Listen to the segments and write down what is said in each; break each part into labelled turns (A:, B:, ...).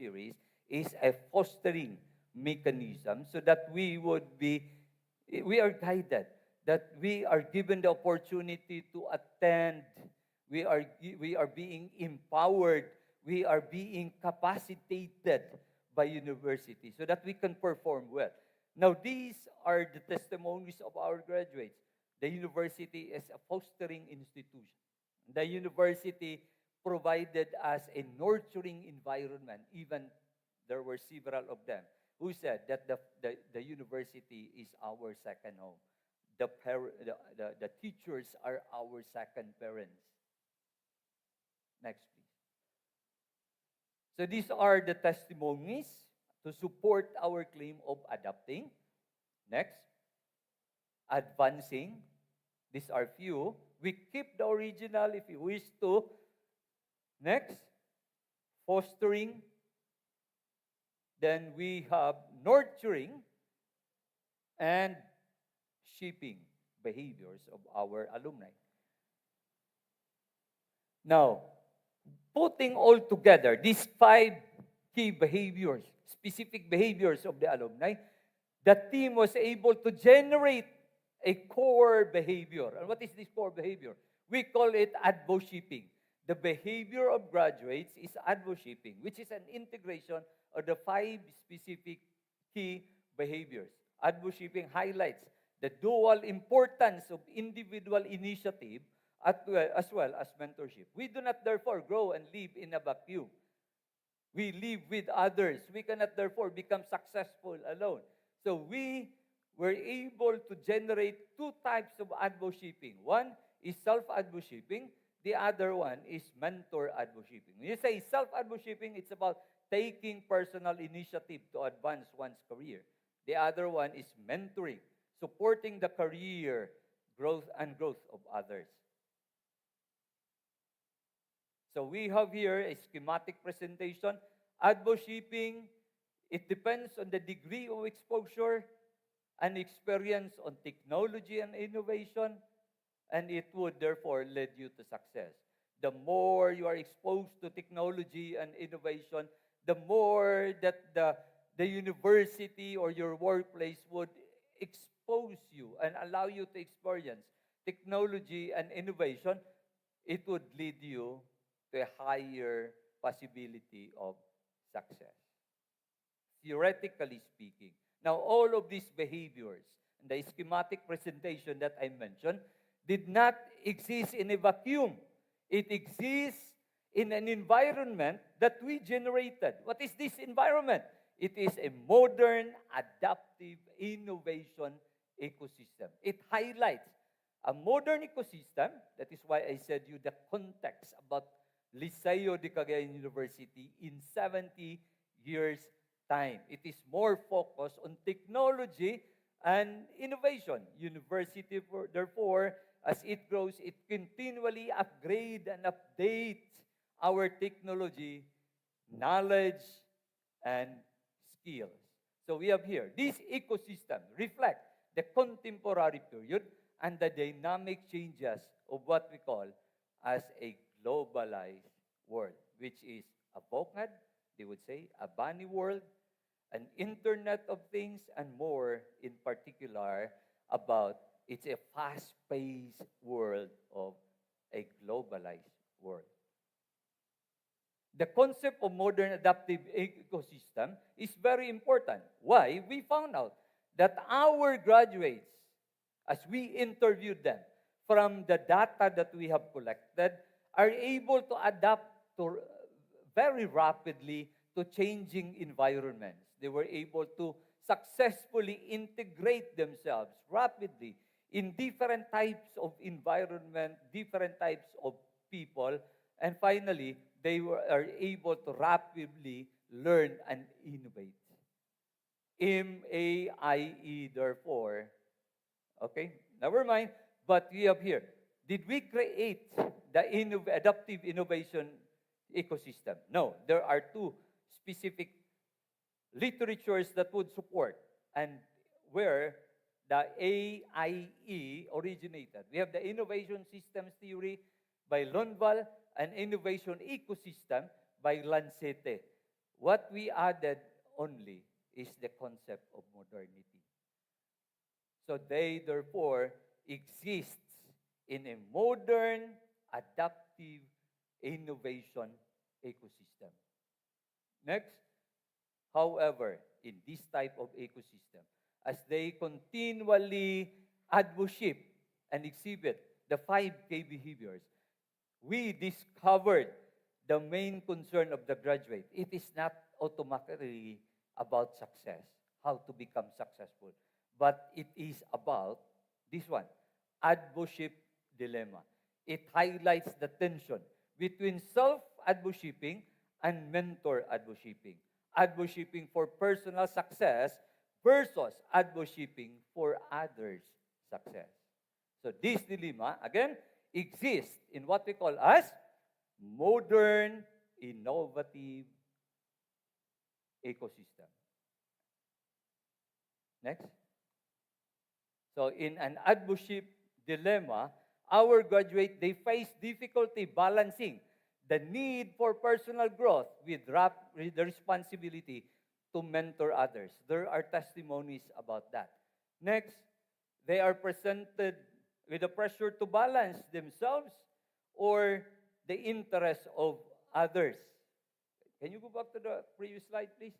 A: series is a fostering mechanism so that we are guided, that we are given the opportunity to attend, we are being empowered, we are being capacitated by university so that we can perform well. Now, these are the testimonies of our graduates. The university is a fostering institution. The university provided us a nurturing environment. Even there were several of them who said that the university is our second home. The teachers are our second parents. Next, please. So these are the testimonies to support our claim of adapting. Next, advancing. These are few. We keep the original if you wish to. Next, fostering. Then we have nurturing and shaping behaviors of our alumni. Now, putting all together, these 5 key behaviors, specific behaviors of the alumni, the team was able to generate a core behavior. And what is this core behavior? We call it advo-shaping. The behavior of graduates is advo-shaping, which is an integration of the 5 specific key behaviors. Advo-shaping highlights the dual importance of individual initiative as well as mentorship. We do not therefore grow and live in a vacuum. We live with others. We cannot therefore become successful alone. So we were able to generate 2 types of advo-shaping. One is self-advo-shaping. The other one is mentor advo-shaping. When you say self-advo-shaping, it's about taking personal initiative to advance one's career. The other one is mentoring, supporting the career growth of others. So we have here a schematic presentation. Advo-shaping, it depends on the degree of exposure and experience on technology and innovation, and it would therefore lead you to success. The more you are exposed to technology and innovation, the more that the university or your workplace would expose you and allow you to experience technology and innovation, it would lead you to a higher possibility of success. Theoretically speaking. Now, all of these behaviors, and the schematic presentation that I mentioned, did not exist in a vacuum. It exists in an environment that we generated. What is this environment? It is a modern, adaptive, innovation ecosystem. It highlights a modern ecosystem. That is why I said you the context about Liceo de Cagayan University in 70 years' time. It is more focused on technology and innovation. University, therefore, as it grows, it continually upgrade and updates our technology, knowledge, and skills. So we have here, this ecosystem reflects the contemporary period and the dynamic changes of what we call as a globalized world, which is a VOCAD, they would say, a bunny world, an Internet of Things, and more in particular about it's a fast-paced world of a globalized world. The concept of modern adaptive ecosystem is very important. Why? We found out that our graduates, as we interviewed them, from the data that we have collected, are able to adapt to very rapidly to changing environments. They were able to successfully integrate themselves rapidly in different types of environment, different types of people, and finally, they are able to rapidly learn and innovate. MAIE, therefore, okay, never mind, but we have here, did we create the adaptive innovation ecosystem? No, there are 2 specific literatures that would support and where the AIE originated. We have the Innovation Systems Theory by Lonval and Innovation Ecosystem by Lancete. What we added only is the concept of modernity. So they therefore exist in a modern, adaptive innovation ecosystem. Next, however, in this type of ecosystem, as they continually advocate and exhibit the 5K behaviors, we discovered the main concern of the graduate. It is not automatically about success, how to become successful, but it is about this one, advocate dilemma. It highlights the tension between self-advocating and mentor advocating. Advocating for personal success versus advocating for others' success. So this dilemma, again, exists in what we call as modern, innovative ecosystem. Next. So in an advocate dilemma, our graduate, they face difficulty balancing the need for personal growth with the responsibility to mentor others. There are testimonies about that. Next, they are presented with the pressure to balance themselves or the interests of others. Can you go back to the previous slide, please?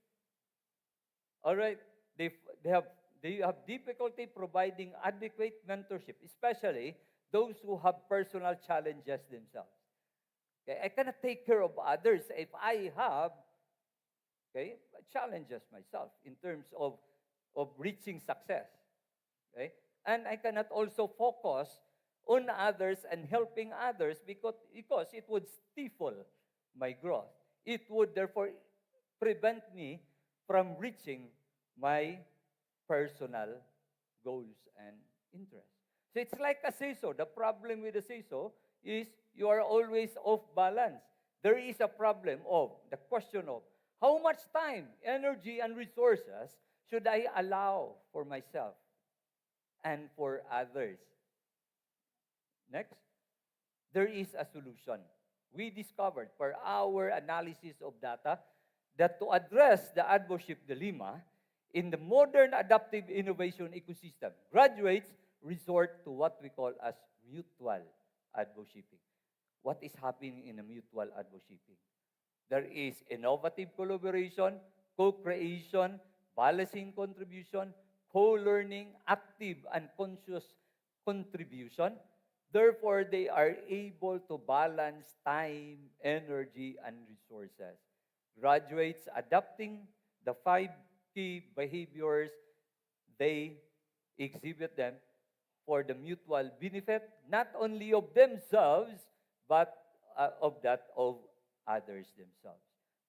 A: All right. They, they, have, they have difficulty providing adequate mentorship, especially those who have personal challenges themselves. Okay? I cannot take care of others if I have challenges myself in terms of reaching success. Okay? And I cannot also focus on others and helping others because it would stifle my growth. It would therefore prevent me from reaching my personal goals and interests. So it's like a seesaw. The problem with the seesaw is you are always off balance. There is a problem of the question of how much time, energy, and resources should I allow for myself and for others. Next, there is a solution. We discovered, per our analysis of data, that to address the advocate dilemma in the modern adaptive innovation ecosystem, graduates resort to what we call as mutual advocating. What is happening in a mutual advocating? There is innovative collaboration, co-creation, balancing contribution, co-learning, active and conscious contribution. Therefore, they are able to balance time, energy, and resources. Graduates adopting the 5 key behaviors, they exhibit them for the mutual benefit, not only of themselves, but of that of others themselves.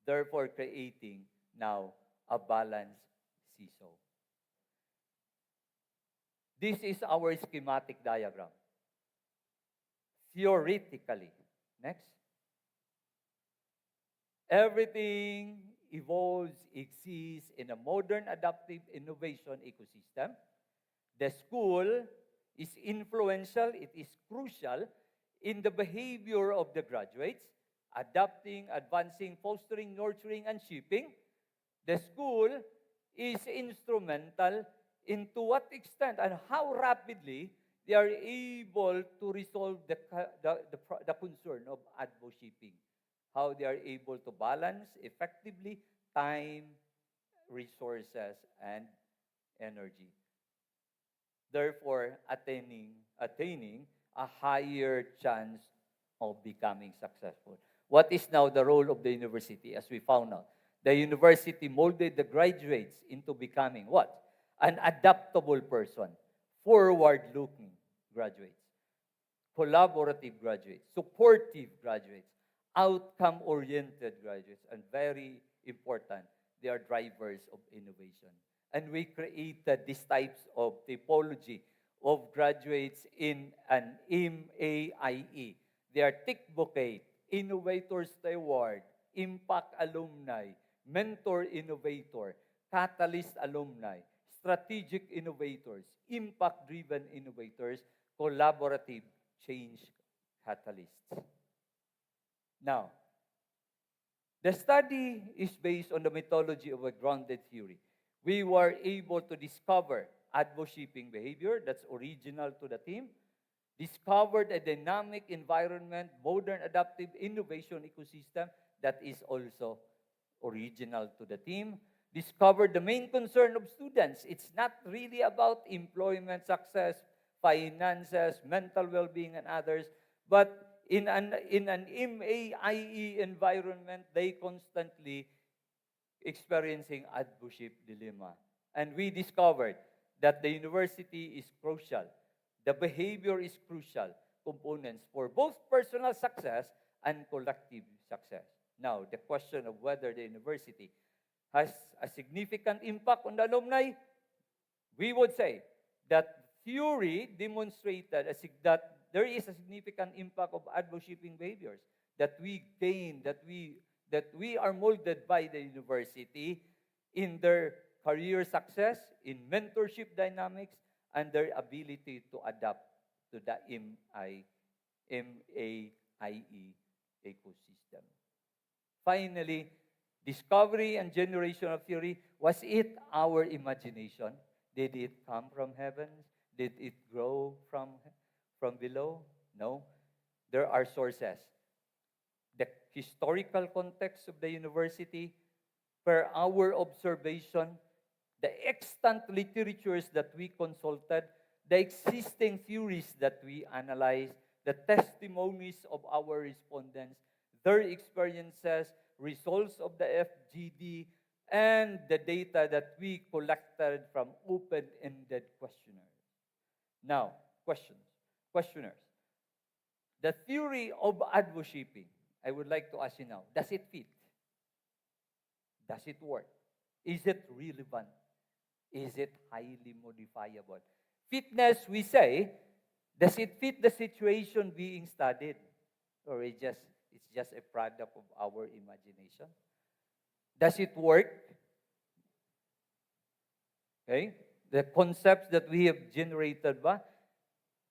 A: Therefore, creating now a balanced seesaw. This is our schematic diagram. Theoretically, next. Everything evolves, exists in a modern adaptive innovation ecosystem. The school is influential, it is crucial in the behavior of the graduates, adapting, advancing, fostering, nurturing, and shaping. The school is instrumental in to what extent and how rapidly they are able to resolve the concern of advocating. How they are able to balance effectively time, resources, and energy. Therefore, attaining a higher chance of becoming successful. What is now the role of the university, as we found out? The university molded the graduates into becoming what? An adaptable person, forward-looking graduates, collaborative graduates, supportive graduates, outcome-oriented graduates, and very important, they are drivers of innovation. And we created these types of typology of graduates in an MAIE. They are Tick Bouquet, Innovator Steward, Impact Alumni, Mentor Innovator, Catalyst Alumni, Strategic Innovators, Impact-Driven Innovators, Collaborative Change Catalysts. Now, The study is based on the methodology of a grounded theory. We were able to discover advo-shipping behavior that's original to the team, discovered a dynamic environment, modern adaptive innovation ecosystem that is also original to the team, discovered the main concern of students. It's not really about employment success, finances, mental well-being, and others, but in an MAIE environment, they constantly experiencing advoship dilemma. And we discovered that the university is crucial. The behavior is crucial components for both personal success and collective success. Now, the question of whether the university has a significant impact on the alumni, we would say that theory demonstrated that there is a significant impact of advo-shipping behaviors that we gain, that we are molded by the university in their career success, in mentorship dynamics, and their ability to adapt to the MAIE ecosystem. Finally, discovery and generation of theory, was it our imagination? Did it come from heaven? Did it grow from below? No. There are sources. The historical context of the university, per our observation, the extant literatures that we consulted, the existing theories that we analyzed, the testimonies of our respondents, their experiences, results of the FGD, and the data that we collected from open-ended questionnaires. Now, questionnaires. The theory of advo-shipping, I would like to ask you now, does it fit? Does it work? Is it relevant? Is it highly modifiable? Fitness, we say, does it fit the situation being studied? Or it's just a product of our imagination? Does it work? Okay? The concepts that we have generated,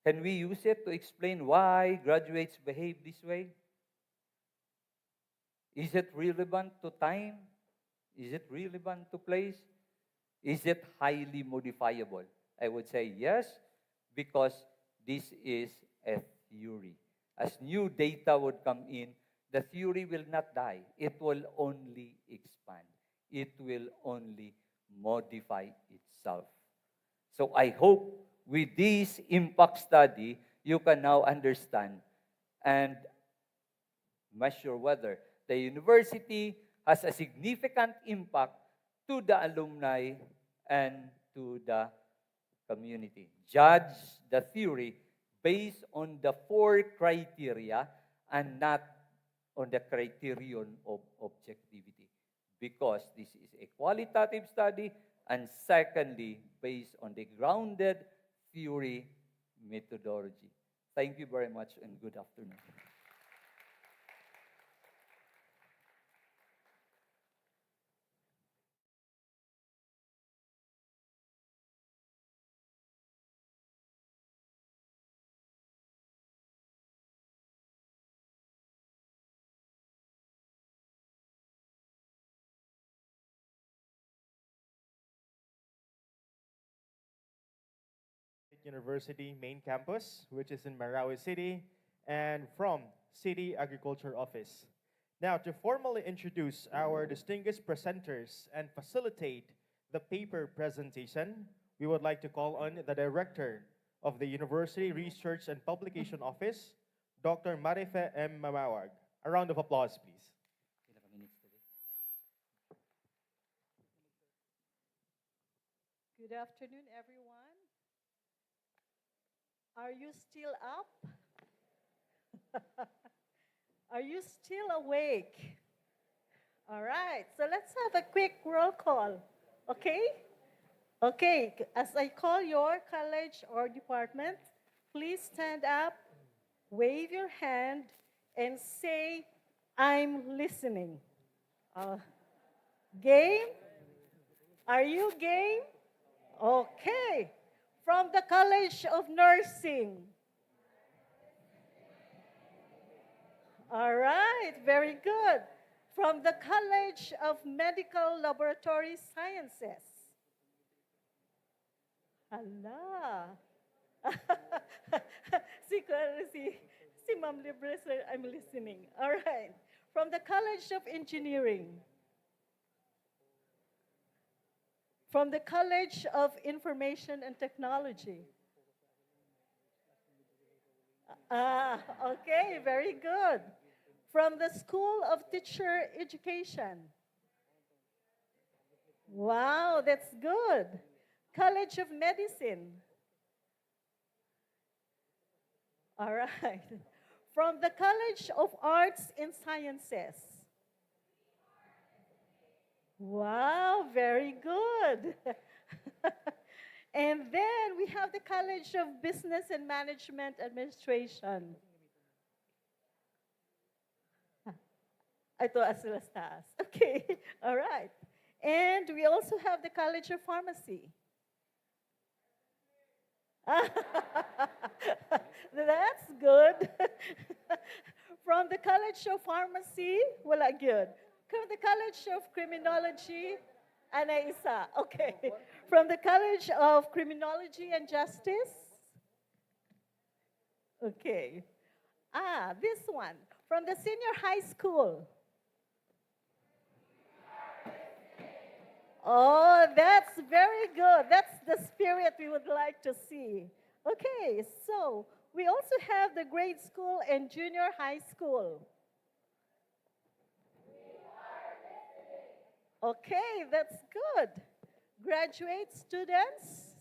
A: can we use it to explain why graduates behave this way? Is it relevant to time? Is it relevant to place? Is it highly modifiable? I would say yes, because this is a theory. As new data would come in, the theory will not die. It will only expand. It will only modify itself. So I hope with this impact study, you can now understand and measure whether the university has a significant impact to the alumni and to the community. Judge the theory based on the 4 criteria and not on the criterion of objectivity, because this is a qualitative study, and secondly, based on the grounded theory methodology. Thank you very much and good afternoon.
B: University main campus, which is in Marawi City, and from City Agriculture Office. Now, to formally introduce our distinguished presenters and facilitate the paper presentation, we would like to call on the Director of the University Research and Publication Office, Dr. Marife M. Mamawag. A round of applause, please.
C: Good afternoon, everyone. Are you still up? Are you still awake? All right, so let's have a quick roll call, okay? Okay, as I call your college or department, please stand up, wave your hand, and say, I'm listening. Game? Are you game? Okay. From the College of Nursing. All right, very good. From the College of Medical Laboratory Sciences. Hala. si, si, si Ma'am Libre, sir, I'm listening. All right. From the College of Engineering. From the College of Information and Technology. Okay, very good. From the School of Teacher Education. Wow, that's good. College of Medicine. All right. From the College of Arts and Sciences. Wow, very good. And then we have the College of Business and Management Administration. Ito sila sa taas. Okay, all right. And we also have the College of Pharmacy. That's good. From the College of Pharmacy, wala good. From the College of Criminology, ana isa. Okay. From the College of Criminology and Justice. Okay. This one. From the Senior High School. Oh, that's very good. That's the spirit we would like to see. Okay, so we also have the grade school and junior high school. Okay, that's good. Graduate students.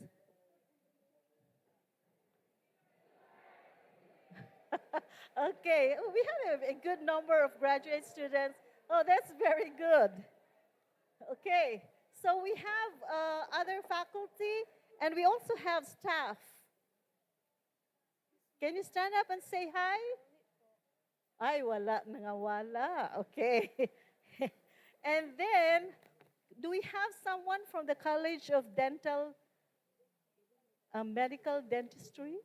C: Okay, we have a good number of graduate students. Oh, that's very good. Okay, so we have other faculty and we also have staff. Can you stand up and say hi? Ay, wala, nangawala. Okay. And then, do we have someone from the College of Dental, Medical Dentistry?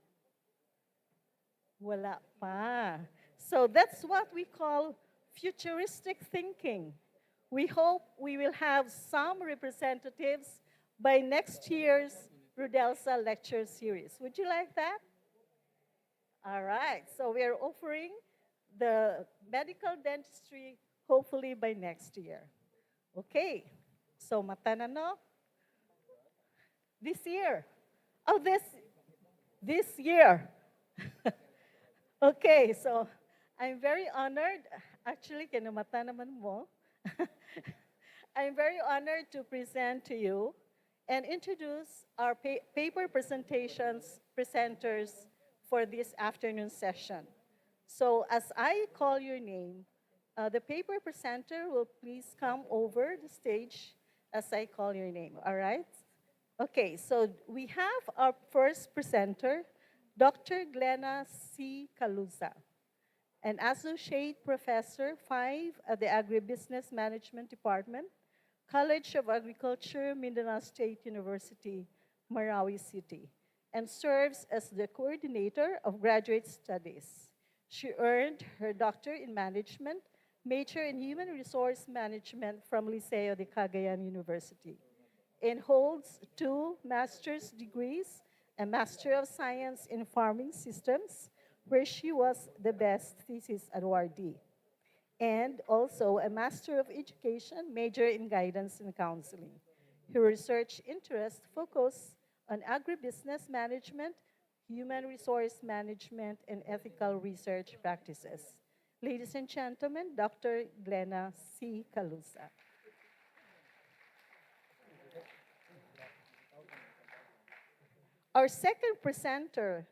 C: Wala pa. So that's what we call futuristic thinking. We hope we will have some representatives by next year's Rudelsa lecture series. Would you like that? All right, so we are offering the medical dentistry hopefully by next year. Okay, so mata na no? This year. Oh, this year. Okay, so I'm very honored. Actually, kinamata naman mo. I'm very honored to present to you and introduce our paper presenters for this afternoon session. So as I call your name, the paper presenter will please come over the stage as I call your name, all right? Okay, so we have our first presenter, Dr. Glenna C. Calusa, an Associate Professor 5 at the Agribusiness Management Department, College of Agriculture, Mindanao State University, Marawi City, and serves as the coordinator of graduate studies. She earned her doctorate in management, major in human resource management from Liceo de Cagayan University, and holds 2 master's degrees, a Master of Science in Farming Systems, where she was the best thesis awardee, and also a Master of Education, major in Guidance and Counseling. Her research interests focus on agribusiness management, human resource management, and ethical research practices. Ladies and gentlemen, Dr. Glenna C. Calusa. Our second presenter,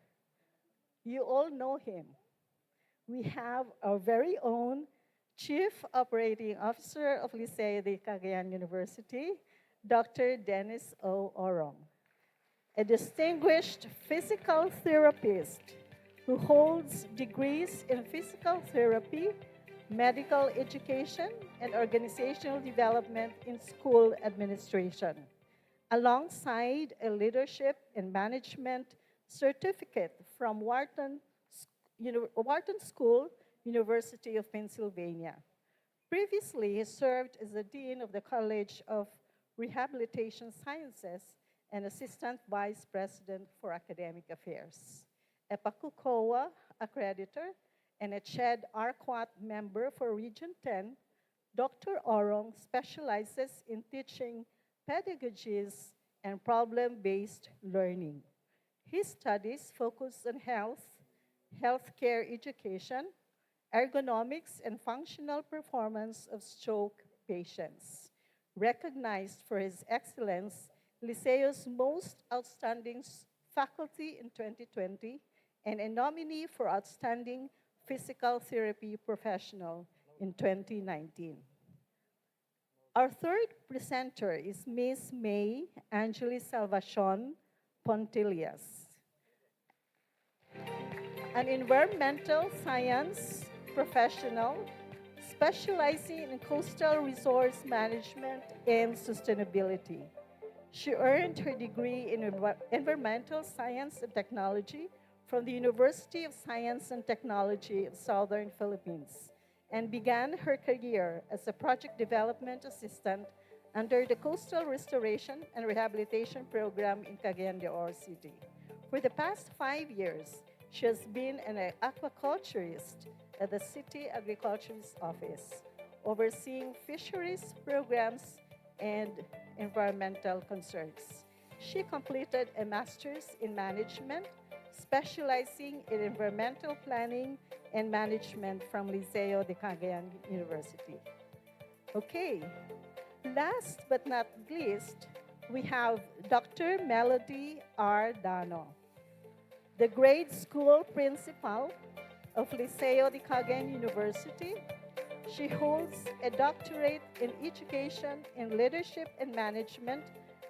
C: you all know him. We have our very own Chief Operating Officer of Liceo de Cagayan University, Dr. Dennis O. Orong, a distinguished physical therapist who holds degrees in physical therapy, medical education, and organizational development in school administration, alongside a leadership and management certificate from Wharton School, University of Pennsylvania. Previously, he served as the Dean of the College of Rehabilitation Sciences and Assistant Vice President for Academic Affairs, a PACUCOA accreditor, and a CHED ARQUAT member for Region 10. Dr. Orong specializes in teaching pedagogies and problem-based learning. His studies focus on health, healthcare education, ergonomics, and functional performance of stroke patients. Recognized for his excellence, Liceo's most outstanding faculty in 2020 and a nominee for Outstanding Physical Therapy Professional in 2019. Our third presenter is Ms. May Angeli Salvacion Pontillas, an environmental science professional specializing in coastal resource management and sustainability. She earned her degree in environmental science and technology from the University of Science and Technology of Southern Philippines and began her career as a project development assistant under the Coastal Restoration and Rehabilitation Program in Cagayan de Oro City. For the past 5 years, she has been an aquaculturist at the City Agriculturist Office, overseeing fisheries programs and environmental concerns. She completed a master's in management, specializing in environmental planning and management from Liceo de Cagayan University. Okay, last but not least, we have Dr. Melody R. Dano, the grade school principal of Liceo de Cagayan University. She holds a doctorate in education in leadership and management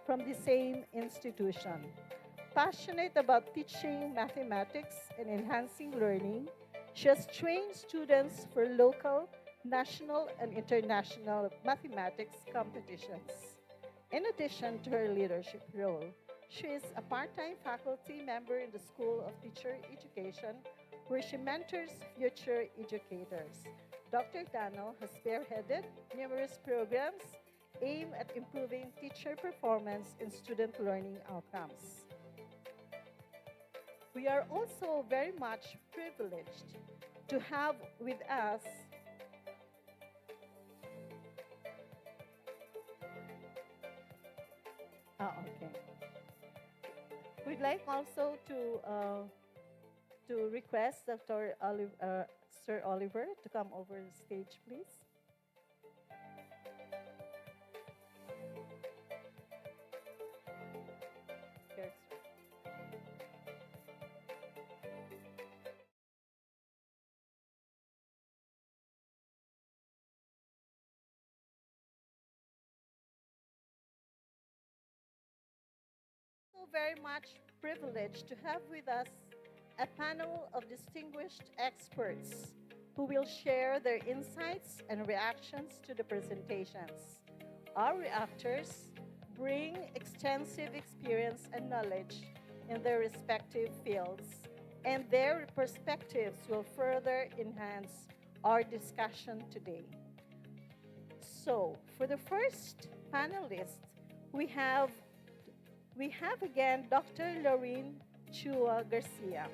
C: from the same institution. Passionate about teaching mathematics and enhancing learning, she has trained students for local, national, and international mathematics competitions. In addition to her leadership role, she is a part-time faculty member in the School of Teacher Education, where she mentors future educators. Dr. Dano has spearheaded numerous programs aimed at improving teacher performance and student learning outcomes. We are also very much privileged to have with us okay. We'd like also to request Sir Oliver to come over the stage, please. Here, sir. So very much privileged to have with us a panel of distinguished experts who will share their insights and reactions to the presentations. Our reactors bring extensive experience and knowledge in their respective fields, and their perspectives will further enhance our discussion today. So, for the first panelist, we have again Dr. Lorene Chua Garcia.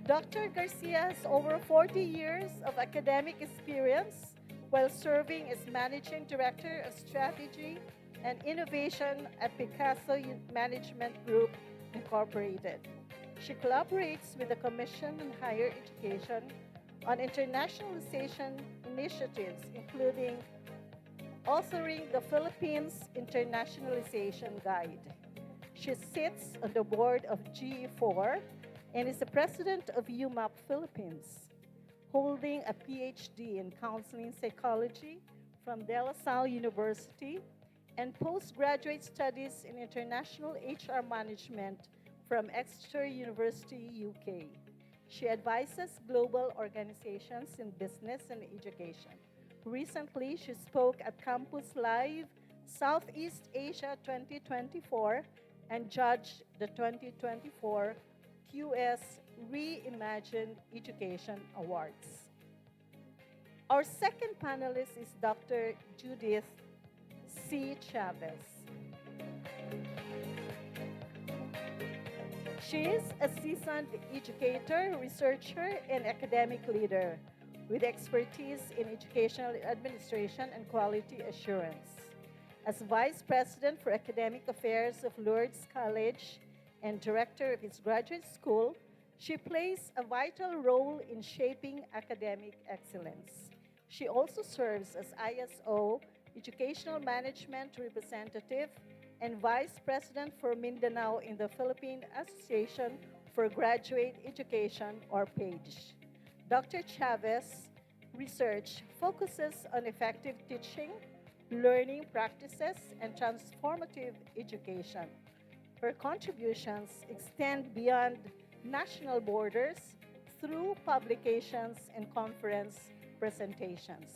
C: Dr. Garcia has over 40 years of academic experience while serving as Managing Director of Strategy and Innovation at Picasso Management Group, Incorporated. She collaborates with the Commission on Higher Education on internationalization initiatives, including authoring the Philippines Internationalization Guide. She sits on the board of GE4 and is the president of UMAP Philippines, holding a PhD in counseling psychology from De La Salle University and postgraduate studies in international HR management from Exeter University, UK. She advises global organizations in business and education. Recently, she spoke at Campus Live Southeast Asia 2024 and judged the 2024 QS Reimagined Education Awards. Our second panelist is Dr. Judith C. Chavez. She is a seasoned educator, researcher, and academic leader with expertise in educational administration and quality assurance. As Vice President for Academic Affairs of Lourdes College and Director of its graduate school, she plays a vital role in shaping academic excellence. She also serves as ISO Educational Management Representative and Vice President for Mindanao in the Philippine Association for Graduate Education, or PAGE. Dr. Chavez research focuses on effective teaching, learning practices, and transformative education. Her contributions extend beyond national borders through publications and conference presentations.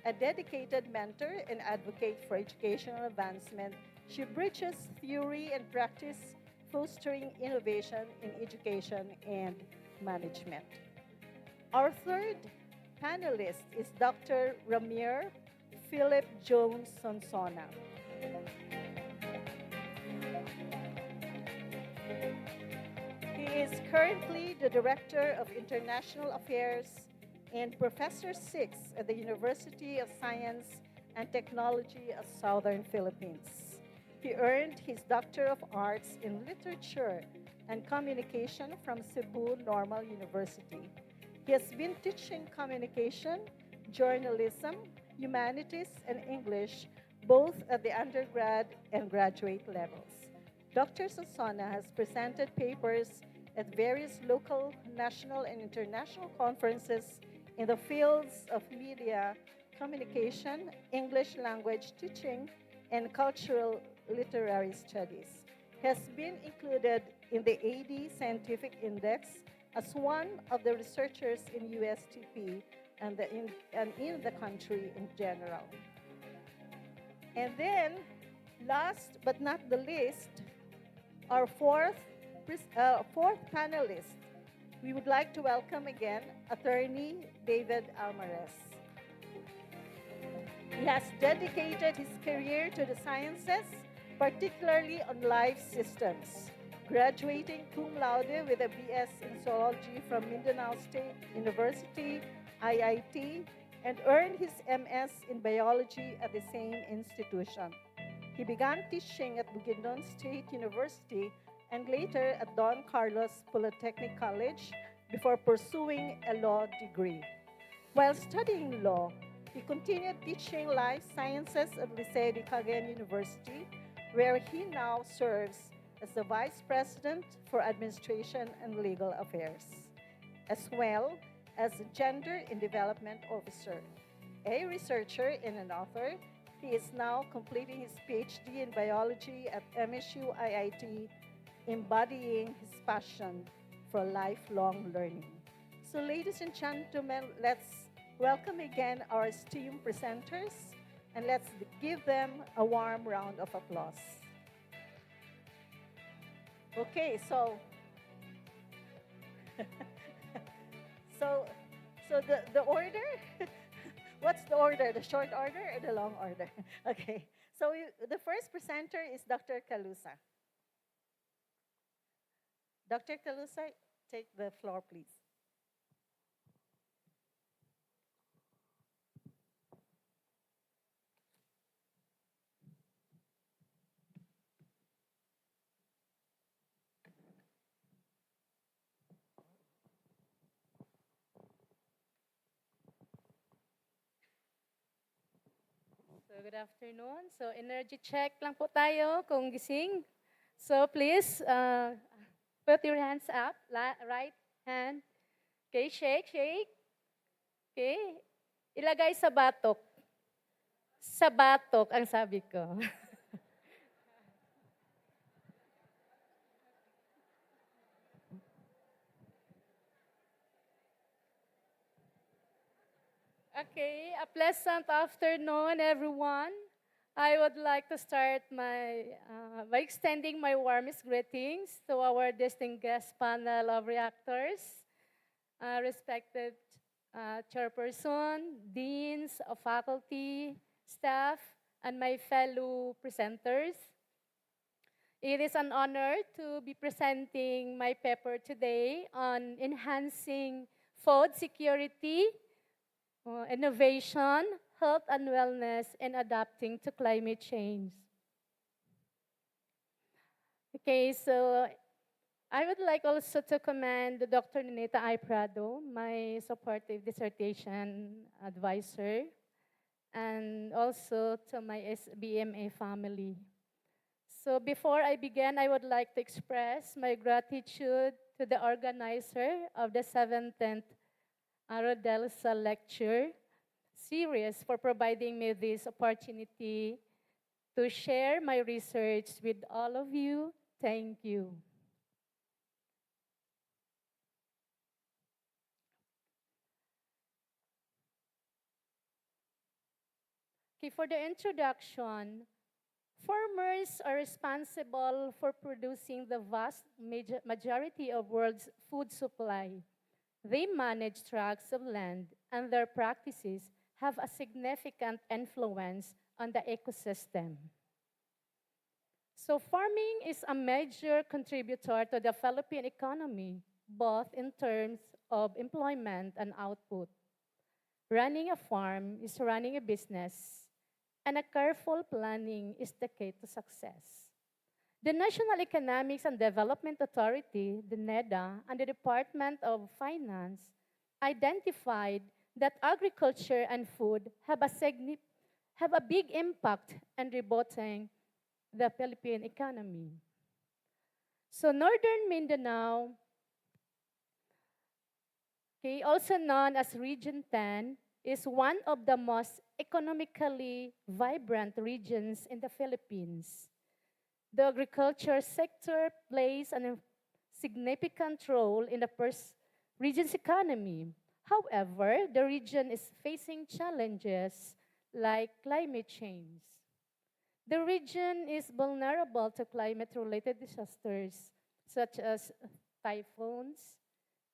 C: A dedicated mentor and advocate for educational advancement, she bridges theory and practice, fostering innovation in education and management. Our third panelist is Dr. Ramir Philip Jones Sonsona. He is currently the Director of International Affairs and Professor 6 at the University of Science and Technology of Southern Philippines. He earned his Doctor of Arts in Literature and Communication from Cebu Normal University. He has been teaching communication, journalism, humanities, and English both at the undergrad and graduate levels. Dr. Sonsona has presented papers at various local, national, and international conferences in the fields of media, communication, English language teaching, and cultural literary studies. He has been included in the AD Scientific Index as one of the researchers in USTP and in the country in general. And then, last but not the least, our fourth panelist, we would like to welcome again Attorney David Almares. He has dedicated his career to the sciences, particularly on life systems, graduating cum laude with a BS in zoology from Mindanao State University, IIT, and earned his MS in biology at the same institution. He began teaching at Bukidnon State University and later at Don Carlos Polytechnic College before pursuing a law degree. While studying law, he continued teaching life sciences at Liceo de Cagayan University, where he now serves as the Vice President for Administration and Legal Affairs, as well as a Gender and Development Officer. A researcher and an author, he is now completing his PhD in biology at MSU IIT, embodying his passion for lifelong learning. So, ladies and gentlemen, let's welcome again our esteemed presenters and let's give them a warm round of applause. Okay, so the order, what's the order? The short order or the long order? Okay, so the first presenter is Dr. Calusa. Dr. Calusa, take the floor, please.
D: So good afternoon. So energy check lang po tayo kung gising. So please put your hands up, right hand. Okay, shake, shake. Okay. Ilagay sa batok. Sa batok ang sabi ko. Okay, a pleasant afternoon, everyone. I would like to start by extending my warmest greetings to our distinguished panel of reactors, respected chairperson, deans of faculty, staff, and my fellow presenters. It is an honor to be presenting my paper today on enhancing food security, innovation, health and wellness, and adapting to climate change. Okay, so I would like also to commend Dr. Ninita I. Prado, my supportive dissertation advisor, and also to my SBMA family. So before I begin, I would like to express my gratitude to the organizer of the 17th Arodelsa Lecture series for providing me this opportunity to share my research with all of you. Thank you. Okay, for the introduction, farmers are responsible for producing the vast majority of world's food supply. They manage tracts of land, and their practices have a significant influence on the ecosystem. So farming is a major contributor to the Philippine economy, both in terms of employment and output. Running a farm is running a business, and a careful planning is the key to success. The National Economics and Development Authority, the NEDA, and the Department of Finance identified that agriculture and food have a big impact in rebooting the Philippine economy. So Northern Mindanao, okay, also known as Region 10, is one of the most economically vibrant regions in the Philippines. The agriculture sector plays a significant role in the region's economy. However, the region is facing challenges like climate change. The region is vulnerable to climate-related disasters such as typhoons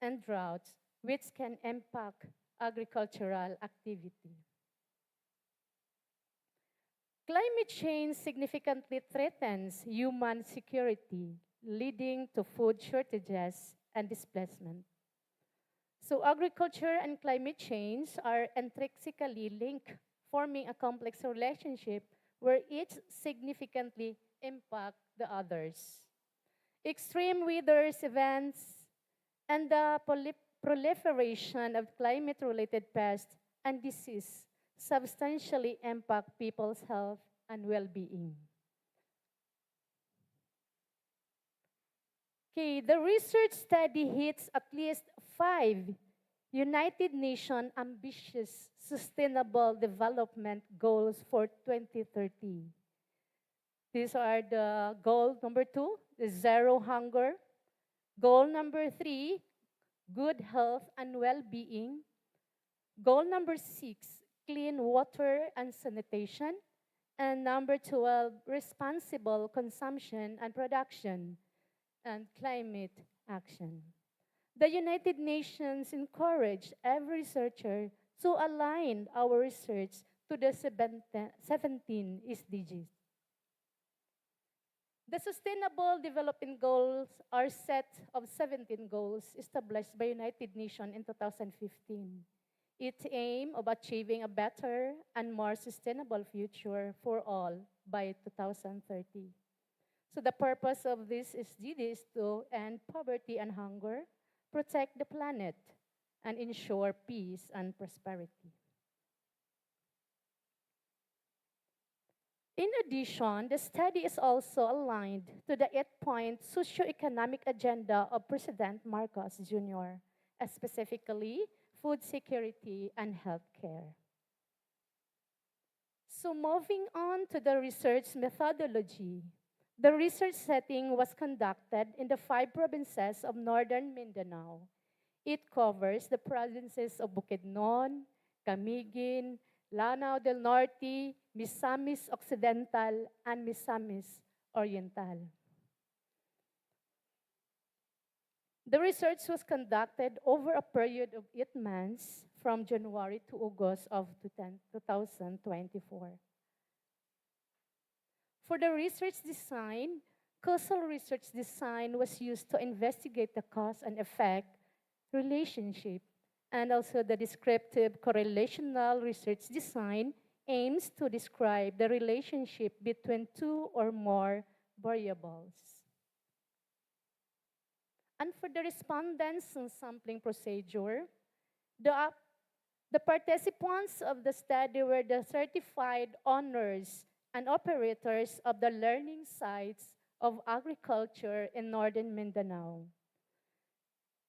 D: and droughts, which can impact agricultural activity. Climate change significantly threatens human security, leading to food shortages and displacement. So agriculture and climate change are intrinsically linked, forming a complex relationship where each significantly impact the others. Extreme weather events and the proliferation of climate-related pests and disease substantially impact people's health and well-being. Okay, the research study hits at least 5 United Nations ambitious sustainable development goals for 2030. These are the goal number 2, the zero hunger. Goal number 3, good health and well-being. Goal number 6, clean water and sanitation. And number 12, responsible consumption and production and climate action. The United Nations encouraged every researcher to align our research to the 17 SDGs. The Sustainable Development Goals are a set of 17 goals established by United Nations in 2015. Its aim of achieving a better and more sustainable future for all by 2030. So the purpose of this SDG is to end poverty and hunger, protect the planet, and ensure peace and prosperity. In addition, the study is also aligned to the 8-point socioeconomic agenda of President Marcos Jr., specifically food security and healthcare. So moving on to the research methodology, the research setting was conducted in the 5 provinces of Northern Mindanao. It covers the provinces of Bukidnon, Camiguin, Lanao del Norte, Misamis Occidental, and Misamis Oriental. The research was conducted over a period of 8 months from January to August of 2024. For the research design, causal research design was used to investigate the cause and effect relationship, and also the descriptive correlational research design aims to describe the relationship between two or more variables. And for the respondents and sampling procedure, the, the participants of the study were the certified owners and operators of the learning sites of agriculture in northern Mindanao.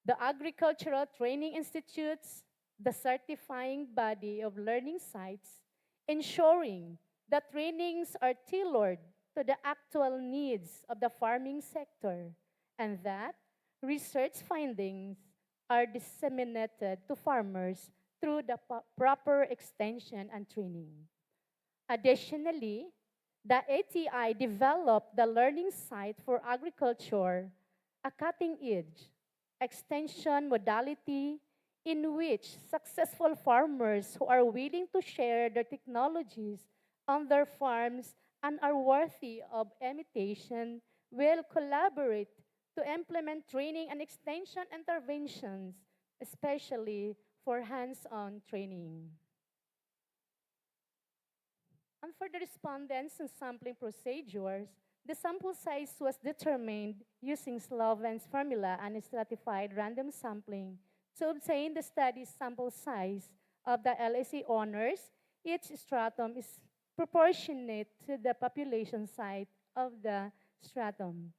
D: The agricultural training institutes, the certifying body of learning sites, ensuring that trainings are tailored to the actual needs of the farming sector and that research findings are disseminated to farmers through the proper extension and training. Additionally, the ATI developed the learning site for agriculture, a cutting edge extension modality in which successful farmers who are willing to share their technologies on their farms and are worthy of imitation will collaborate to implement training and extension interventions, especially for hands-on training. And for the respondents and sampling procedures, the sample size was determined using Sloven's formula and stratified random sampling to obtain the study sample size of the LAC honors. Each stratum is proportionate to the population size of the stratum.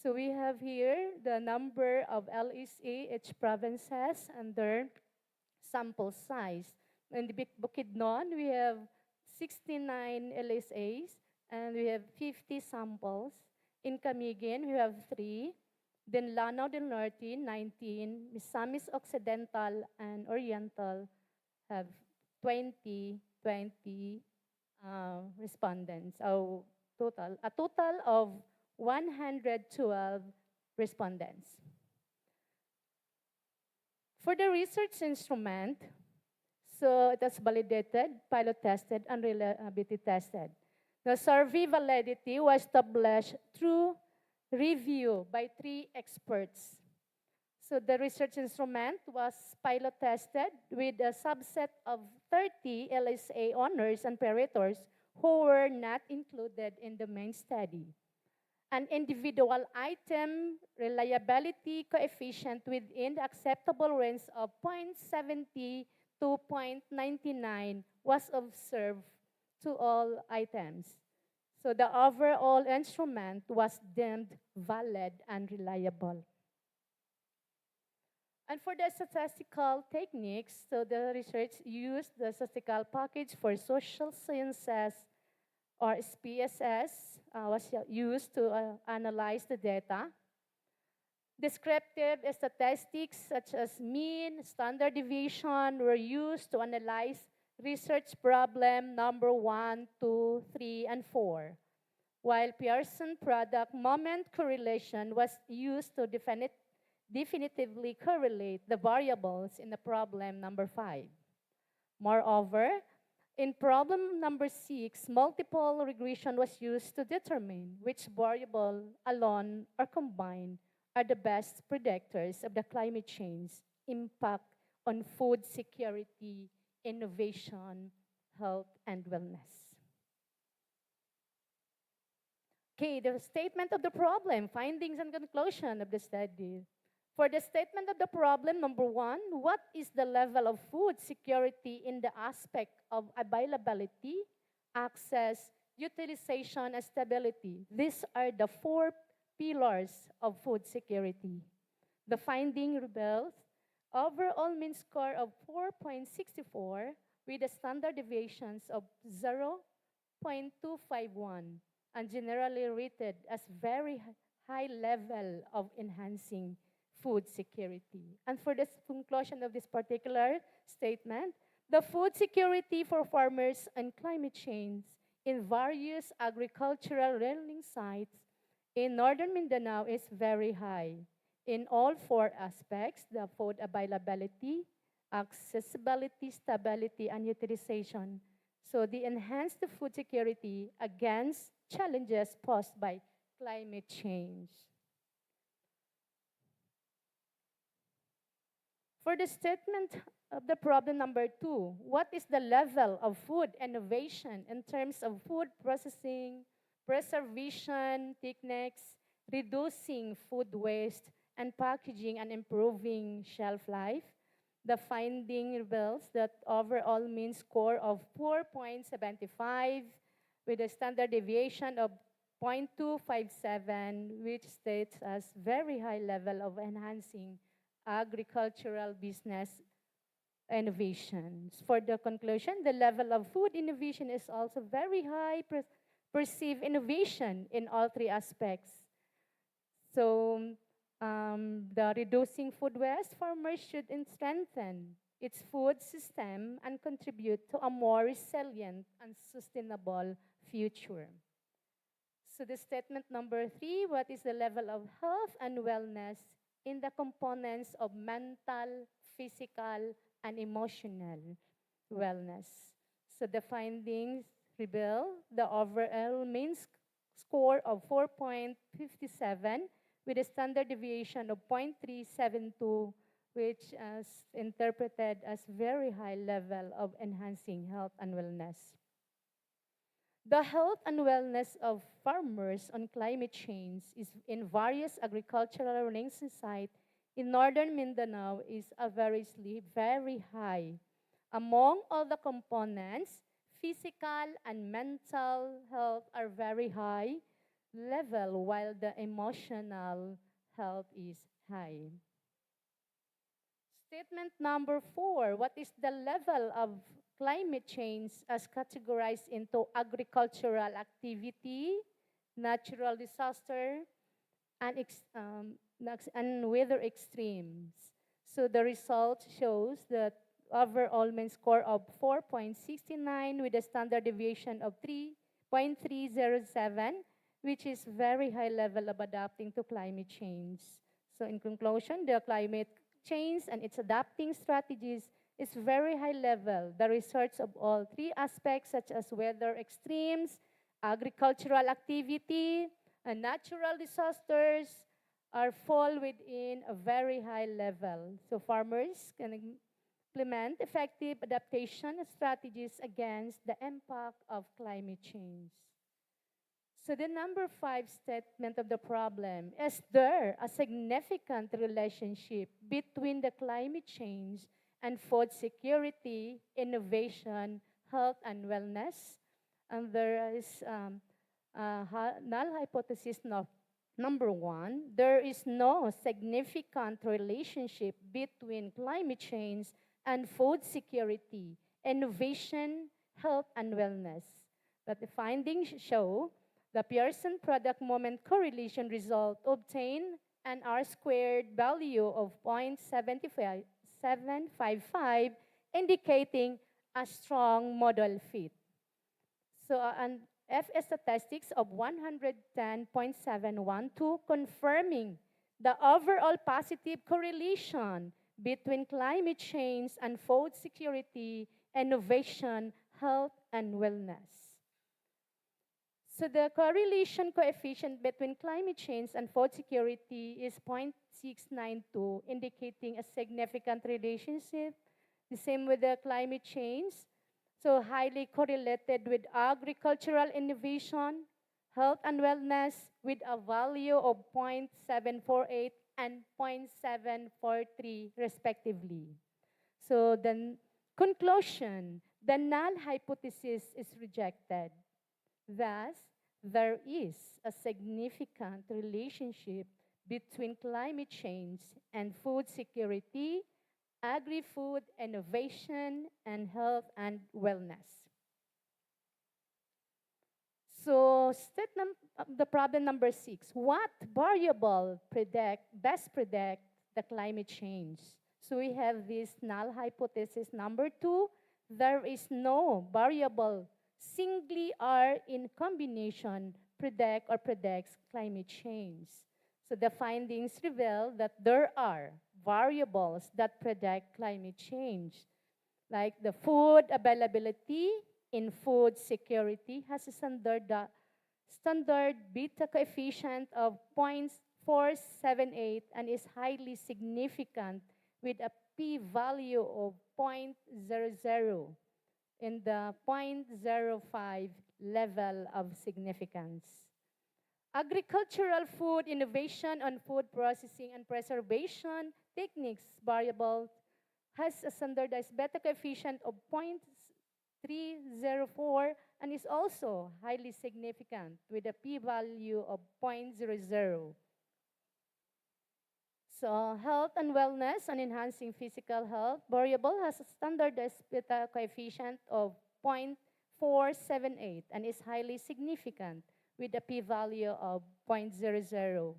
D: So we have here the number of LSA each province has and their sample size. In the Bukidnon, we have 69 LSAs and we have 50 samples. In Camiguin, we have 3. Then Lanao del Norte, 19. Misamis Occidental and Oriental have 20 respondents. A total of 112 respondents. For the research instrument, so it was validated, pilot tested, and reliability tested. The survey validity was established through review by 3 experts. So the research instrument was pilot tested with a subset of 30 LSA honors and operators who were not included in the main study. An individual item reliability coefficient within the acceptable range of 0.70 to 0.99 was observed to all items. So the overall instrument was deemed valid and reliable. And for the statistical techniques, so the research used the statistical package for social sciences or SPSS was used to analyze the data. Descriptive statistics such as mean, standard deviation were used to analyze research problem number 1, 2, 3, and 4, while Pearson product moment correlation was used to definitively correlate the variables in the problem number 5. Moreover, in problem number 6, multiple regression was used to determine which variable alone or combined are the best predictors of the climate change impact on food security, innovation, health, and wellness. Okay, the statement of the problem, findings and conclusion of the study. For the statement of the problem, number 1, what is the level of food security in the aspect of availability, access, utilization, and stability? These are the 4 pillars of food security. The finding reveals overall mean score of 4.64 with the standard deviations of 0.251 and generally rated as very high level of enhancing food security. And for the conclusion of this particular statement, The food security for farmers and climate change in various agricultural learning sites in northern Mindanao is very high. In all four aspects, the food availability, accessibility, stability, and utilization. So they enhance the food security against challenges posed by climate change. For the statement of the problem number 2, what is the level of food innovation in terms of food processing, preservation techniques, reducing food waste, and packaging and improving shelf life? The finding reveals that overall mean score of 4.75 with a standard deviation of 0.257, which states as very high level of enhancing agricultural business innovations. For the conclusion, the level of food innovation is also very high, perceived innovation in all three aspects. So the reducing food waste, farmers should strengthen its food system and contribute to a more resilient and sustainable future. So the statement number 3, what is the level of health and wellness in the components of mental, physical, and emotional wellness? So the findings reveal the overall mean score of 4.57 with a standard deviation of 0.372, which is interpreted as very high level of enhancing health and wellness. The health and wellness of farmers on climate change is in various agricultural learning sites in northern Mindanao is averagely very high. Among all the components, physical and mental health are very high level while the emotional health is high. Statement number 4, what is the level of climate change as categorized into agricultural activity, natural disaster, and, weather extremes? So the result shows that overall mean score of 4.69 with a standard deviation of 3.307, which is very high level of adapting to climate change. So in conclusion, the climate change and its adapting strategies is very high level. The research of all three aspects such as weather extremes, agricultural activity, and natural disasters are fall within a very high level. So farmers can implement effective adaptation strategies against the impact of climate change. So the number 5 statement of the problem, is there a significant relationship between the climate change and food security, innovation, health, and wellness? And there is null hypothesis number 1, there is no significant relationship between climate change and food security, innovation, health, and wellness. But the findings show the Pearson product moment correlation result obtained an R-squared value of 0.755, indicating a strong model fit. So an FS statistics of 110.712 confirming the overall positive correlation between climate change and food security, innovation, health, and wellness. So the correlation coefficient between climate change and food security is 0.692, indicating a significant relationship. The same with the climate change. So highly correlated with agricultural innovation, health and wellness with a value of 0.748 and 0.743 respectively. So the conclusion, the null hypothesis is rejected. Thus, there is a significant relationship between climate change and food security, agri-food innovation, and health and wellness. So, the problem number 6, what variable best predict the climate change? So we have this null hypothesis number 2, there is no variable singly or in combination predicts climate change. So the findings reveal that there are variables that predict climate change, like the food availability in food security has a standard beta coefficient of 0.478 and is highly significant with a p-value of 0.00 in the zero point zero 0.05 level of significance. Agricultural food innovation on food processing and preservation techniques variable has a standardized beta coefficient of 0.304 and is also highly significant with a p-value of 0.00. So health and wellness and enhancing physical health variable has a standardized beta coefficient of 0.478 and is highly significant with a p-value of 0.00.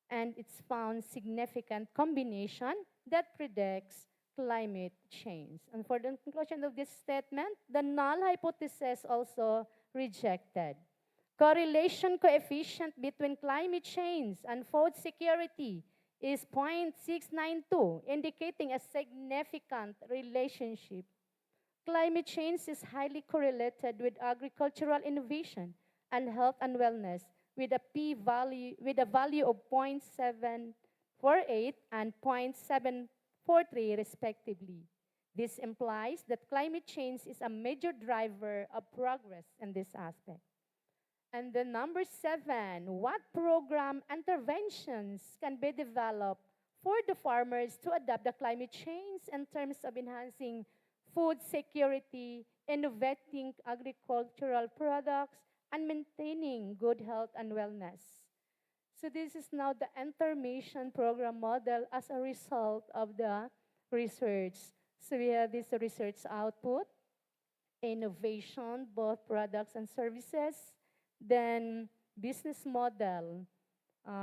D: And it's found significant combination that predicts climate change. And for the conclusion of this statement, the null hypothesis also rejected. Correlation coefficient between climate change and food security is 0.692, indicating a significant relationship. Climate change is highly correlated with agricultural innovation and health and wellness with a p-value with a value of 0.748 and 0.743 respectively. This implies that climate change is a major driver of progress in this aspect. And the number 7, what program interventions can be developed for the farmers to adapt the climate change in terms of enhancing food security, innovating agricultural products, and maintaining good health and wellness. So this is now the intermission program model as a result of the research. So we have this research output, innovation, both products and services, then business model,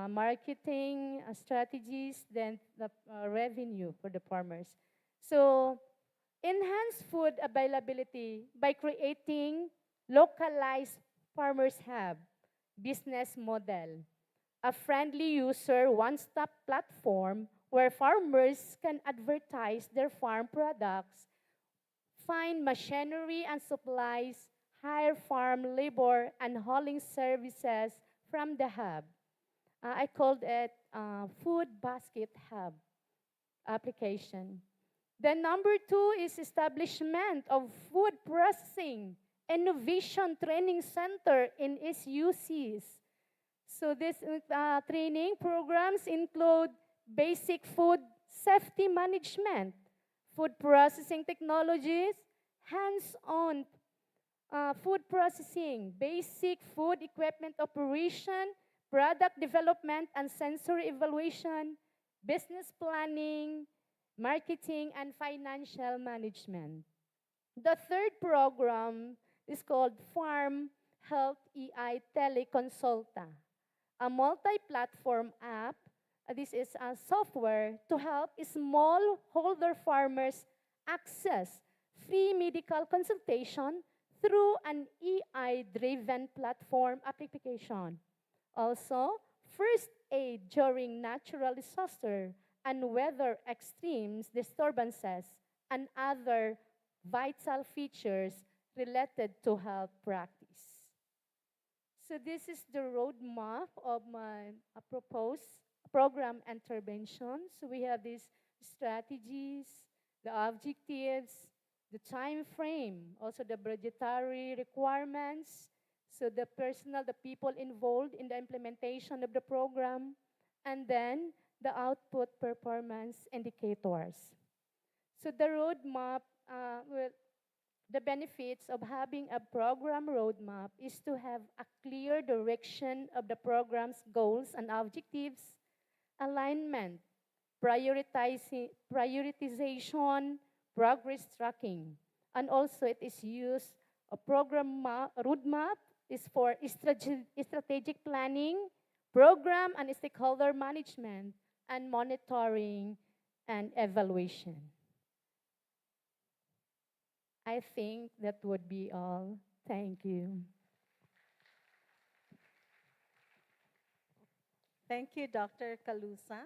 D: marketing strategies, then the revenue for the farmers. So enhance food availability by creating localized farmers hub business model, a friendly user one-stop platform where farmers can advertise their farm products, find machinery and supplies, hire farm labor and hauling services from the hub. I called it Food Basket Hub application. Then number 2 is establishment of food processing innovation training center in SUCs. So this training programs include basic food safety management, food processing technologies, hands-on food processing, basic food equipment operation, product development and sensory evaluation, business planning, marketing, and financial management. The third program is called Farm Health EI Teleconsulta, a multi-platform app. This is a software to help smallholder farmers access free medical consultation through an EI-driven platform application. Also, first aid during natural disaster and weather extremes disturbances and other vital features related to health practice. So this is the roadmap of my proposed program intervention. So we have these strategies, the objectives, the time frame, also the budgetary requirements, so the personnel, the people involved in the implementation of the program, and then the output performance indicators. So the roadmap, the benefits of having a program roadmap is to have a clear direction of the program's goals and objectives, alignment, prioritization, progress tracking, and also it is used, a program roadmap is for strategic planning, program and stakeholder management, and monitoring and evaluation. I think that would be all. Thank you.
C: Thank you, Dr. Kalusa.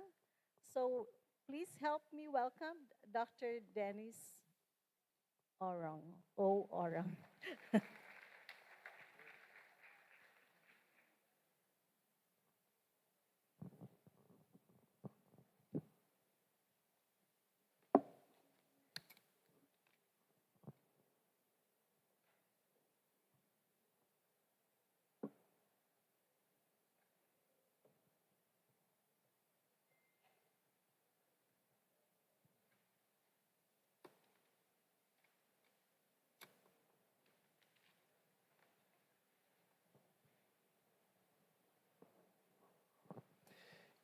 C: So please help me welcome Dr. Dennis Orang. O. Orang.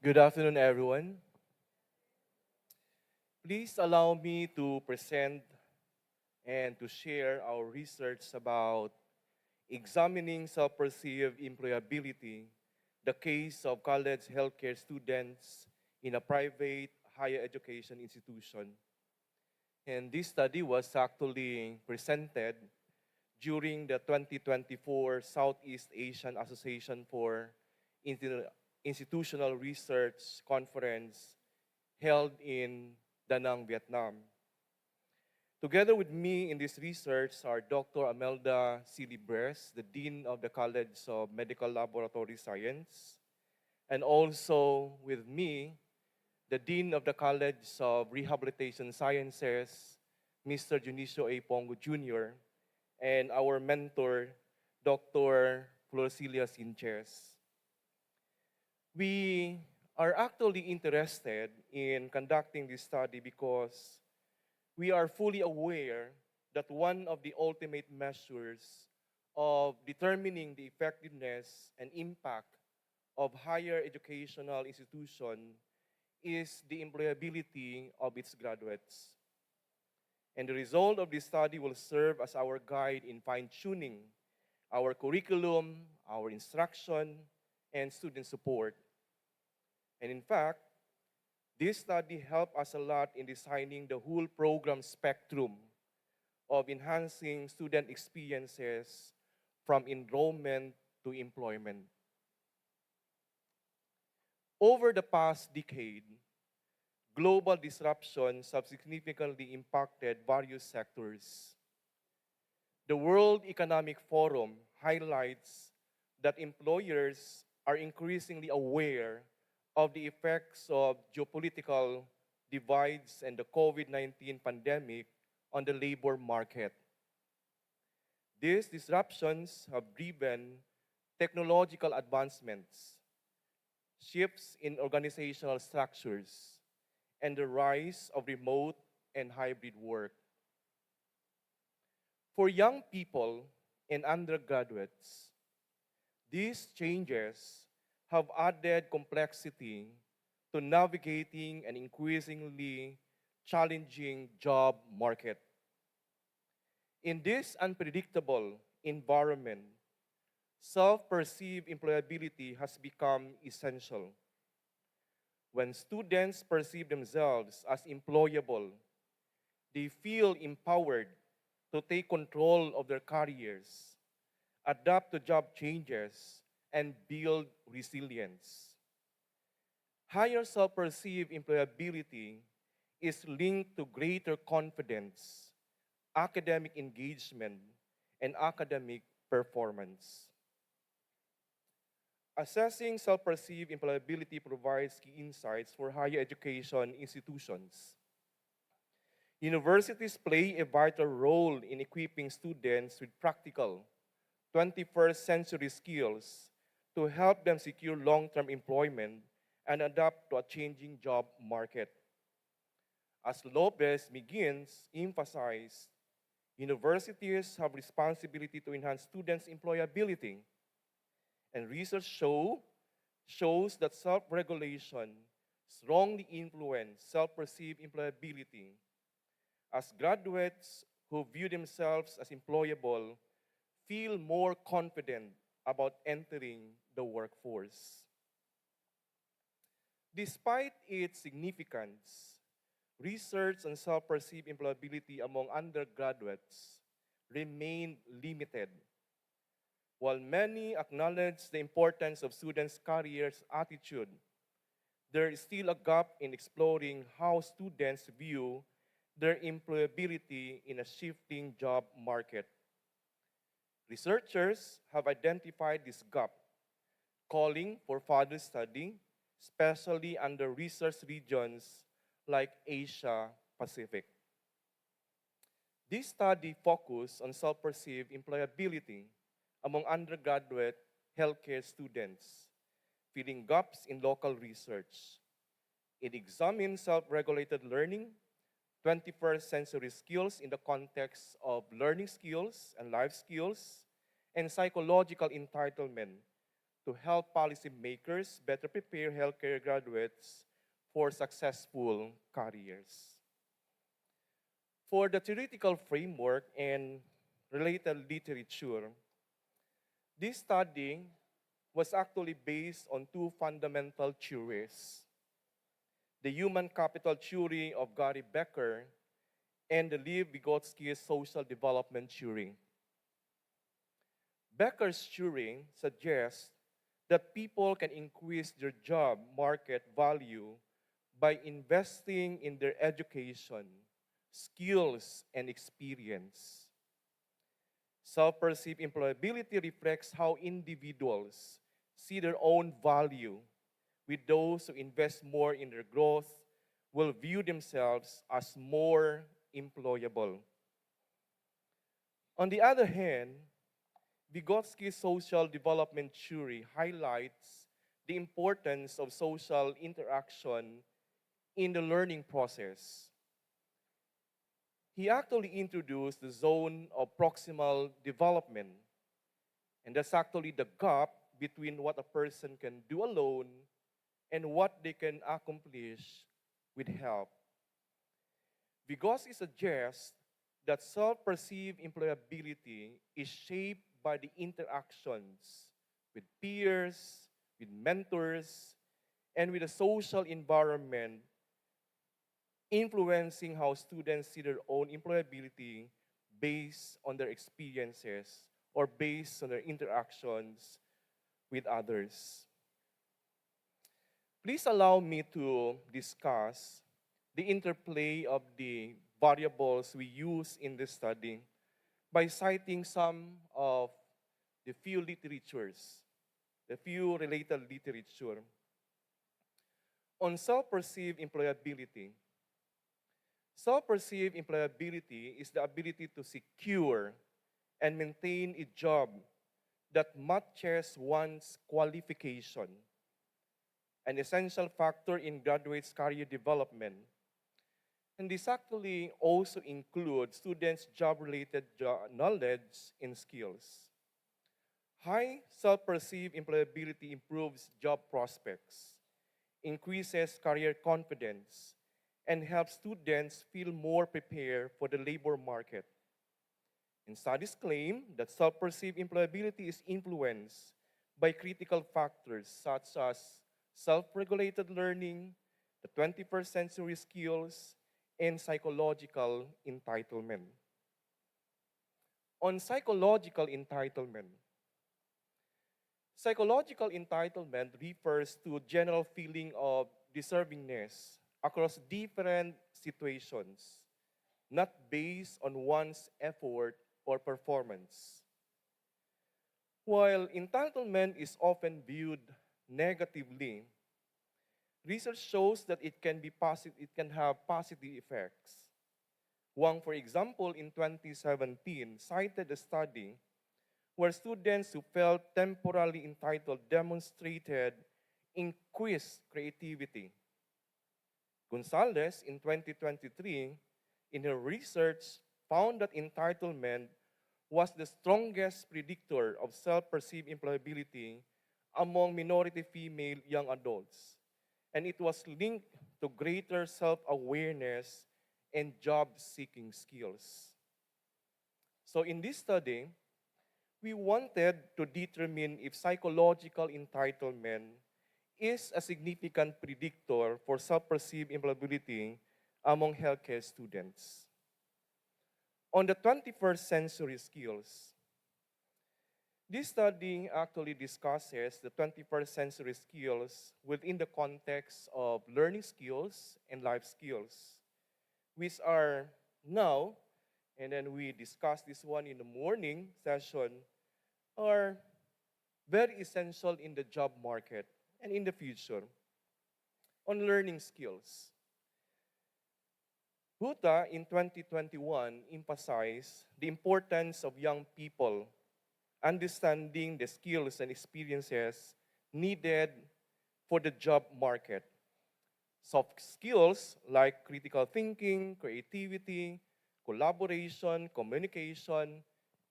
E: Good afternoon, everyone. Please allow me to present and to share our research about examining self-perceived employability, the case of college healthcare students in a private higher education institution. And this study was actually presented during the 2024 Southeast Asian Association for Institutional Research Conference held in Da Nang, Vietnam. Together with me in this research are Dr. Amelda Silibres, the Dean of the College of Medical Laboratory Science, and also with me, the Dean of the College of Rehabilitation Sciences, Mr. Junicio A. Pongo Jr., and our mentor, Dr. Florcilia Sinches. We are actually interested in conducting this study because we are fully aware that one of the ultimate measures of determining the effectiveness and impact of higher educational institution is the employability of its graduates. And the result of this study will serve as our guide in fine-tuning our curriculum, our instruction, and student support. And in fact, this study helped us a lot in designing the whole program spectrum of enhancing student experiences from enrollment to employment. Over the past decade, global disruptions have significantly impacted various sectors. The World Economic Forum highlights that employers are increasingly aware of the effects of geopolitical divides and the COVID-19 pandemic on the labor market. These disruptions have driven technological advancements, shifts in organizational structures, and the rise of remote and hybrid work. For young people and undergraduates, these changes have added complexity to navigating an increasingly challenging job market. In this unpredictable environment, self-perceived employability has become essential. When students perceive themselves as employable, they feel empowered to take control of their careers, adapt to job changes, and build resilience. Higher self-perceived employability is linked to greater confidence, academic engagement, and academic performance. Assessing self-perceived employability provides key insights for higher education institutions. Universities play a vital role in equipping students with practical 21st century skills to help them secure long-term employment and adapt to a changing job market. As Lopez begins, emphasized, universities have responsibility to enhance students' employability, and research shows that self-regulation strongly influences self-perceived employability as graduates who view themselves as employable feel more confident about entering the workforce. Despite its significance, research on self-perceived employability among undergraduates remained limited. While many acknowledge the importance of students' careers attitude, there is still a gap in exploring how students view their employability in a shifting job market. Researchers have identified this gap, calling for further study, especially under research regions like Asia Pacific. This study focused on self-perceived employability among undergraduate healthcare students, filling gaps in local research. It examined self-regulated learning, 21st century skills in the context of learning skills and life skills, and psychological entitlement to help policymakers better prepare healthcare graduates for successful careers. For the theoretical framework and related literature, this study was actually based on two fundamental theories: the human capital theory of Gary Becker and the Lev Vygotsky's social development theory. Becker's theory suggests that people can increase their job market value by investing in their education, skills, and experience. Self-perceived employability reflects how individuals see their own value, with those who invest more in their growth will view themselves as more employable. On the other hand, Vygotsky's social development theory highlights the importance of social interaction in the learning process. He actually introduced the zone of proximal development, and that's actually the gap between what a person can do alone and what they can accomplish with help. Vygotsky suggests that self-perceived employability is shaped by the interactions with peers, with mentors, and with the social environment, influencing how students see their own employability based on their experiences or based on their interactions with others. Please allow me to discuss the interplay of the variables we use in this study by citing some of the few literatures, the few related literature. On self-perceived employability, self-perceived employability is the ability to secure and maintain a job that matches one's qualification, an essential factor in graduates' career development. And this actually also includes students' job-related knowledge and skills. High self-perceived employability improves job prospects, increases career confidence, and helps students feel more prepared for the labor market. And studies claim that self-perceived employability is influenced by critical factors such as self-regulated learning, the 21st century skills, and psychological entitlement. On psychological entitlement, psychological entitlement refers to general feeling of deservingness across different situations, not based on one's effort or performance. While entitlement is often viewed negatively, research shows that it can have positive effects. Wang, for example, in 2017, cited a study where students who felt temporarily entitled demonstrated increased creativity. Gonzalez, in 2023, in her research, found that entitlement was the strongest predictor of self-perceived employability among minority female young adults, and it was linked to greater self-awareness and job-seeking skills. So in this study, we wanted to determine if psychological entitlement is a significant predictor for self-perceived employability among healthcare students. on the 21st century skills. This study actually discusses the 21st century skills within the context of learning skills and life skills, which are now, and then we discussed this one in the morning session, are very essential in the job market and in the future on learning skills. Huta in 2021 emphasized the importance of young people understanding the skills and experiences needed for the job market. Soft skills like critical thinking, creativity, collaboration, communication,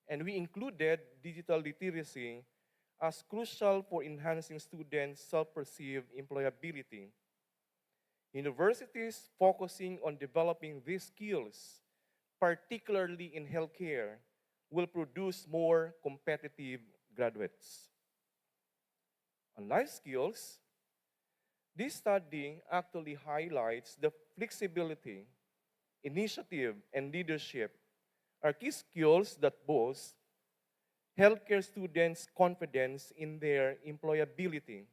E: and we included digital literacy as crucial for enhancing students' self-perceived employability. Universities focusing on developing these skills, particularly in healthcare, will produce more competitive graduates. On life skills, this study actually highlights the flexibility, initiative, and leadership are key skills that boost healthcare students' confidence in their employability.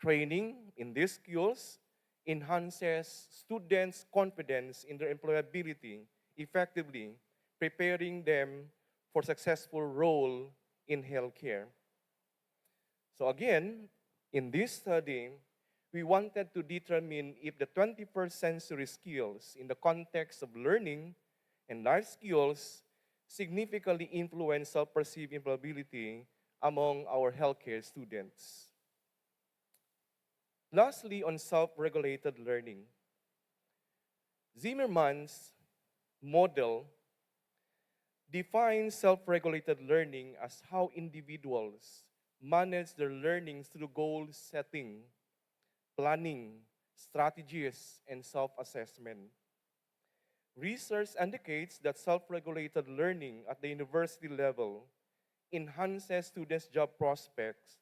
E: Training in these skills enhances students' confidence in their employability, effectively preparing them for successful role in healthcare. So again, in this study, we wanted to determine if the 21st century skills in the context of learning and life skills significantly influence self-perceived employability among our healthcare students. Lastly, on self-regulated learning, Zimmerman's model defines self-regulated learning as how individuals manage their learning through goal setting, planning, strategies, and self-assessment. Research indicates that self-regulated learning at the university level enhances students' job prospects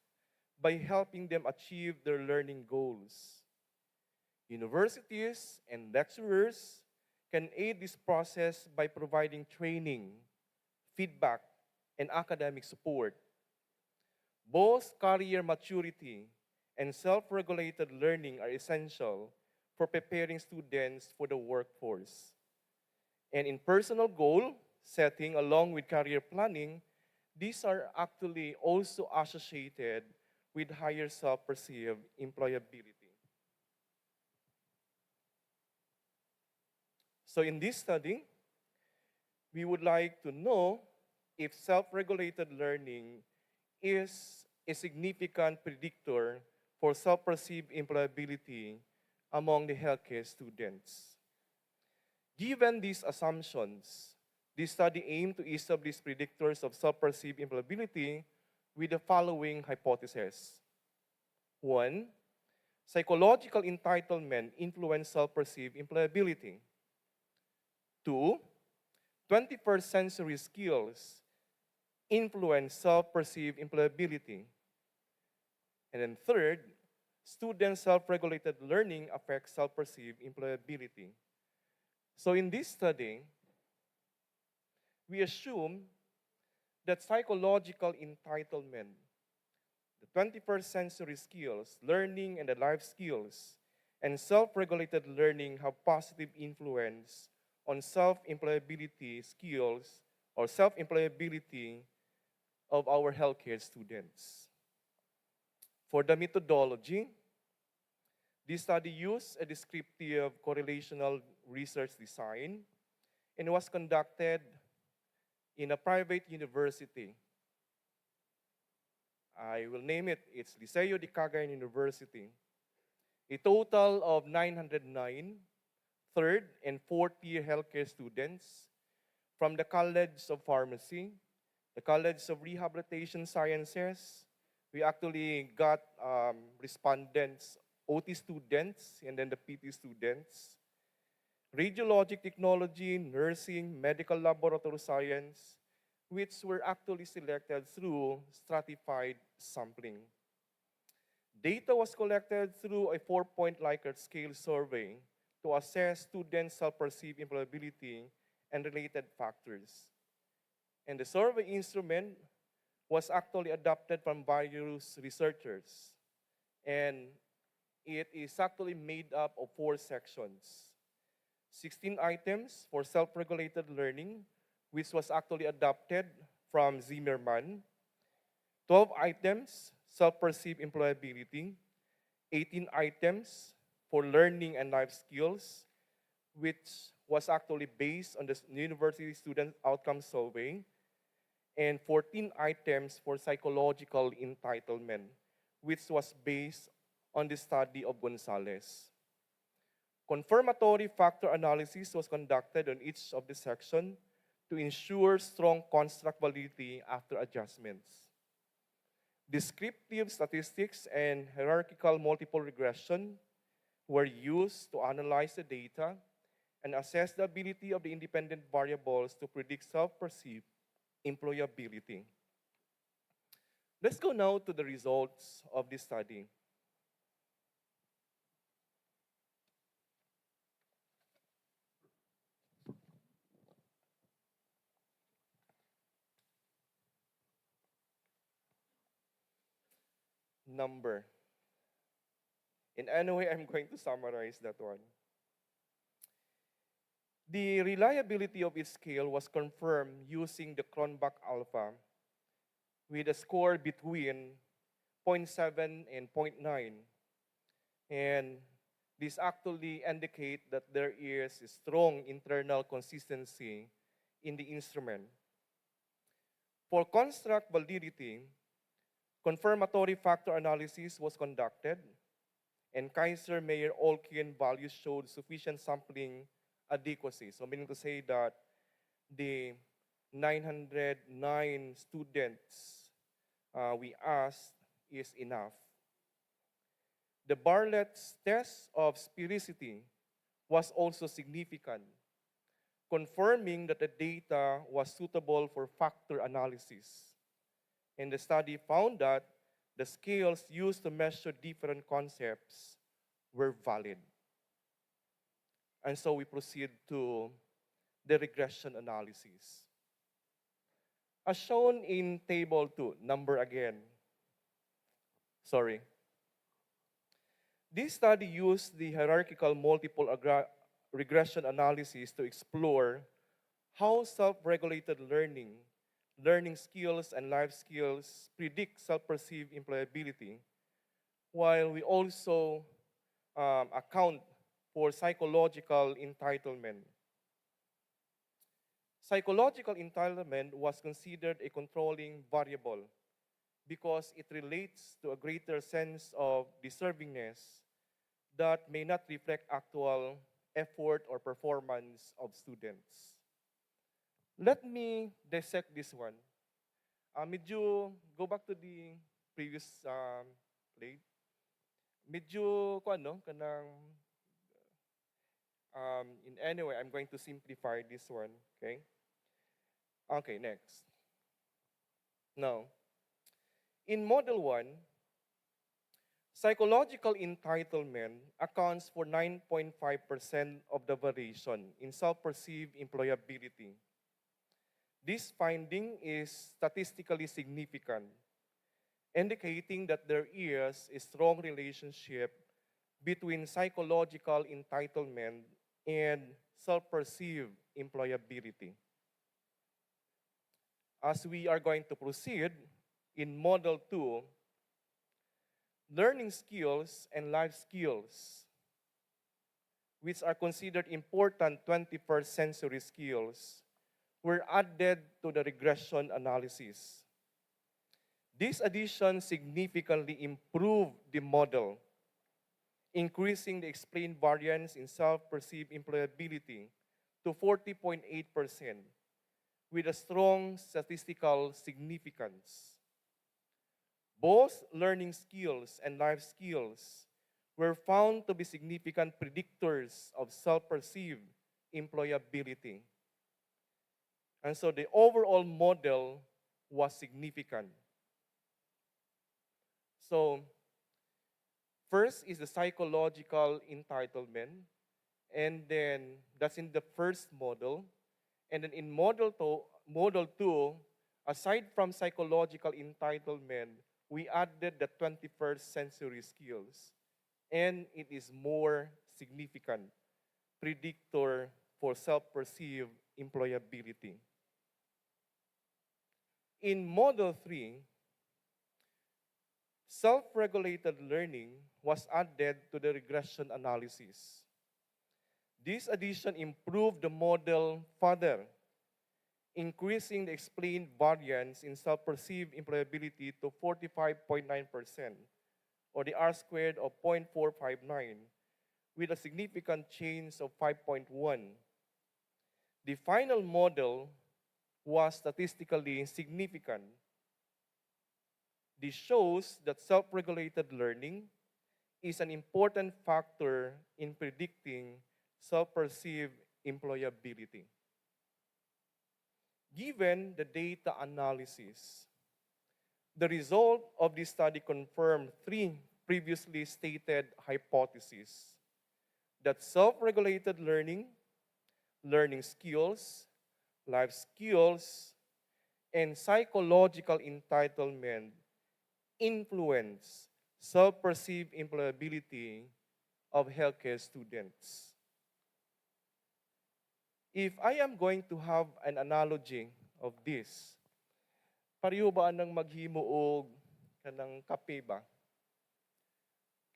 E: by helping them achieve their learning goals. Universities and lecturers can aid this process by providing training, feedback, and academic support. Both career maturity and self-regulated learning are essential for preparing students for the workforce. And in personal goal setting along with career planning, these are actually also associated with higher self-perceived employability. So in this study, we would like to know if self-regulated learning is a significant predictor for self-perceived employability among the healthcare students. Given these assumptions, this study aimed to establish predictors of self-perceived employability with the following hypotheses. 1. Psychological entitlement influence self-perceived employability. 2. 21st century skills influence self-perceived employability. And then third, student self-regulated learning affects self-perceived employability. So in this study, we assume that psychological entitlement, the 21st century skills, learning and the life skills, and self-regulated learning have positive influence on self-employability skills or self-employability of our healthcare students. For the methodology, this study used a descriptive correlational research design and was conducted in a private university. I will name it, it's Liceo de Cagayan University. A total of 909 third and fourth year healthcare students from the College of Pharmacy, the College of Rehabilitation Sciences. We actually got respondents, OT students, and then the PT students. Radiologic technology, nursing, medical laboratory science, which were actually selected through stratified sampling. Data was collected through a 4-point Likert scale survey to assess students' self-perceived employability and related factors. And the survey instrument was actually adopted from various researchers. And it is actually made up of 4 sections. 16 items for self-regulated learning, which was actually adopted from Zimmerman. 12 items, self-perceived employability. 18 items for learning and life skills, which was actually based on the University Student Outcome Survey. And 14 items for psychological entitlement, which was based on the study of Gonzalez. Confirmatory factor analysis was conducted on each of the sections to ensure strong construct validity after adjustments. Descriptive statistics and hierarchical multiple regression were used to analyze the data and assess the ability of the independent variables to predict self-perceived employability. Let's go now to the results of this study. Number. In any way, I'm going to summarize that one. The reliability of its scale was confirmed using the Cronbach alpha with a score between 0.7 and 0.9. And this actually indicate that there is a strong internal consistency in the instrument. For construct validity, confirmatory factor analysis was conducted, and Kaiser-Meyer-Olkin values showed sufficient sampling adequacy. So meaning to say that the 909 students we asked is enough. The Bartlett's test of sphericity was also significant, confirming that the data was suitable for factor analysis. And the study found that the scales used to measure different concepts were valid. And so we proceed to the regression analysis. As shown in table 2, number again. Sorry. This study used the hierarchical multiple regression analysis to explore how self-regulated learning skills and life skills predict self-perceived employability, while we also account for psychological entitlement. Psychological entitlement was considered a controlling variable because it relates to a greater sense of deservingness that may not reflect actual effort or performance of students. Let me dissect this one. Medyo, go back to the previous slide. Medyo, kanang, in any way, I'm going to simplify this one, okay? Okay, next. Now, in Model 1, psychological entitlement accounts for 9.5% of the variation in self-perceived employability. This finding is statistically significant, indicating that there is a strong relationship between psychological entitlement and self-perceived employability. As we are going to proceed, in Model 2, learning skills and life skills, which are considered important 21st century skills, were added to the regression analysis. This addition significantly improved the model, increasing the explained variance in self-perceived employability to 40.8%, with a strong statistical significance. Both learning skills and life skills were found to be significant predictors of self-perceived employability. And so the overall model was significant. So, first is the psychological entitlement, and then that's in the first model. And then in model 2, aside from psychological entitlement, we added the 21st century skills. And it is more significant predictor for self-perceived employability. In model 3, self-regulated learning was added to the regression analysis. This addition improved the model further, increasing the explained variance in self-perceived employability to 45.9%, or the R squared of 0.459, with a significant change of 5.1. The final model was statistically significant. This shows that self-regulated learning is an important factor in predicting self-perceived employability. Given the data analysis, the result of this study confirmed three previously stated hypotheses: that self-regulated learning, learning skills, life skills, and psychological entitlement influence self-perceived employability of healthcare students. If I am going to have an analogy of this, pareho ba nang maghimo og kanang kape ba?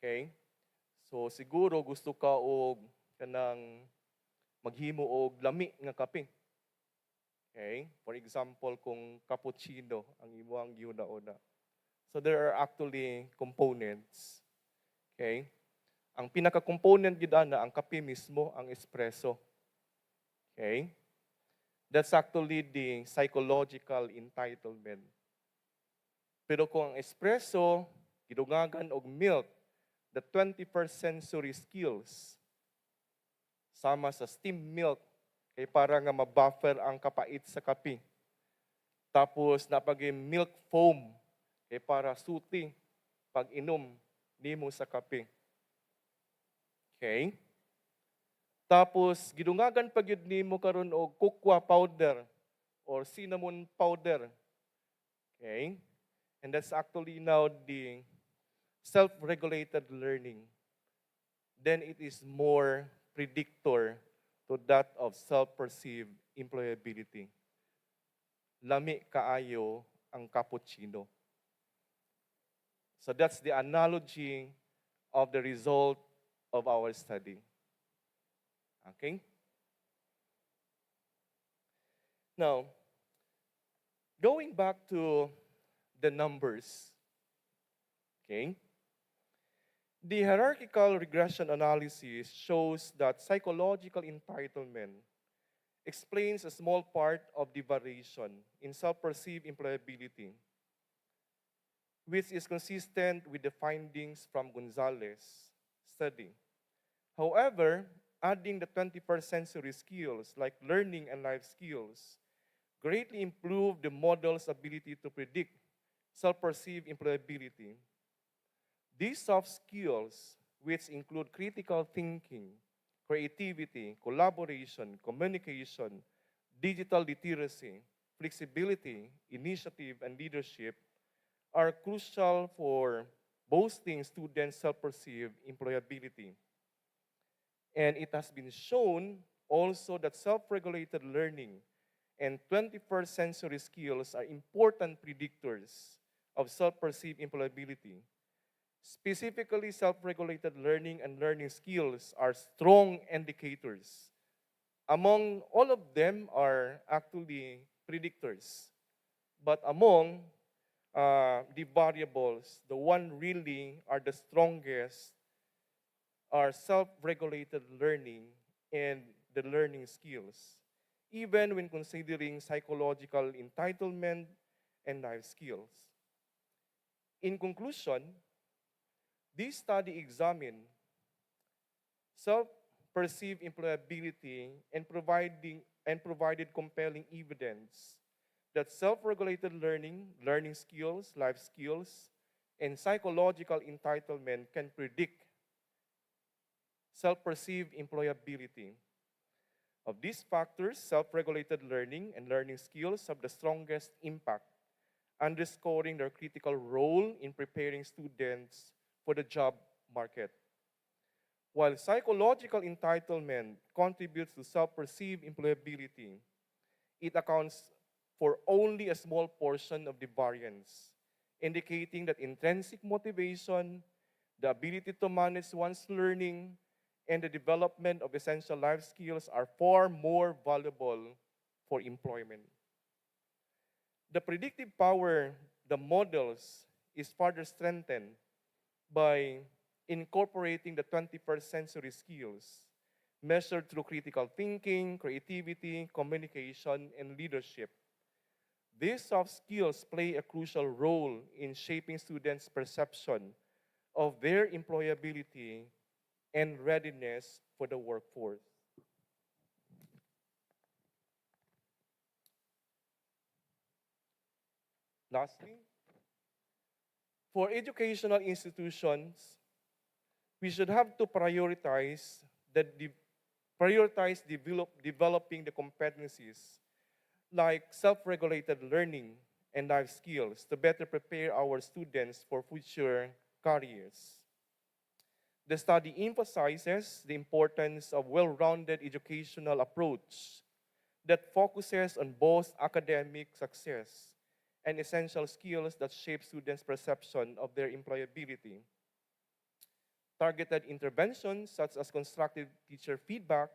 E: Okay? So siguro gusto ka og kanang maghimo og lami nga kape. Okay? For example, kung cappuccino ang imong giuna-una. So there are actually components. Okay? Ang pinaka-component gid ana ang kape mismo, ang espresso. Okay? That's actually the psychological entitlement. Pero kung ang espresso gidugagan og milk, the 21st century skills sama sa steam milk kay para nga mabuffer ang kapait sa kape. Tapos napagay milk foam kay para suti pag inom nimo sa kape. Okay? Tapos gidungagan pag yun nimo karon og cocoa powder or cinnamon powder. Okay? And that's actually now the self-regulated learning. Then it is more predictor to that of self-perceived employability. Lami kaayo ang cappuccino. So that's the analogy of the result of our study. Okay? Now, going back to the numbers, okay? The hierarchical regression analysis shows that psychological entitlement explains a small part of the variation in self-perceived employability, which is consistent with the findings from Gonzalez study. However, adding the 21st century skills like learning and life skills greatly improved the model's ability to predict self-perceived employability. These soft skills, which include critical thinking, creativity, collaboration, communication, digital literacy, flexibility, initiative, and leadership, are crucial for boosting students' self-perceived employability. And it has been shown also that self-regulated learning and 21st century skills are important predictors of self-perceived employability. Specifically, self-regulated learning and learning skills are strong indicators. Among all of them are actually predictors. But among the variables, the one really are the strongest are self-regulated learning and the learning skills, even when considering psychological entitlement and life skills. In conclusion, this study examined self-perceived employability and provided compelling evidence that self-regulated learning, learning skills, life skills, and psychological entitlement can predict self-perceived employability. Of these factors, self-regulated learning and learning skills have the strongest impact, underscoring their critical role in preparing students for the job market. While psychological entitlement contributes to self-perceived employability, it accounts for only a small portion of the variance, indicating that intrinsic motivation, the ability to manage one's learning, and the development of essential life skills are far more valuable for employment. The predictive power, the models, is further strengthened by incorporating the 21st century skills measured through critical thinking, creativity, communication, and leadership. These soft skills play a crucial role in shaping students' perception of their employability and readiness for the workforce. Lastly, for educational institutions, we should have to developing the competencies like self-regulated learning and life skills to better prepare our students for future careers. The study emphasizes the importance of well-rounded educational approach that focuses on both academic success and essential skills that shape students' perception of their employability. Targeted interventions such as constructive teacher feedback,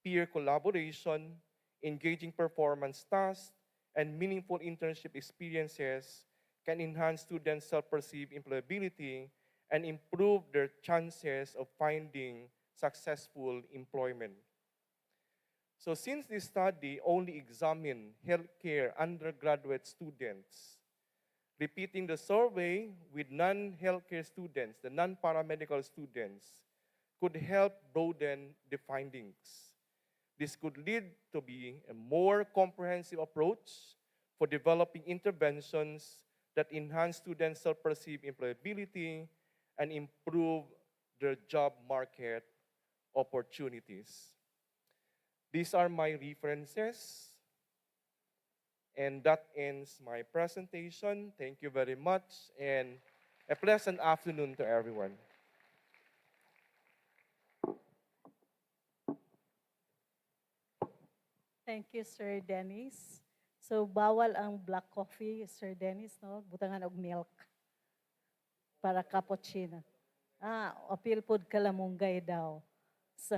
E: peer collaboration, engaging performance tasks, and meaningful internship experiences can enhance students' self-perceived employability and improve their chances of finding successful employment. So since this study only examined healthcare undergraduate students, repeating the survey with non-healthcare students, the non-paramedical students, could help broaden the findings. This could lead to be a more comprehensive approach for developing interventions that enhance students' self-perceived employability and improve their job market opportunities. These are my references, and that ends my presentation. Thank you very much, and a pleasant afternoon to everyone.
C: Thank you, Sir Dennis. So, bawal ang black coffee, Sir Dennis, no? Butangan og milk para cappuccino. Ah, apil pod kalamunggay daw. So,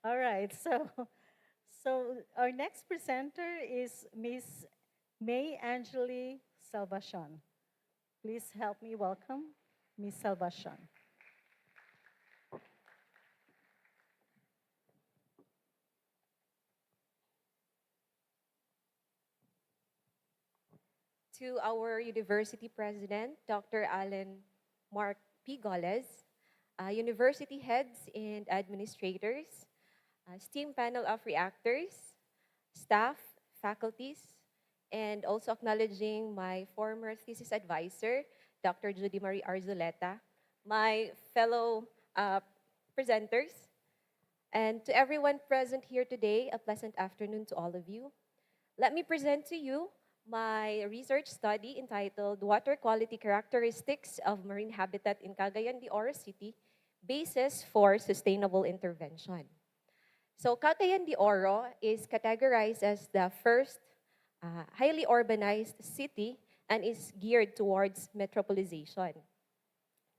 C: all right. So our next presenter is Miss May Angeli Salvacion. Please help me welcome Miss Salvacion.
F: To our university president, Dr. Alan Mark P. Goles, university heads and administrators, STEAM panel of reactors, staff, faculties, and also acknowledging my former thesis advisor, Dr. Judy Marie Arzuleta, my fellow presenters, and to everyone present here today, a pleasant afternoon to all of you. Let me present to you my research study entitled Water Quality Characteristics of Marine Habitat in Cagayan de Oro City, Basis for Sustainable Intervention. So Cagayan de Oro is categorized as the first highly urbanized city and is geared towards metropolization.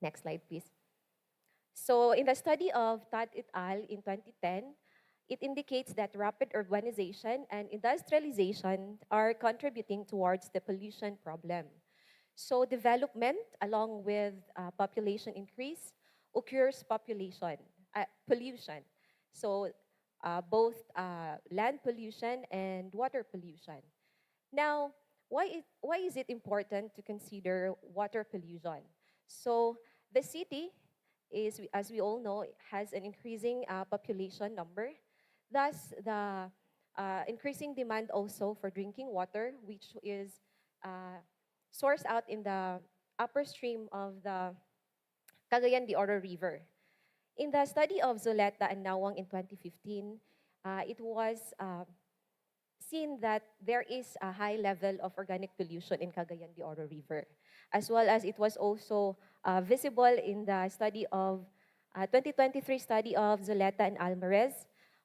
F: Next slide, please. So in the study of Tad et al. In 2010, it indicates that rapid urbanization and industrialization are contributing towards the pollution problem. So development, along with population increase, occurs pollution. So both land pollution and water pollution. Now, why is it important to consider water pollution? So the city is, as we all know, has an increasing population number. Thus, the increasing demand also for drinking water, which is sourced out in the upper stream of the Cagayan de Oro River. In the study of Zuleta and Nawang in 2015, it was seen that there is a high level of organic pollution in Cagayan de Oro River, as well as it was also visible in the study of 2023 study of Zuleta and Alvarez.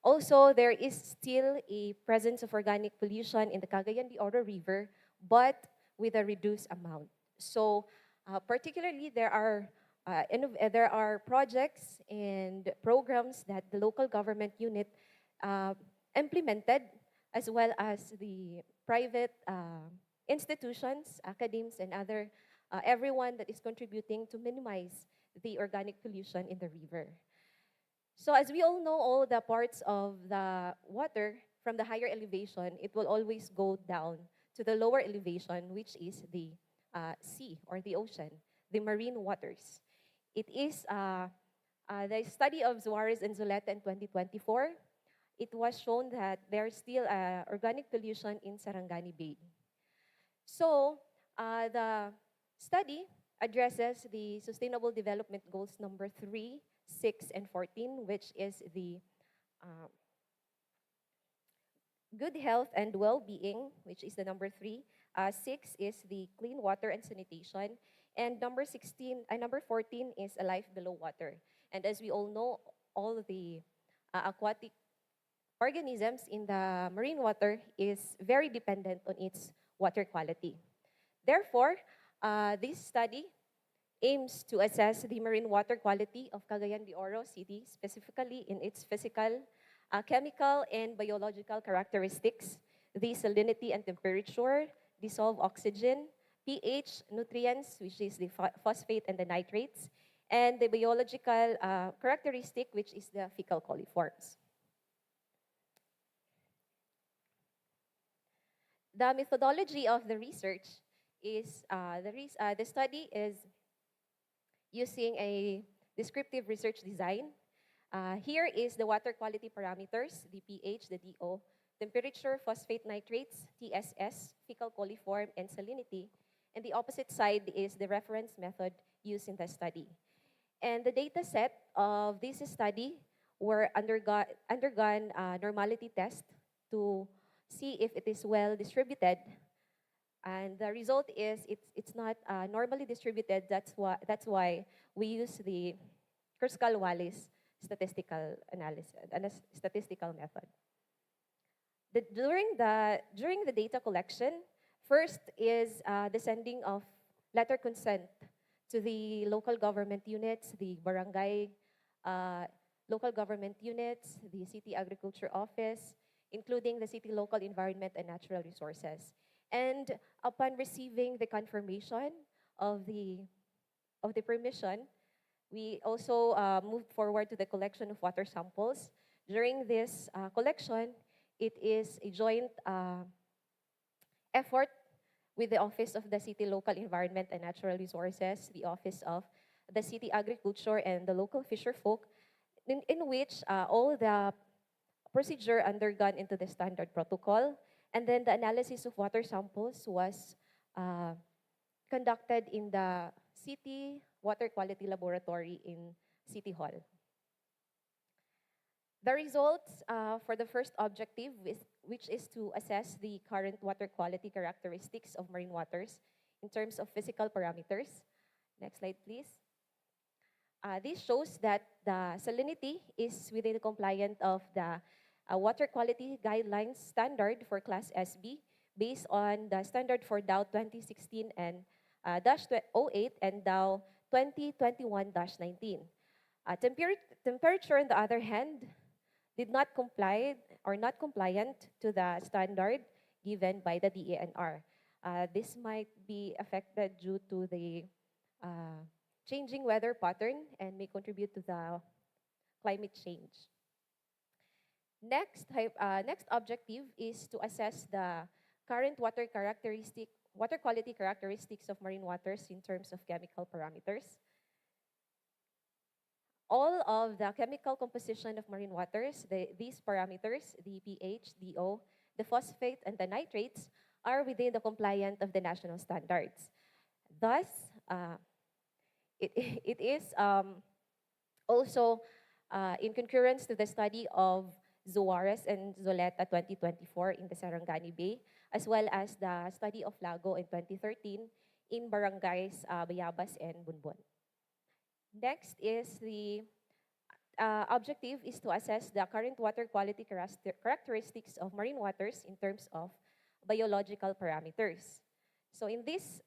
F: Also, there is still a presence of organic pollution in the Cagayan de Oro River, but with a reduced amount. So, particularly, there are projects and programs that the local government unit uh, implemented, as well as the private institutions, academics, and other everyone that is contributing to minimize the organic pollution in the river. So as we all know, all the parts of the water from the higher elevation, it will always go down to the lower elevation, which is the sea or the ocean, the marine waters. It is the study of Suarez and Zuleta in 2024. It was shown that there's still organic pollution in Sarangani Bay. So the study addresses the Sustainable Development Goals number 3, 6, and 14, which is the uh, good health and well-being, which is the number 3. 6 is the clean water and sanitation. And number 14 is a life below water. And as we all know, all the aquatic organisms in the marine water is very dependent on its water quality. Therefore, this study aims to assess the marine water quality of Cagayan de Oro City, specifically in its physical, chemical, and biological characteristics, the salinity and temperature, dissolved oxygen, pH, nutrients, which is the phosphate and the nitrates, and the biological characteristic, which is the fecal coliforms. The methodology of the research is the study is using a descriptive research design. Here is the water quality parameters, the pH, the DO, temperature, phosphate nitrates, TSS, fecal coliform, and salinity. And the opposite side is the reference method used in the study. And the data set of this study were undergone normality test to see if it is well distributed. And the result is it's not normally distributed. That's why we use the Kruskal-Wallis statistical analysis, statistical method. During the data collection, first is the sending of letter consent to the local government units, the barangay local government units, the city agriculture office, including the city local environment and natural resources. And upon receiving the confirmation of the permission, we also moved forward to the collection of water samples. During this collection, it is a joint effort with the Office of the City Local Environment and Natural Resources, the Office of the City Agriculture, and the local fisher folk, in which all the procedure undergone into the standard protocol, and then the analysis of water samples was conducted in the City Water Quality Laboratory in City Hall. The results for the first objective, which is to assess the current water quality characteristics of marine waters in terms of physical parameters. Next slide, please. This shows that the salinity is within the compliant of the water quality guidelines standard for Class SB based on the standard for Dow 2016 and -08 and Dow 2021-19. Temperature, on the other hand, did not comply or not compliant to the standard given by the DENR. This might be affected due to the changing weather pattern and may contribute to the climate change. Next objective is to assess the current water quality characteristics of marine waters in terms of chemical parameters. All of the chemical composition of marine waters, these parameters, the pH, DO, the phosphate, and the nitrates, are within the compliant of the national standards. Thus, it is Also, in concurrence to the study of Zuarez and Zoleta 2024 in the Sarangani Bay, as well as the study of Lago in 2013 in barangays Bayabas and Bunbon. Next is the objective is to assess the current water quality characteristics of marine waters in terms of biological parameters. So in these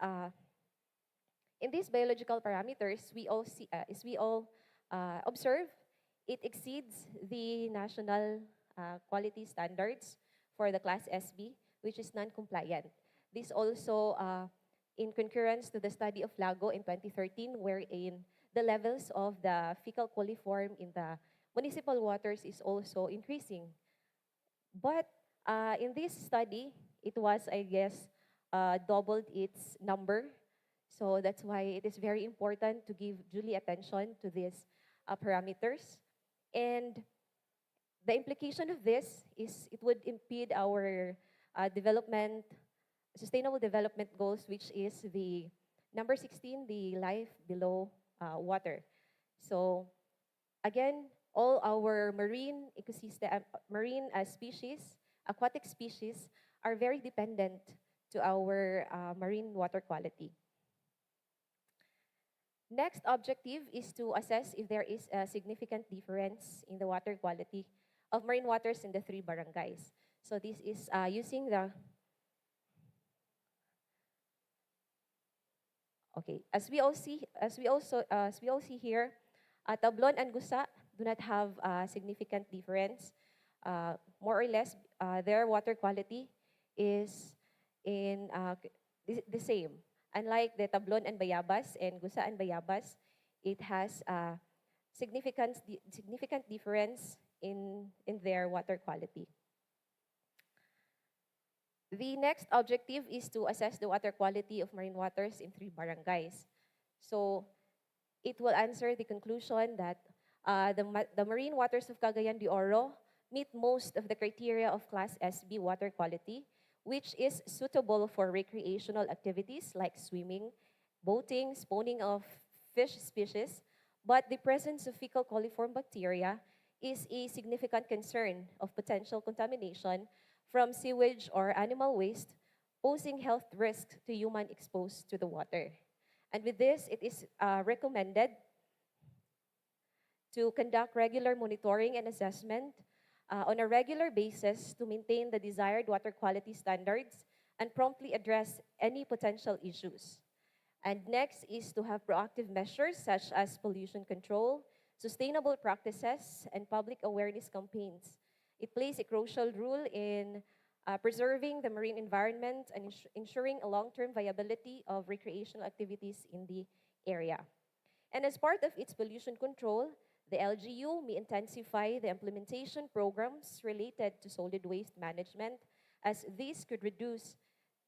F: biological parameters, we all observe it exceeds the national quality standards for the class SB, which is non-compliant. This also in concurrence to the study of Lago in 2013, wherein the levels of the fecal coliform in the municipal waters is also increasing. But in this study, it was, I guess, doubled its number. So that's why it is very important to give duly attention to these parameters. And the implication of this is it would impede our sustainable development goals, which is the number 16, the life below water. So again, all our marine ecosystem, marine species, aquatic species, are very dependent to our marine water quality. Next objective is to assess if there is a significant difference in the water quality of marine waters in the three barangays. So this is using the, okay, as we all see here, Tablon and Gusa do not have a significant difference. More or less, their water quality is in the same. Unlike the Tablon and Bayabas and Gusa and Bayabas, it has a significant difference in their water quality. The next objective is to assess the water quality of marine waters in three barangays. So it will answer the conclusion that the marine waters of Cagayan de Oro meet most of the criteria of Class SB water quality, which is suitable for recreational activities like swimming, boating, spawning of fish species, but the presence of fecal coliform bacteria is a significant concern of potential contamination from sewage or animal waste, posing health risks to human exposed to the water. And with this, it is recommended to conduct regular monitoring and assessment on a regular basis to maintain the desired water quality standards and promptly address any potential issues. And next is to have proactive measures such as pollution control, sustainable practices, and public awareness campaigns. It plays a crucial role in preserving the marine environment and ensuring a long-term viability of recreational activities in the area. And as part of its pollution control, the LGU may intensify the implementation programs related to solid waste management, as these could reduce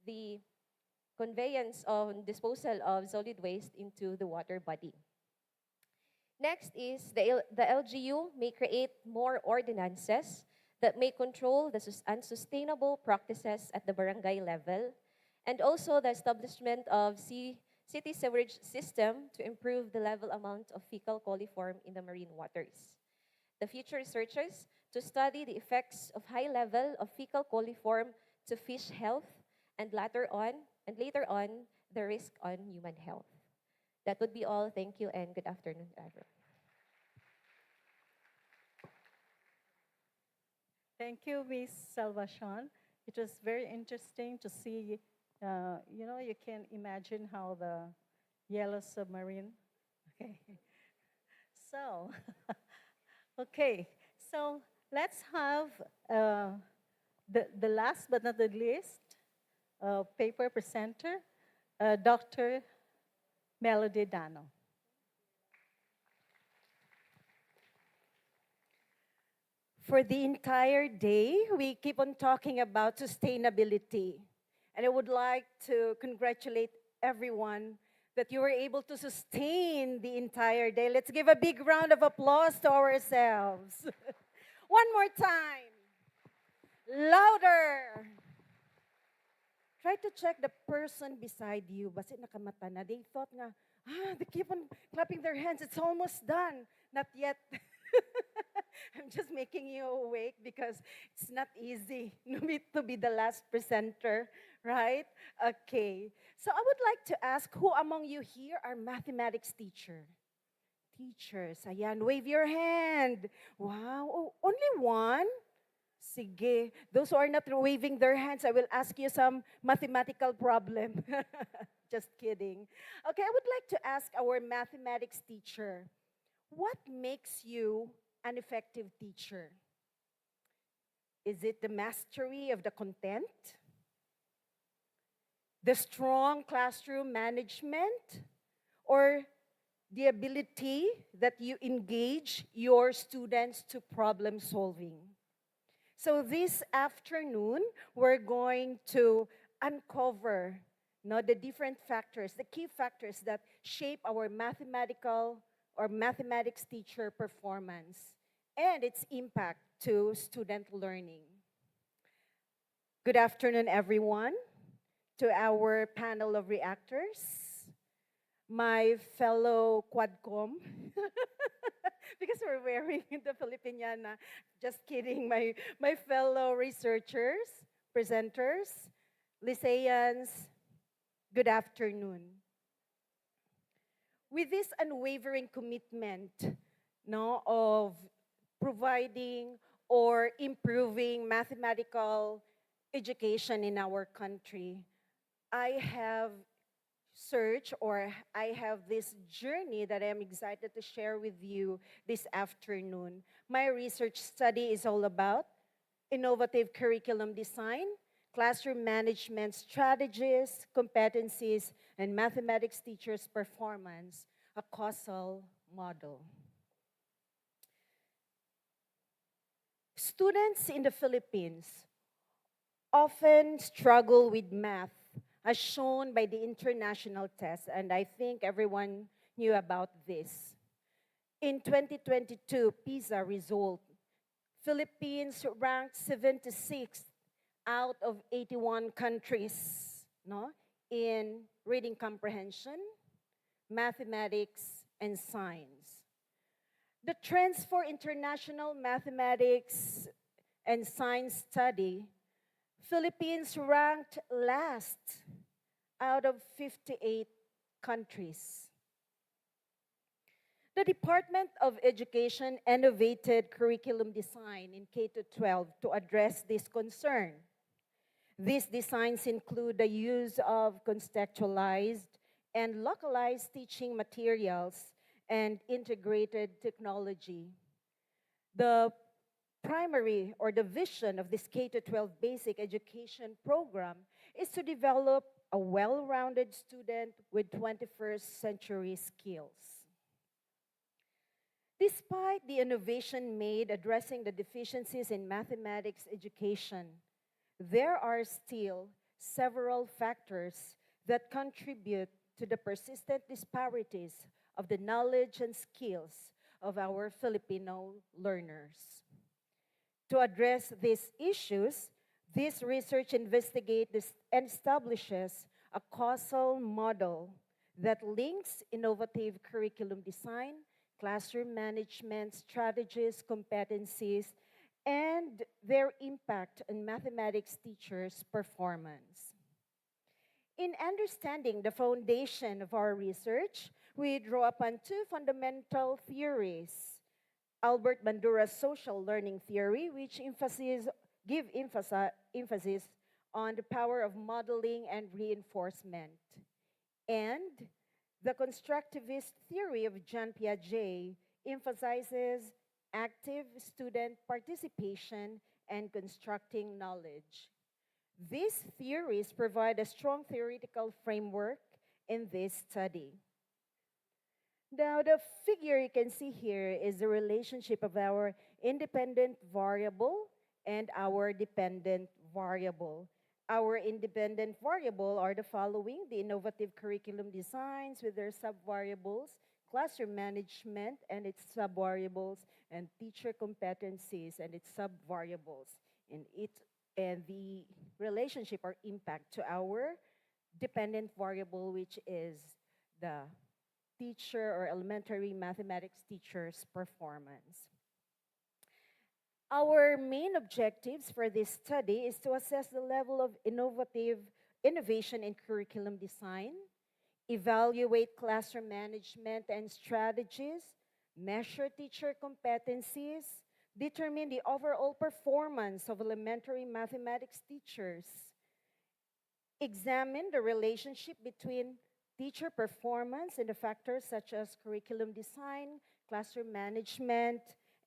F: the conveyance of disposal of solid waste into the water body. Next is the LGU may create more ordinances that may control the unsustainable practices at the barangay level, and also the establishment of city sewerage system to improve the level amount of fecal coliform in the marine waters. The future researchers to study the effects of high level of fecal coliform to fish health and later on the risk on human health. That would be all. Thank you and good afternoon, everyone.
C: Thank you, Ms. Salvacion. It was very interesting to see, you can imagine how the yellow submarine, okay. So, okay, so let's have the last but not the least paper presenter, Dr. Melody Dano.
G: For the entire day, we keep on talking about sustainability. And I would like to congratulate everyone that you were able to sustain the entire day. Let's give a big round of applause to ourselves. One more time. Louder. Try to check the person beside you. Basi nakamata na. They thought nga, they keep on clapping their hands. It's almost done. Not yet. I'm just making you awake because it's not easy to be the last presenter, right? Okay. So I would like to ask, who among you here are mathematics teacher? Teachers, ayan, wave your hand. Wow, oh, only one? Sige. Those who are not waving their hands, I will ask you some mathematical problem. Just kidding. Okay, I would like to ask our mathematics teacher, what makes you an effective teacher? Is it the mastery of the content? The strong classroom management? Or the ability that you engage your students to problem solving? So this afternoon, we're going to uncover the different factors, the key factors that shape our mathematical or mathematics teacher performance and its impact to student learning. Good afternoon, everyone, to our panel of reactors, my fellow Quadcom, because we're wearing the Filipiniana. Just kidding, my fellow researchers, presenters, Liceans, good afternoon. With this unwavering commitment of providing or improving mathematical education in our country, I have search or I have this journey that I'm excited to share with you this afternoon. My research study is all about innovative curriculum design, classroom management strategies, competencies, and mathematics teachers' performance, a causal model. Students in the Philippines often struggle with math as shown by the international test, and I think everyone knew about this. In 2022 PISA result, Philippines ranked 76th out of 81 countries in reading comprehension, mathematics, and science. The trends for international mathematics and science study, Philippines ranked last out of 58 countries. The Department of Education innovated curriculum design in K-12 to address this concern. These designs include the use of contextualized and localized teaching materials and integrated technology. The primary or the vision of this K-12 basic education program is to develop a well-rounded student with 21st century skills. Despite the innovation made addressing the deficiencies in mathematics education, there are still several factors that contribute to the persistent disparities of the knowledge and skills of our Filipino learners. To address these issues, this research investigates and establishes a causal model that links innovative curriculum design, classroom management strategies, competencies, and their impact on mathematics teachers' performance. In understanding the foundation of our research, we draw upon two fundamental theories. Albert Bandura's social learning theory, which give emphasis on the power of modeling and reinforcement, and the constructivist theory of Jean Piaget emphasizes active student participation and constructing knowledge. These theories provide a strong theoretical framework in this study. Now, the figure you can see here is the relationship of our independent variable and our dependent variable. Our independent variable are the following: the innovative curriculum designs with their subvariables, classroom management and its subvariables, and teacher competencies and its subvariables. In and the relationship or impact to our dependent variable, which is the teacher or elementary mathematics teacher's performance. Our main objectives for this study is to assess the level of innovation in curriculum design, evaluate classroom management and strategies, measure teacher competencies, determine the overall performance of elementary mathematics teachers, examine the relationship between teacher performance and the factors such as curriculum design, classroom management,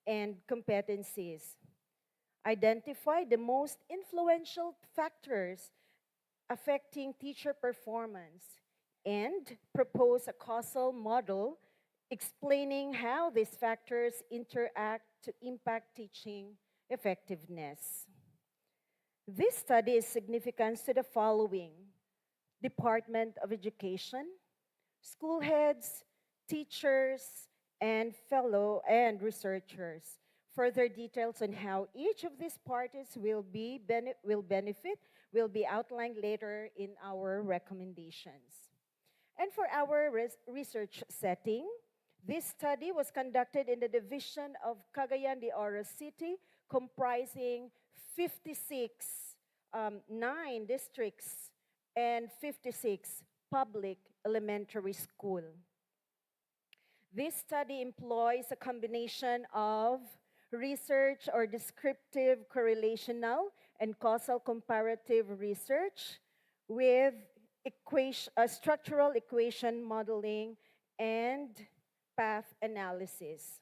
G: and competencies. Identify the most influential factors affecting teacher performance and propose a causal model explaining how these factors interact to impact teaching effectiveness. This study is significant to the following: Department of Education, school heads, teachers, and fellow and researchers. Further details on how each of these parties will benefit will be outlined later in our recommendations. And for our research setting, this study was conducted in the division of Cagayan de Oro City, comprising 56 9 districts and 56 public elementary school. This study employs a combination of research or descriptive correlational and causal comparative research with structural equation modeling and path analysis.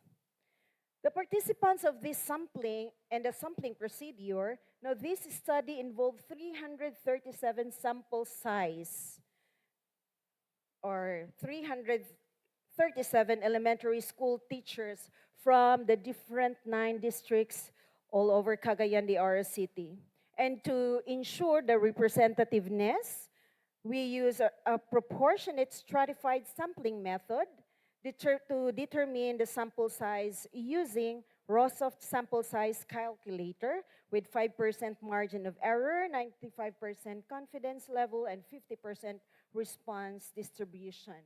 G: The participants of this sampling and the sampling procedure, now this study involved 337 sample size or 337 elementary school teachers from the different 9 districts all over Cagayan de Oro City. And to ensure the representativeness, we use a proportionate stratified sampling method to determine the sample size using Rosoft sample size calculator with 5% margin of error, 95% confidence level, and 50% response distribution.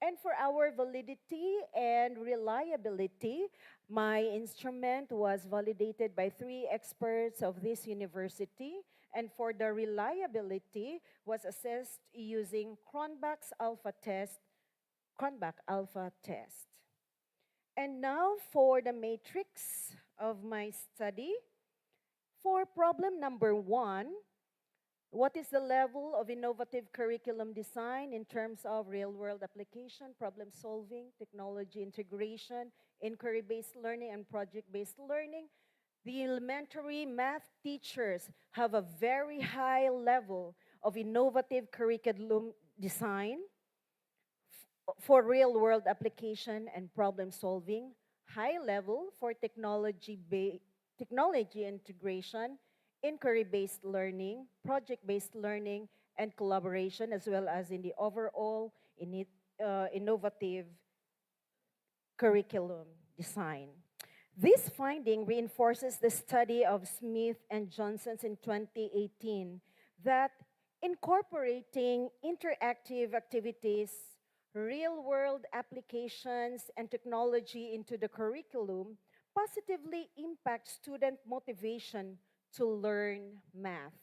G: And for our validity and reliability, my instrument was validated by 3 experts of this university, and for the reliability was assessed using Cronbach's Cronbach alpha test. And now for the matrix of my study. For problem number 1, what is the level of innovative curriculum design in terms of real-world application, problem solving, technology integration, inquiry-based learning, and project-based learning? The elementary math teachers have a very high level of innovative curriculum design for real-world application and problem solving, high level for technology integration, inquiry-based learning, project-based learning, and collaboration, as well as in the overall innovative curriculum design. This finding reinforces the study of Smith and Johnson's in 2018 that incorporating interactive activities, real-world applications, and technology into the curriculum positively impacts student motivation to learn math.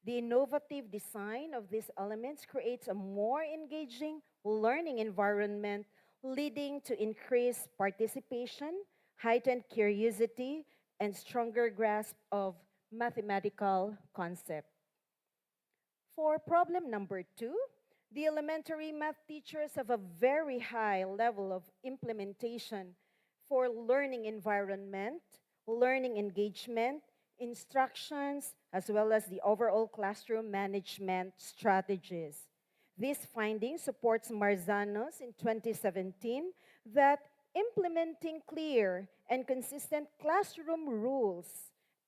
G: The innovative design of these elements creates a more engaging learning environment, leading to increased participation, heightened curiosity, and stronger grasp of mathematical concept. For problem number 2, the elementary math teachers have a very high level of implementation for learning environment, learning engagement, instructions, as well as the overall classroom management strategies. This finding supports Marzano's in 2017 that implementing clear and consistent classroom rules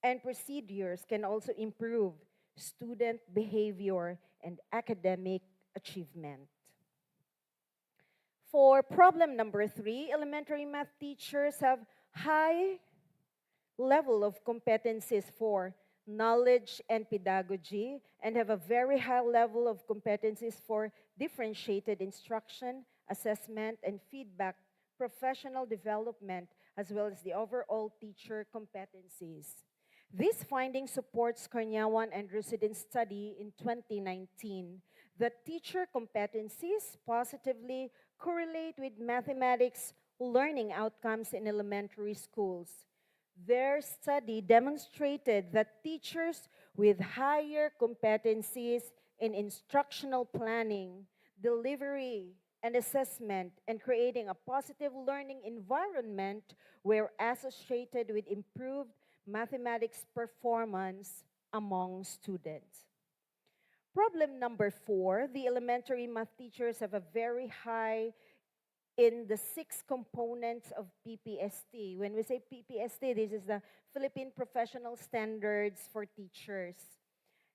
G: and procedures can also improve student behavior and academic achievement. For problem number 3, elementary math teachers have high level of competencies for knowledge, and pedagogy, and have a very high level of competencies for differentiated instruction, assessment, and feedback, professional development, as well as the overall teacher competencies. This finding supports Karnyawan and Rusidin's study in 2019 that teacher competencies positively correlate with mathematics learning outcomes in elementary schools. Their study demonstrated that teachers with higher competencies in instructional planning, delivery, and assessment, and creating a positive learning environment were associated with improved mathematics performance among students. Problem number 4, the elementary math teachers have a very high in the 6 components of PPST. When we say PPST, this is the Philippine Professional Standards for Teachers,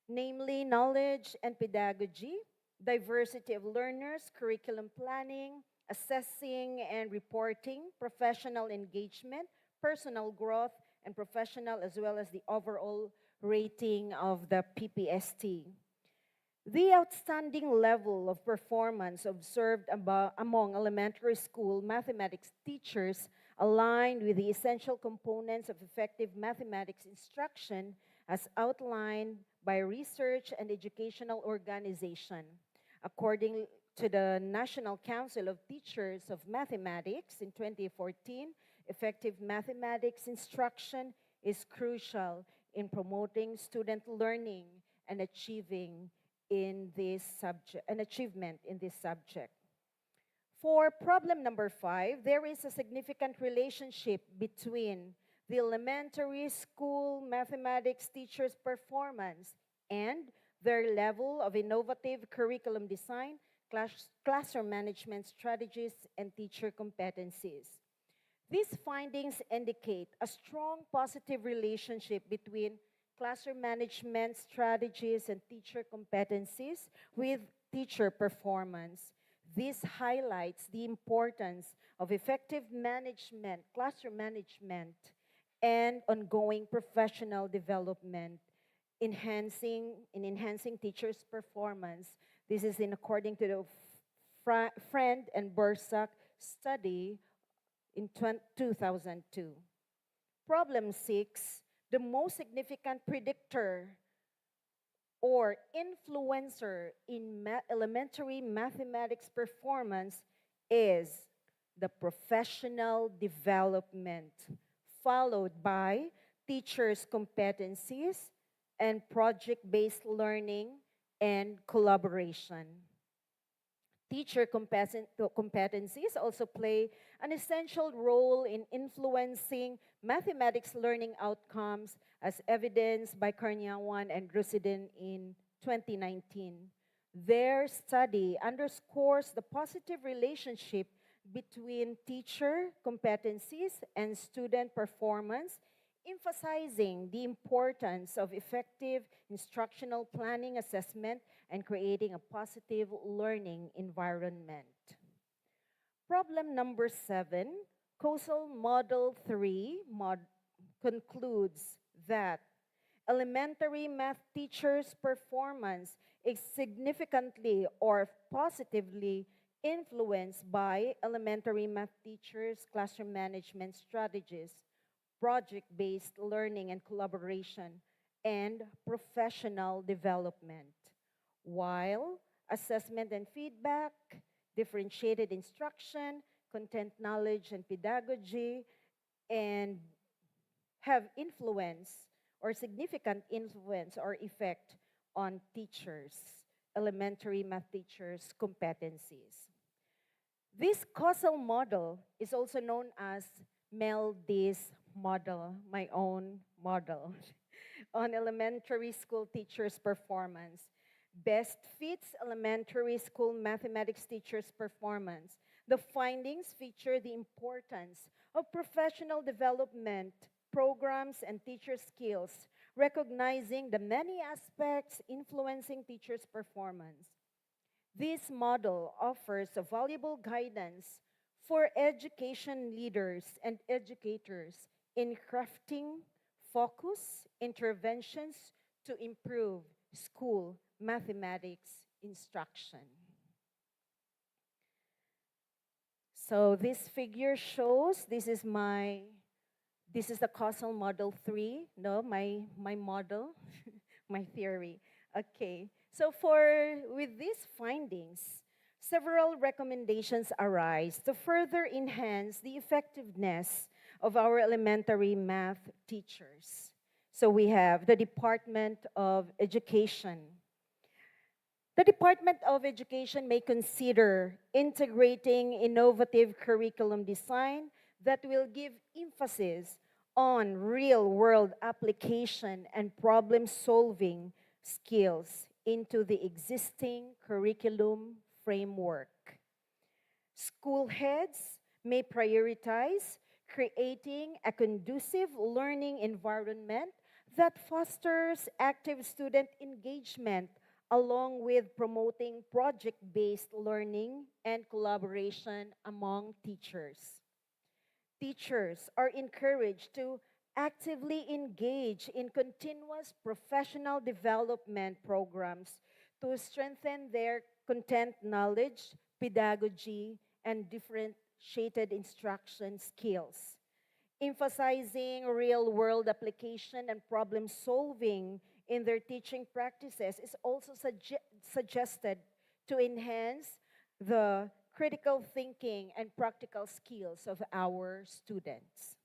G: namely knowledge and pedagogy, diversity of learners, curriculum planning, assessing and reporting, professional engagement, personal growth, and professional as well as the overall rating of the PPST. The outstanding level of performance observed among elementary school mathematics teachers aligned with the essential components of effective mathematics instruction as outlined by research and educational organization. According to the National Council of Teachers of Mathematics in 2014, effective mathematics instruction is crucial in promoting student learning and achieving in this subject, an achievement in this subject. For problem number 5, there is a significant relationship between the elementary school mathematics teachers' performance and their level of innovative curriculum design, classroom management strategies, and teacher competencies. These findings indicate a strong positive relationship between classroom management strategies and teacher competencies with teacher performance. This highlights the importance of effective management, classroom management, and ongoing professional development, enhancing teachers' performance. This is in according to the Friend and Bursack study in 2002. Problem 6, the most significant predictor or influencer in elementary mathematics performance is the professional development, followed by teachers' competencies and project-based learning and collaboration. Teacher competencies also play an essential role in influencing mathematics learning outcomes as evidenced by Karnyawan and Rusidin in 2019. Their study underscores the positive relationship between teacher competencies and student performance, emphasizing the importance of effective instructional planning assessment and creating a positive learning environment. Problem number 7, Causal Model 3 concludes that elementary math teachers' performance is significantly or positively influenced by elementary math teachers' classroom management strategies, project-based learning and collaboration, and professional development. While assessment and feedback, differentiated instruction, content knowledge and pedagogy, and have influence or significant influence or effect on teachers, elementary math teachers' competencies. This causal model is also known as Mel-Dis model, my own model, on elementary school teachers' performance. Best fits elementary school mathematics teachers' performance. The findings feature the importance of professional development programs and teacher skills, recognizing the many aspects influencing teachers' performance. This model offers a valuable guidance for education leaders and educators in crafting focus interventions to improve school mathematics instruction. So this figure shows this is the causal model 3, no, my model, my theory. Okay, so with these findings, several recommendations arise to further enhance the effectiveness of our elementary math teachers. So we have the Department of Education. The Department of Education may consider integrating innovative curriculum design that will give emphasis on real world application and problem solving skills into the existing curriculum framework. School heads may prioritize creating a conducive learning environment that fosters active student engagement along with promoting project-based learning and collaboration among teachers. Teachers are encouraged to actively engage in continuous professional development programs to strengthen their content knowledge, pedagogy, and differentiated instruction skills. Emphasizing real world application and problem solving in their teaching practices is also suggested to enhance the critical thinking and practical skills of our students.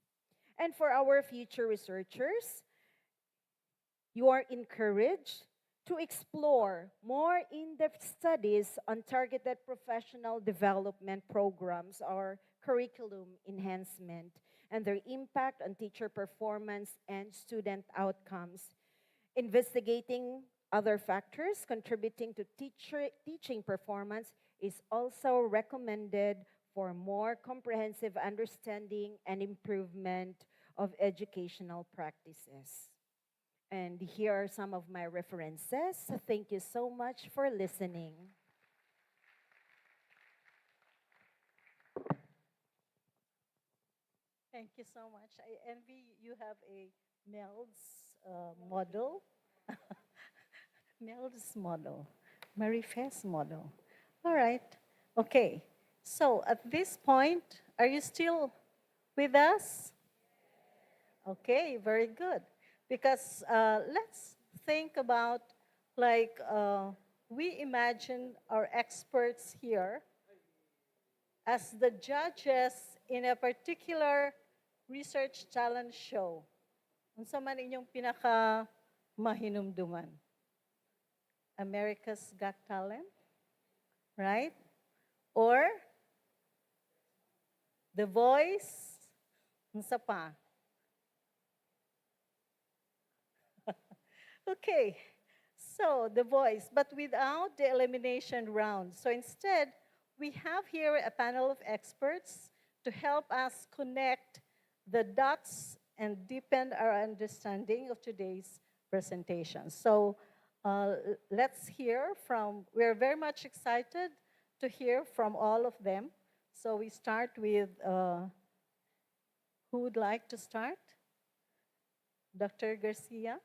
G: And for our future researchers, you are encouraged to explore more in-depth studies on targeted professional development programs or curriculum enhancement and their impact on teacher performance and student outcomes. Investigating other factors contributing to teaching performance is also recommended for more comprehensive understanding and improvement of educational practices. And here are some of my references. Thank you so much for listening.
C: Thank you so much. I envy you have a MELDS model, MELDS model, Marifest model. All right. Okay. So at this point, are you still with us? Okay, very good. Because let's think about like we imagine our experts here as the judges in a particular research talent show. Unsa man inyong pinaka mahinumduman? America's Got Talent, right? Or The Voice, unsa pa? Okay, so The Voice, but without the elimination round. So instead, we have here a panel of experts to help us connect the dots and deepen our understanding of today's presentation. So let's hear from, we're very much excited to hear from all of them. So we start with, who would like to start? Dr. Garcia?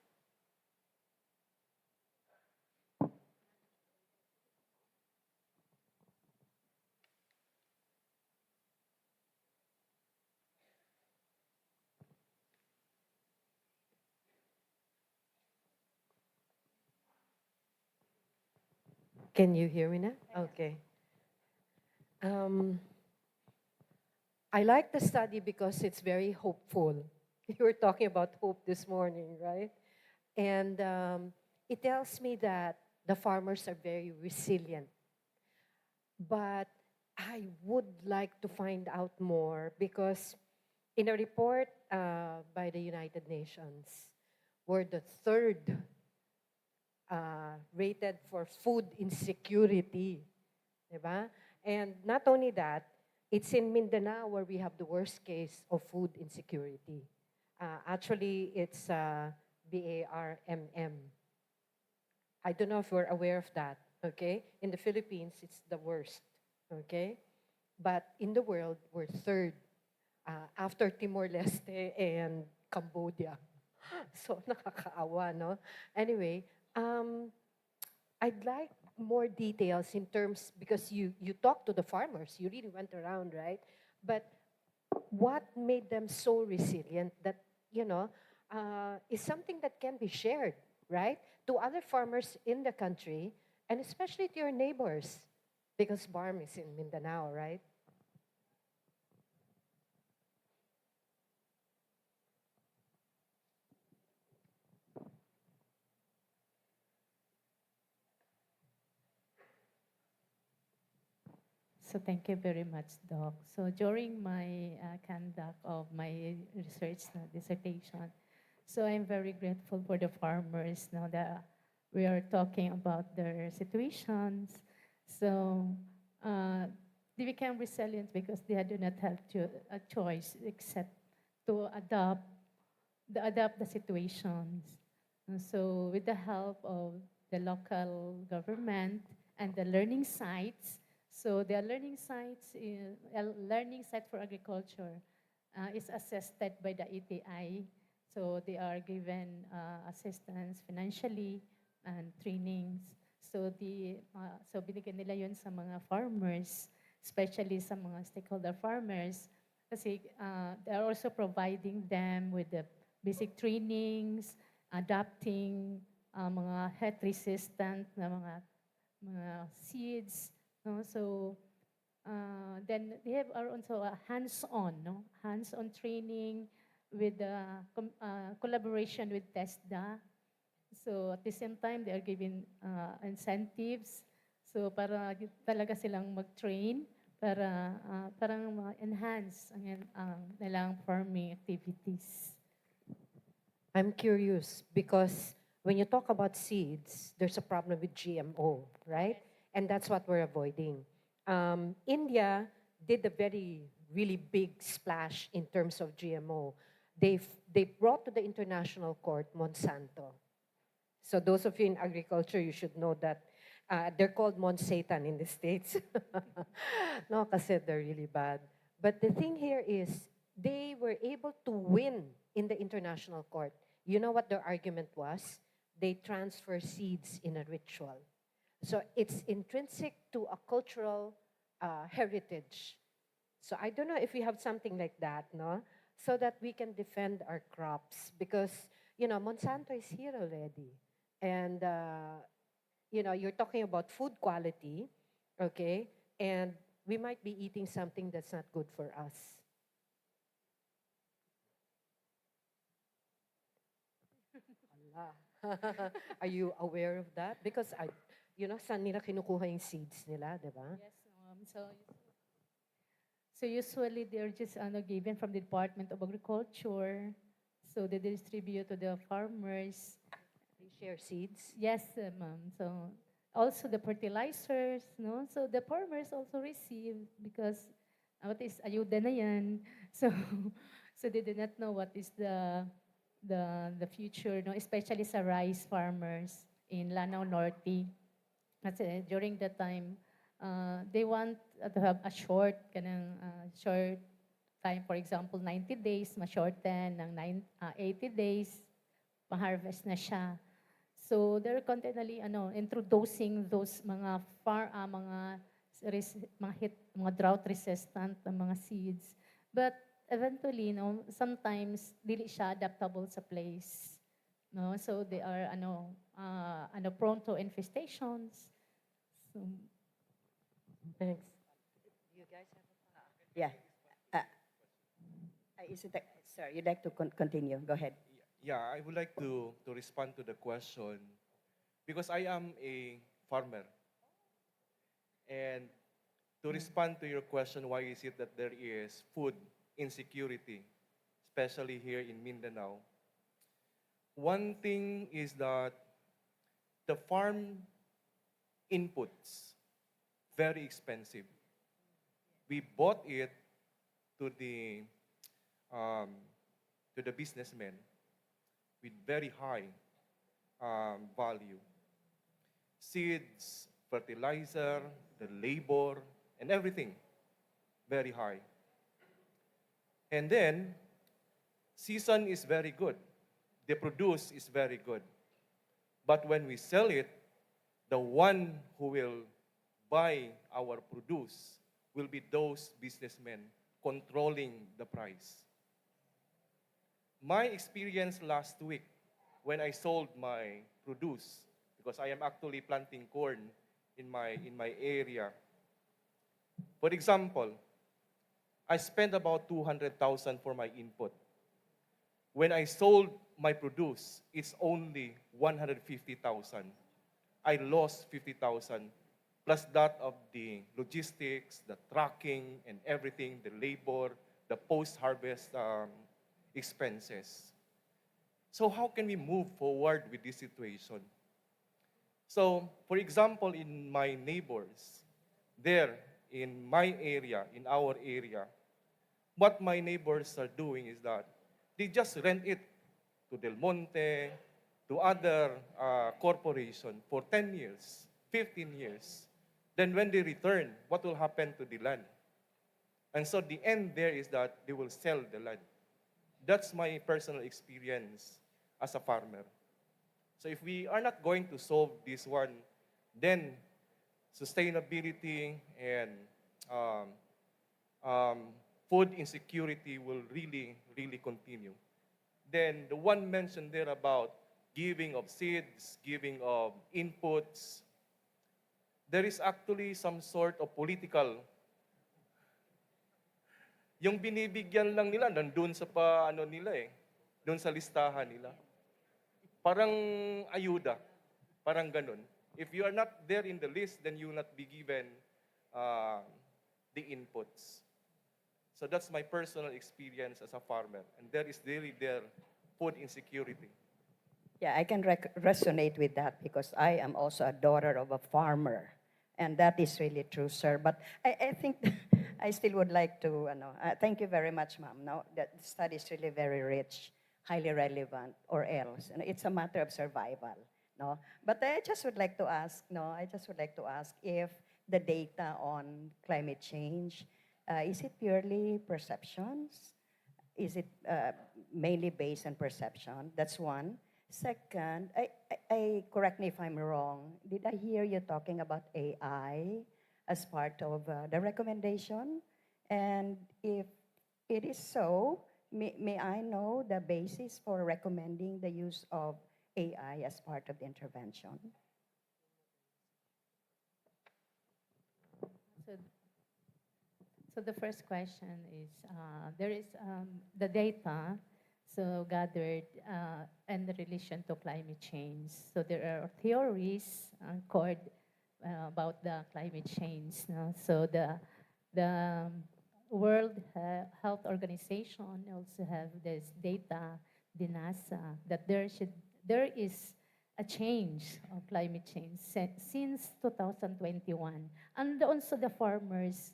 H: Can you hear me now? Okay. Um, I like the study because it's very hopeful. You were talking about hope this morning, right? And it tells me that the farmers are very resilient. But I would like to find out more because in a report by the United Nations, we're the third rated for food insecurity. Diba? And not only that, it's in Mindanao where we have the worst case of food insecurity. Actually, it's BARMM. I don't know if you're aware of that, okay? In the Philippines, it's the worst, okay? But in the world, we're third after Timor-Leste and Cambodia. So nakakaawa, no? Anyway, um, I'd like more details in terms, because you talked to the farmers, you really went around, right? But what made them so resilient that, is something that can be shared, right? To other farmers in the country, and especially to your neighbors, because BARM is in Mindanao, right?
I: So thank you very much, Doc. So during my conduct of my research dissertation, so I'm very grateful for the farmers now that we are talking about their situations. So they became resilient because they do not have a choice except to adapt the situations. And so with the help of the local government and the learning sites, so the learning sites, a learning site for agriculture is assessed by the ETI. So they are given assistance financially and trainings. So so binigyan nila yun sa mga farmers, especially sa mga stakeholder farmers, kasi they are also providing them with the basic trainings, adapting mga health resistant na mga seeds, no? So then they have are also a hands-on, no? Hands-on training with the collaboration with TESDA. So at the same time, they are given incentives. So para talaga silang mag-train para parang ma-enhance ang nilang farming activities.
H: I'm curious because when you talk about seeds, there's a problem with GMO, right? And that's what we're avoiding. India did a really big splash in terms of GMO. They brought to the international court Monsanto. So those of you in agriculture, you should know that they're called Monsatan in the States. No, kasi they're really bad. But the thing here is they were able to win in the international court. You know what their argument was? They transfer seeds in a ritual. So it's intrinsic to a cultural heritage. So I don't know if we have something like that, no? So that we can defend our crops because, Monsanto is here already. And, you're talking about food quality, okay? And we might be eating something that's not good for us. Allah. Are you aware of that? Because saan nila kinukuha yung seeds nila, di ba?
I: Yes, so usually they're just given from the Department of Agriculture. So they distribute to the farmers.
H: They share seeds.
I: Yes, ma'am. So also the fertilizers, no? So the farmers also receive because what is ayuda na yan. So they do not know what is the future, no? Especially sa rice farmers in Lanao Norte. Kasi during that time, they want to have a short time, for example, 90 days, ma-shorten ng 80 days, ma-harvest na siya. So they're continually introducing those mga mga drought resistant na mga seeds. But eventually, sometimes dili siya adaptable sa place. No, so they are prone to infestations. So,
H: Thanks.
G: You guys have yeah. Is it sir, you'd like to continue? Go ahead.
E: Yeah, I would like to respond to the question because I am a farmer. And to respond to your question, why is it that there is food insecurity, especially here in Mindanao? One thing is that the farm inputs, very expensive. We bought it to the businessmen with very high value. Seeds, fertilizer, the labor, and everything, very high. And then, season is very good. the produce is very good. But when we sell it, the one who will buy our produce will be those businessmen controlling the price. My experience last week when I sold my produce, because I am actually planting corn in my area. For example, I spent about 200,000 for my input. When I sold my produce, it's only 150,000. I lost 50,000 plus that of the logistics, the tracking and everything, the labor, the post-harvest expenses. So how can we move forward with this situation? So, for example, in my neighbors, there in my area, in our area, what my neighbors are doing is that they just rent it to Del Monte, to other corporation for 10 years, 15 years. Then when they return, what will happen to the land? And so the end there is that they will sell the land. That's my personal experience as a farmer. So if we are not going to solve this one, then sustainability and food insecurity will really, really continue. Then the one mentioned there about giving of seeds, giving of inputs, there is actually some sort of political. Yung binibigyan lang nila, nandun sa ano nila doon sa listahan nila. Parang ayuda, parang ganun. If you are not there in the list, then you will not be given the inputs. So that's my personal experience as a farmer. And there is really their food insecurity.
J: Yeah, I can resonate with that because I am also a daughter of a farmer. And that is really true, sir. But I think I still would like to, thank you very much, ma'am. No, that study is really very rich, highly relevant, or else. And it's a matter of survival. No, but I just would like to ask, if the data on climate change, is it purely perceptions? Is it mainly based on perception? That's one. Second, I correct me if I'm wrong. Did I hear you talking about AI as part of the recommendation? And if it is so, may I know the basis for recommending the use of AI as part of the intervention?
I: So, so the first question is, there is the data so gathered and the relation to climate change. So there are theories about the climate change. No? So the World Health Organization also have this data, the NASA, that there is a change of climate change since 2021. And also the farmers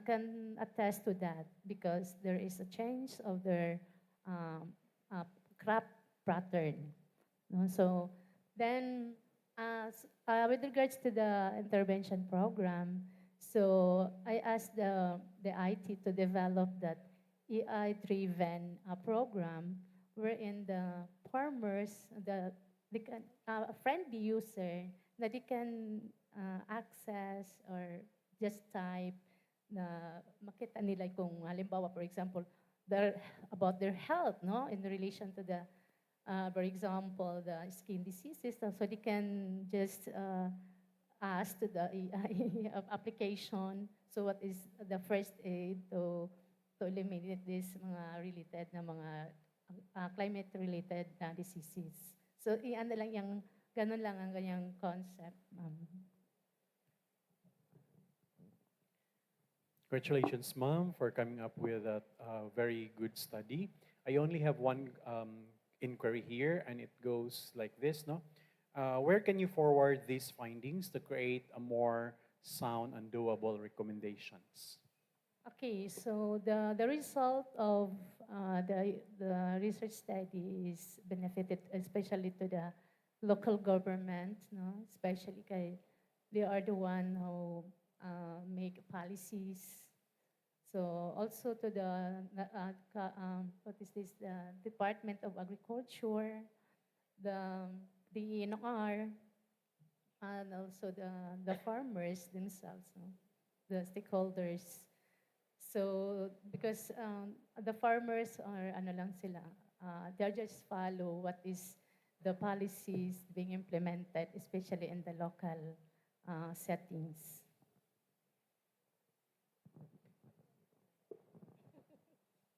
I: can attest to that because there is a change of their crop pattern. No? So then, with regards to the intervention program, so I asked the IT to develop that AI-driven program wherein the farmers, a friendly user, that they can access or just type na makita nila kung halimbawa, for example, about their health, no, in relation to the, for example, the skin diseases. So they can just ask to the AI application. So what is the first aid to eliminate this mga related na mga climate-related diseases. So iyan na lang yung ganun lang ang ganyang concept.
K: Congratulations, Mom, for coming up with a very good study. I only have one inquiry here, and it goes like this, no? Where can you forward these findings to create a more sound and doable recommendations?
I: Okay, so the result of the research study is benefited especially to the local government, no? Especially kay they are the one who make policies. So also to what is this, the Department of Agriculture, the DNR, and also the farmers themselves, no? The stakeholders. So because the farmers are ano lang sila, they just follow what is the policies being implemented, especially in the local settings.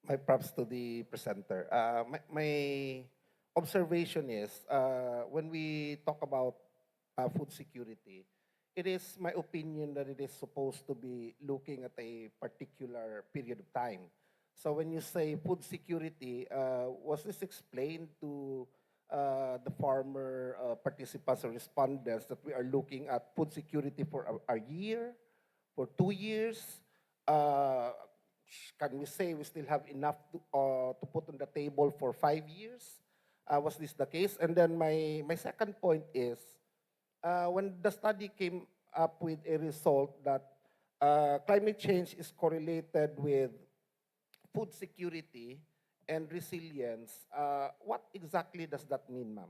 L: My props to the presenter. My observation is when we talk about food security, it is my opinion that it is supposed to be looking at a particular period of time. So when you say food security, was this explained to the farmer participants or respondents that we are looking at food security for a year, for 2 years? Uh, can we say we still have enough to put on the table for 5 years? Was this the case? And then my second point is, when the study came up with a result that climate change is correlated with food security and resilience, what exactly does that mean, ma'am?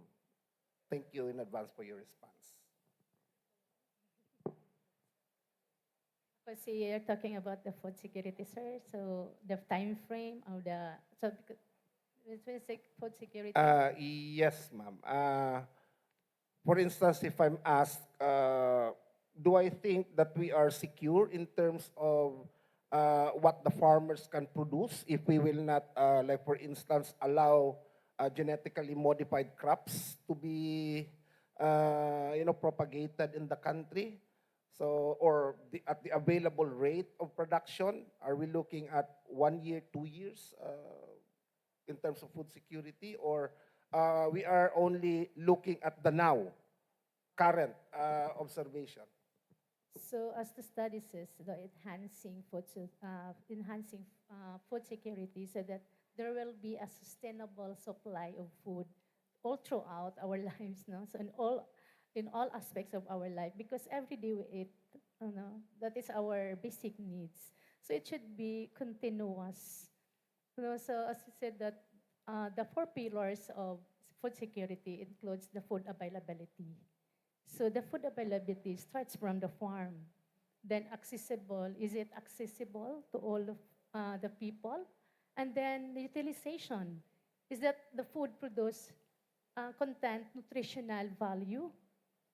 L: Thank you in advance for your response.
I: Because you're talking about the food security, sir. So the time frame or because when say food security.
L: Yes, ma'am. For instance, if I'm asked, do I think that we are secure in terms of what the farmers can produce if we will not, like for instance, allow genetically modified crops to be, propagated in the country? So, or at the available rate of production, are we looking at 1 year, 2 years in terms of food security, or we are only looking at the now, current observation?
I: So as the study says, the enhancing food security, so that there will be a sustainable supply of food all throughout our lives, no? So in all aspects of our life, because every day we eat, that is our basic needs. So it should be continuous. So as I said that the 4 pillars of food security includes the food availability. So the food availability starts from the farm. Then is it accessible to all of the people? And then the utilization, is that the food produce content nutritional value?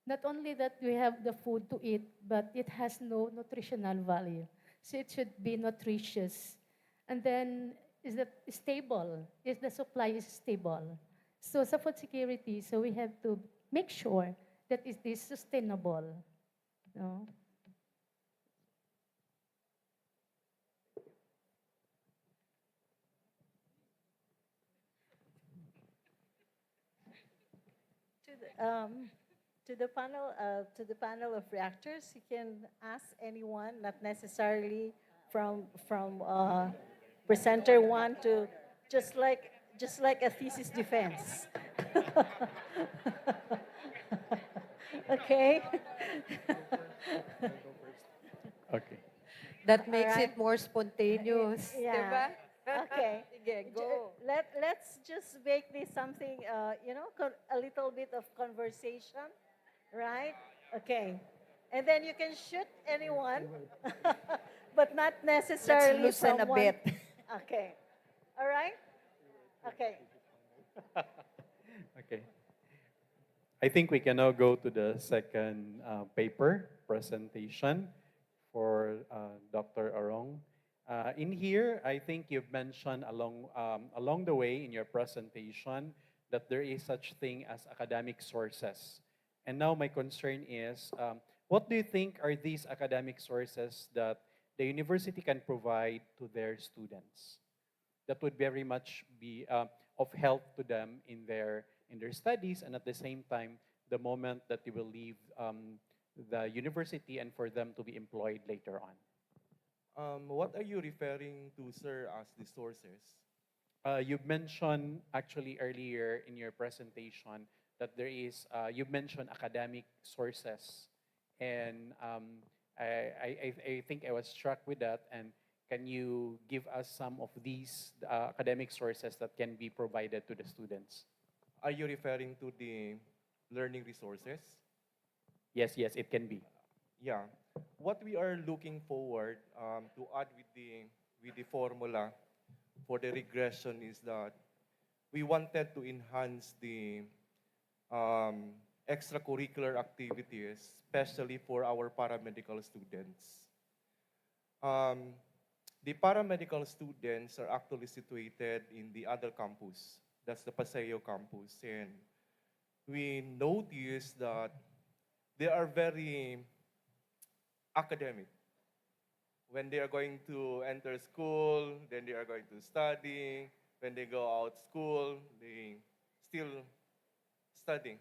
I: Not only that we have the food to eat, but it has no nutritional value. So it should be nutritious. And then is that stable? Is the supply is stable? So sa food security, so we have to make sure that it is sustainable. No?
C: To the panel of reactors, you can ask anyone, not necessarily from presenter one to just like a thesis defense. Okay.
K: Okay.
H: That makes
C: Alright.
H: it more spontaneous.
C: Yeah.
H: Diba?
C: Okay.
H: Sige, go.
C: Let's just make this something, a little bit of conversation, right? Okay. And then you can shoot anyone, but not
J: Let's
C: necessarily
J: loosen a
C: from one.
J: bit.
C: Okay. All right? Okay.
K: Okay. I think we can now go to the second paper presentation for Dr. Arong. In here, I think you've mentioned along the way in your presentation that there is such thing as academic sources. And now my concern is, what do you think are these academic sources that the university can provide to their students that would very much be of help to them in their studies, and at the same time, the moment that they will leave the university and for them to be employed later on?
E: What are you referring to, sir, as the sources?
K: You mentioned actually earlier in your presentation that there is, you mentioned academic sources. And I think I was struck with that. And Can you give us some of these academic sources that can be provided to the students?
E: Are you referring to the learning resources?
K: Yes, yes, it can be.
E: Yeah. What we are looking forward to add with the formula for the regression is that we wanted to enhance the extracurricular activities, especially for our paramedical students. Um, the paramedical students are actually situated in the other campus. That's the Paseo campus. And we noticed that they are very academic. When they are going to enter school, then they are going to study. When they go out school, they still studying.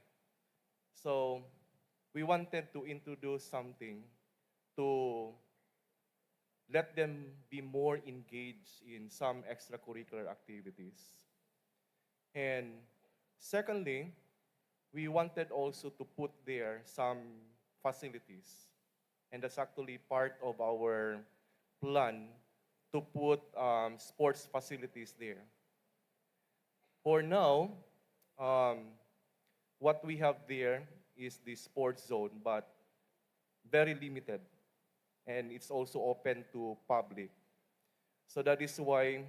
E: So we wanted to introduce something to let them be more engaged in some extracurricular activities. And secondly, we wanted also to put there some facilities. And that's actually part of our plan to put sports facilities there. For now, um, what we have there is the sports zone, but very limited. And it's also open to public. So that is why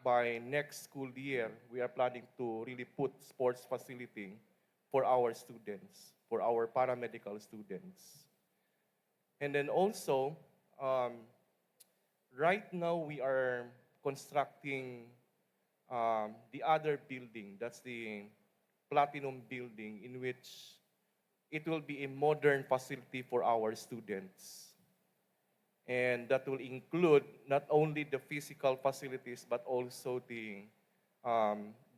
E: by next school year, we are planning to really put sports facility for our students, for our paramedical students. And then also, right now we are constructing the other building. That's the Platinum building, in which it will be a modern facility for our students. And that will include not only the physical facilities, but also the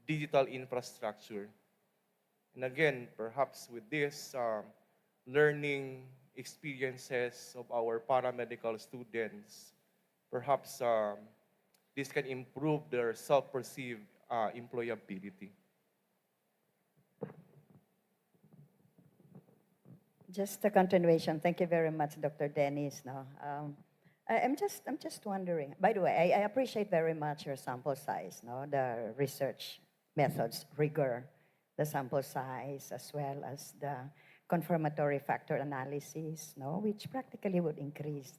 E: digital infrastructure. And again, perhaps with this learning experiences of our paramedical students, perhaps this can improve their self-perceived employability.
J: Just a continuation. Thank you very much, Dr. Dennis. No, I'm just wondering. By the way, I appreciate very much your sample size. No, the research methods, rigor, the sample size, as well as the confirmatory factor analysis. No, which practically would increase.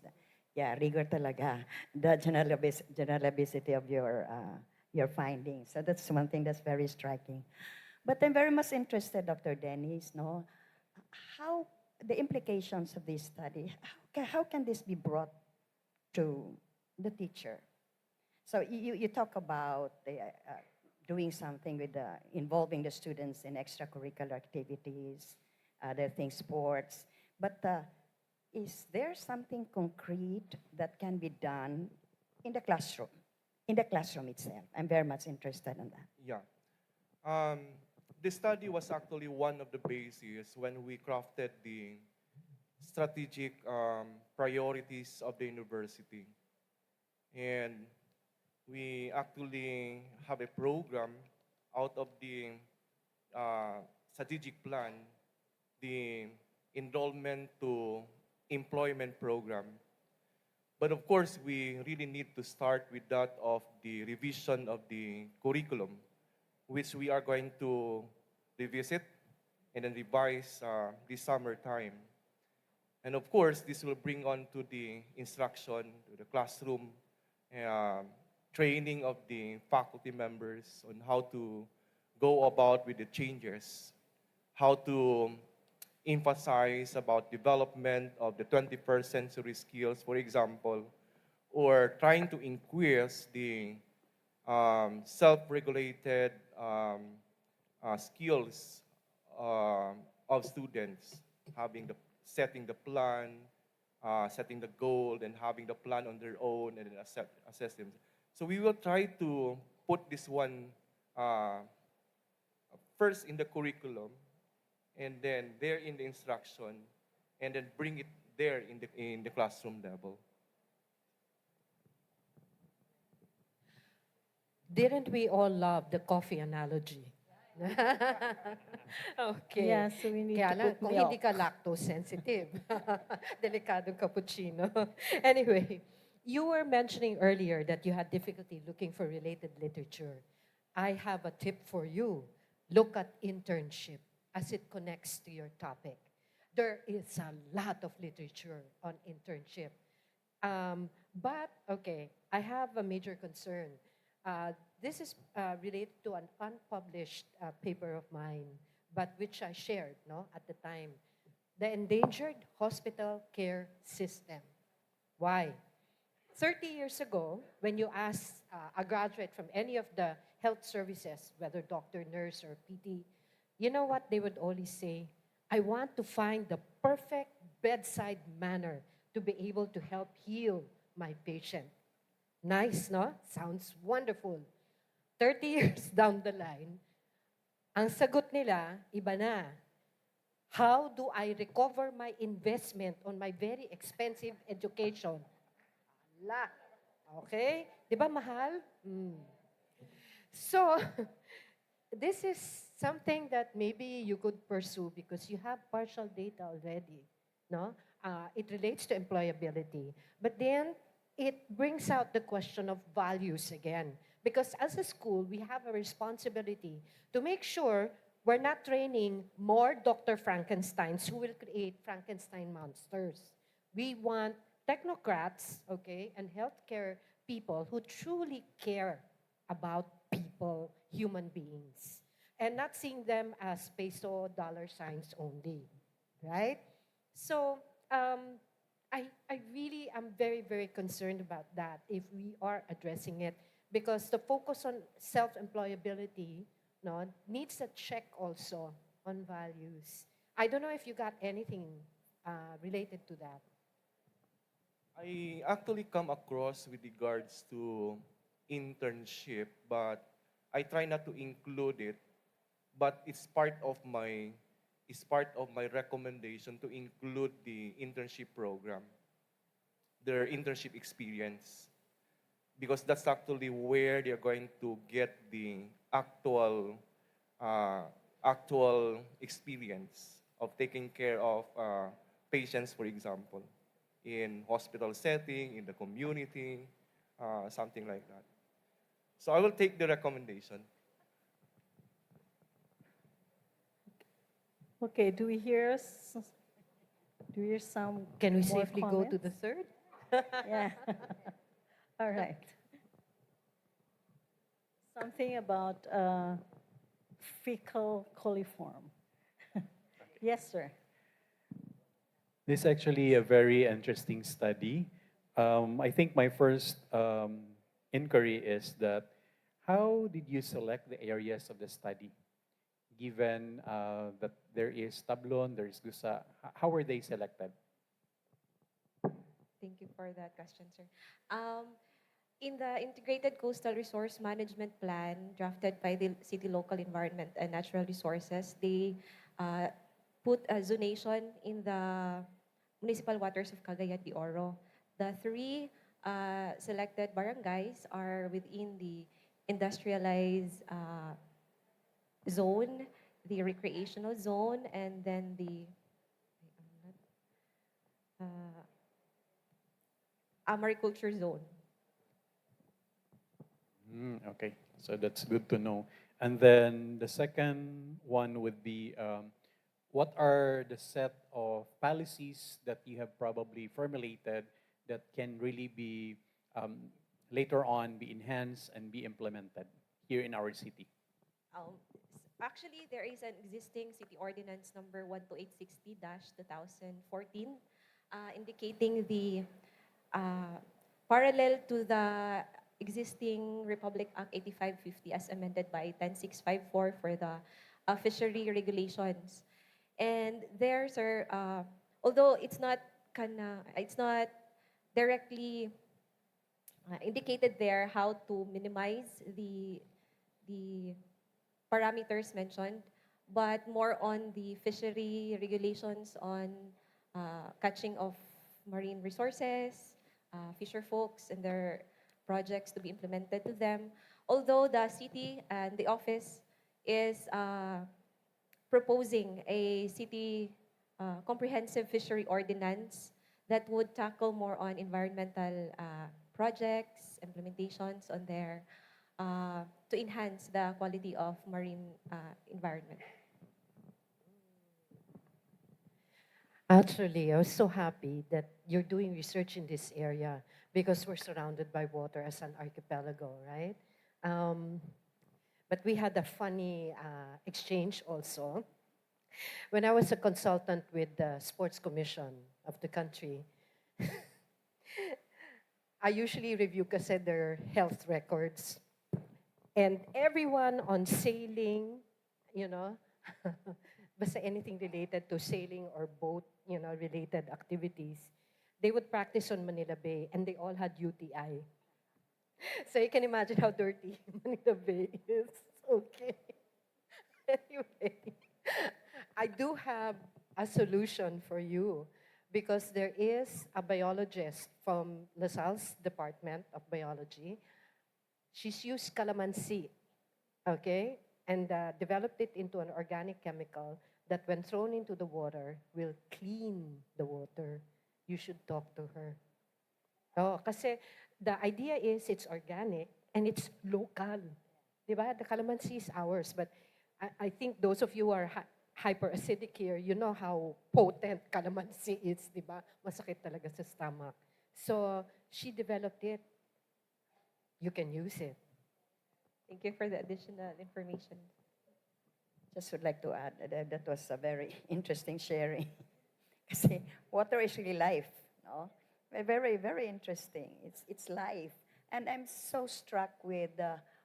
J: Yeah, rigor talaga. The generalizability of your findings. So that's one thing that's very striking. But I'm very much interested, Dr. Dennis. No, how the implications of this study, how can this be brought to the teacher? So you talk about doing something with involving the students in extracurricular activities, other things, sports, but is there something concrete that can be done in the classroom itself? I'm very much interested in that.
E: Yeah. The study was actually one of the bases when we crafted the strategic priorities of the university. And we actually have a program out of the strategic plan, the enrollment to employment program. But of course, we really need to start with that of the revision of the curriculum, which we are going to revisit and then revise this summertime. And of course, this will bring on to the instruction, to the classroom, training of the faculty members on how to go about with the changes, how to emphasize about development of the 21st century skills, for example, or trying to increase the self-regulated skills of students, setting the plan, setting the goal, and having the plan on their own, and then assess them. So we will try to put this one first in the curriculum, and then there in the instruction, and then bring it there in the classroom level.
H: Didn't we all love the coffee analogy? Okay.
C: Yeah, so we need
H: Kaya
C: to
H: lang,
C: put
H: kung
C: milk.
H: hindi ka lactose sensitive, delikadong cappuccino. Anyway, You were mentioning earlier that you had difficulty looking for related literature. I have a tip for you. Look at internship as it connects to your topic. There is a lot of literature on internship. But, okay, I have a major concern. This is related to an unpublished paper of mine, but which I shared no, at the time. The endangered hospital care system. Why? 30 years ago, when you ask a graduate from any of the health services, whether doctor, nurse, or PT, you know what they would always say? I want to find the perfect bedside manner to be able to help heal my patient. Nice, no? Sounds wonderful. 30 years down the line, ang sagot nila, iba na. How do I recover my investment on my very expensive education? La. Okay? Di ba mahal? So, this is something that maybe you could pursue because you have partial data already. No? It relates to employability. But then, it brings out the question of values again. Because as a school, we have a responsibility to make sure we're not training more Dr. Frankensteins who will create Frankenstein monsters. We want technocrats, okay, and healthcare people who truly care about people, human beings, and not seeing them as peso dollar signs only, right? So I really am very, very concerned about that if we are addressing it because the focus on self-employability no, needs a check also on values. I don't know if you got anything related to that.
E: I actually come across with regards to internship, but I try not to include it. But it's part of my recommendation to include the internship program, their internship experience, because that's actually where they're going to get the actual experience of taking care of patients, for example, in hospital setting, in the community, something like that. So I will take the recommendation.
C: Okay, do we hear some
H: Can we
C: more
H: safely go to
C: comments?
H: the third?
C: Yeah. All right. Something about fecal coliform. Yes, sir.
K: This is actually a very interesting study. I think my first inquiry is that how did you select the areas of the study? Given that there is Tablon, there is Gusa, how were they selected?
F: Thank you for that question, sir. In the Integrated Coastal Resource Management Plan drafted by the City Local Environment and Natural Resources, they put a zonation in the municipal waters of Cagayan de Oro. The three selected barangays are within the industrialized zone, the recreational zone, and then the agriculture zone.
K: Okay, so that's good to know. And then the second one would be what are the set of policies that you have probably formulated that can really be later on be enhanced and be implemented here in our city?
F: Actually, there is an existing city ordinance number 12860-2014 indicating the parallel to the existing Republic Act 8550 as amended by 10654 for the fishery regulations. And there, sir, although it's not directly indicated there how to minimize the parameters mentioned, but more on the fishery regulations on catching of marine resources, fisher folks and their projects to be implemented to them. Although the city and the office is proposing a city comprehensive fishery ordinance that would tackle more on environmental projects, implementations on there to enhance the quality of marine environment.
H: Actually, I was so happy that you're doing research in this area because we're surrounded by water as an archipelago, right? Um, but we had a funny exchange also. When I was a consultant with the Sports Commission of the country, I usually review kasi their health records. And everyone on sailing, you know, basta anything related to sailing or boat, you know, related activities, they would practice on Manila Bay and they all had UTI. So you can imagine how dirty Manila Bay is. Okay. Anyway, I do have a solution for you because there is a biologist from LaSalle's Department of Biology. She's used calamansi, okay, and developed it into an organic chemical that when thrown into the water will clean the water. You should talk to her. Oh, kasi the idea is it's organic and it's local. Diba? The calamansi is ours, but I think those of you who are hyperacidic here, you know how potent calamansi is, diba? Masakit talaga sa stomach. So she developed it. You can use it.
F: Thank you for the additional information.
J: Just would like to add that was a very interesting sharing. Kasi water is really life, no? Very, very interesting. It's life. And I'm so struck with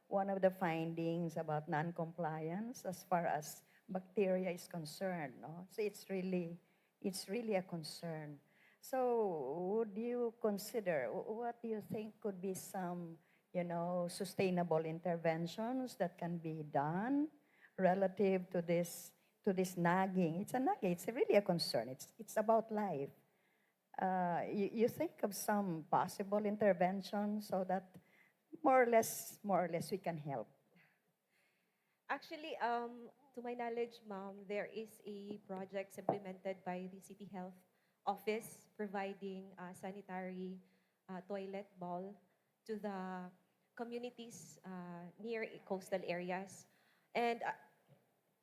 J: one of the findings about non-compliance as far as bacteria is concerned, no? So it's really a concern. So would you consider, what do you think could be some, sustainable interventions that can be done relative to this nagging? It's a nagging. It's really a concern. It's about life. You think of some possible interventions so that more or less we can help.
F: Actually, to my knowledge, ma'am, there is a project implemented by the City Health Office providing sanitary toilet bowl to the communities near coastal areas. And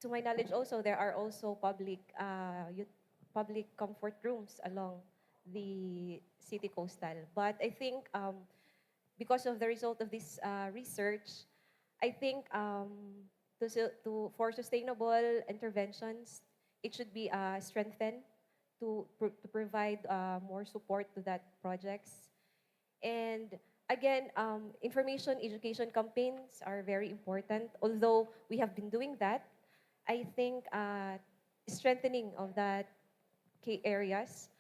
F: to my knowledge also, there are also public comfort rooms along the city coastal. But I think because of the result of this research, I think for sustainable interventions, it should be strengthened to provide more support to that projects. And again, information education campaigns are very important. Although we have been doing that, I think strengthening of that key areas,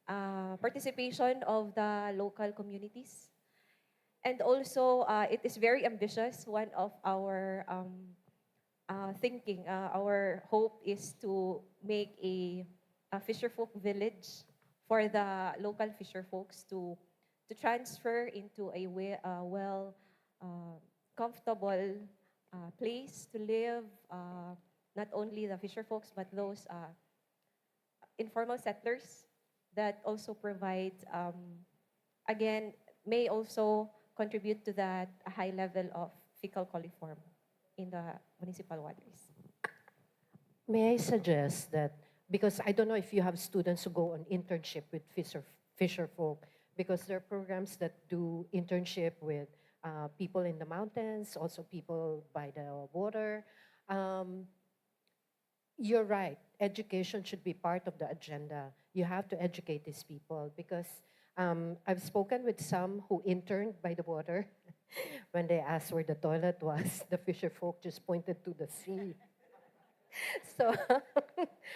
F: participation of the local communities, and also it is very ambitious. One of our thinking, our hope is to make a fisher folk village for the local fisher folks to transfer into a comfortable place to live. Not only the fisher folks, but those informal settlers that also provide, again, may also contribute to that high level of fecal coliform in the municipal waters.
H: May I suggest that, because I don't know if you have students who go on internship with fisher folk, because there are programs that do internship with people in the mountains, also people by the water. You're right. Education should be part of the agenda. You have to educate these people because I've spoken with some who interned by the water. When they asked where the toilet was, the fisher folk just pointed to the sea. So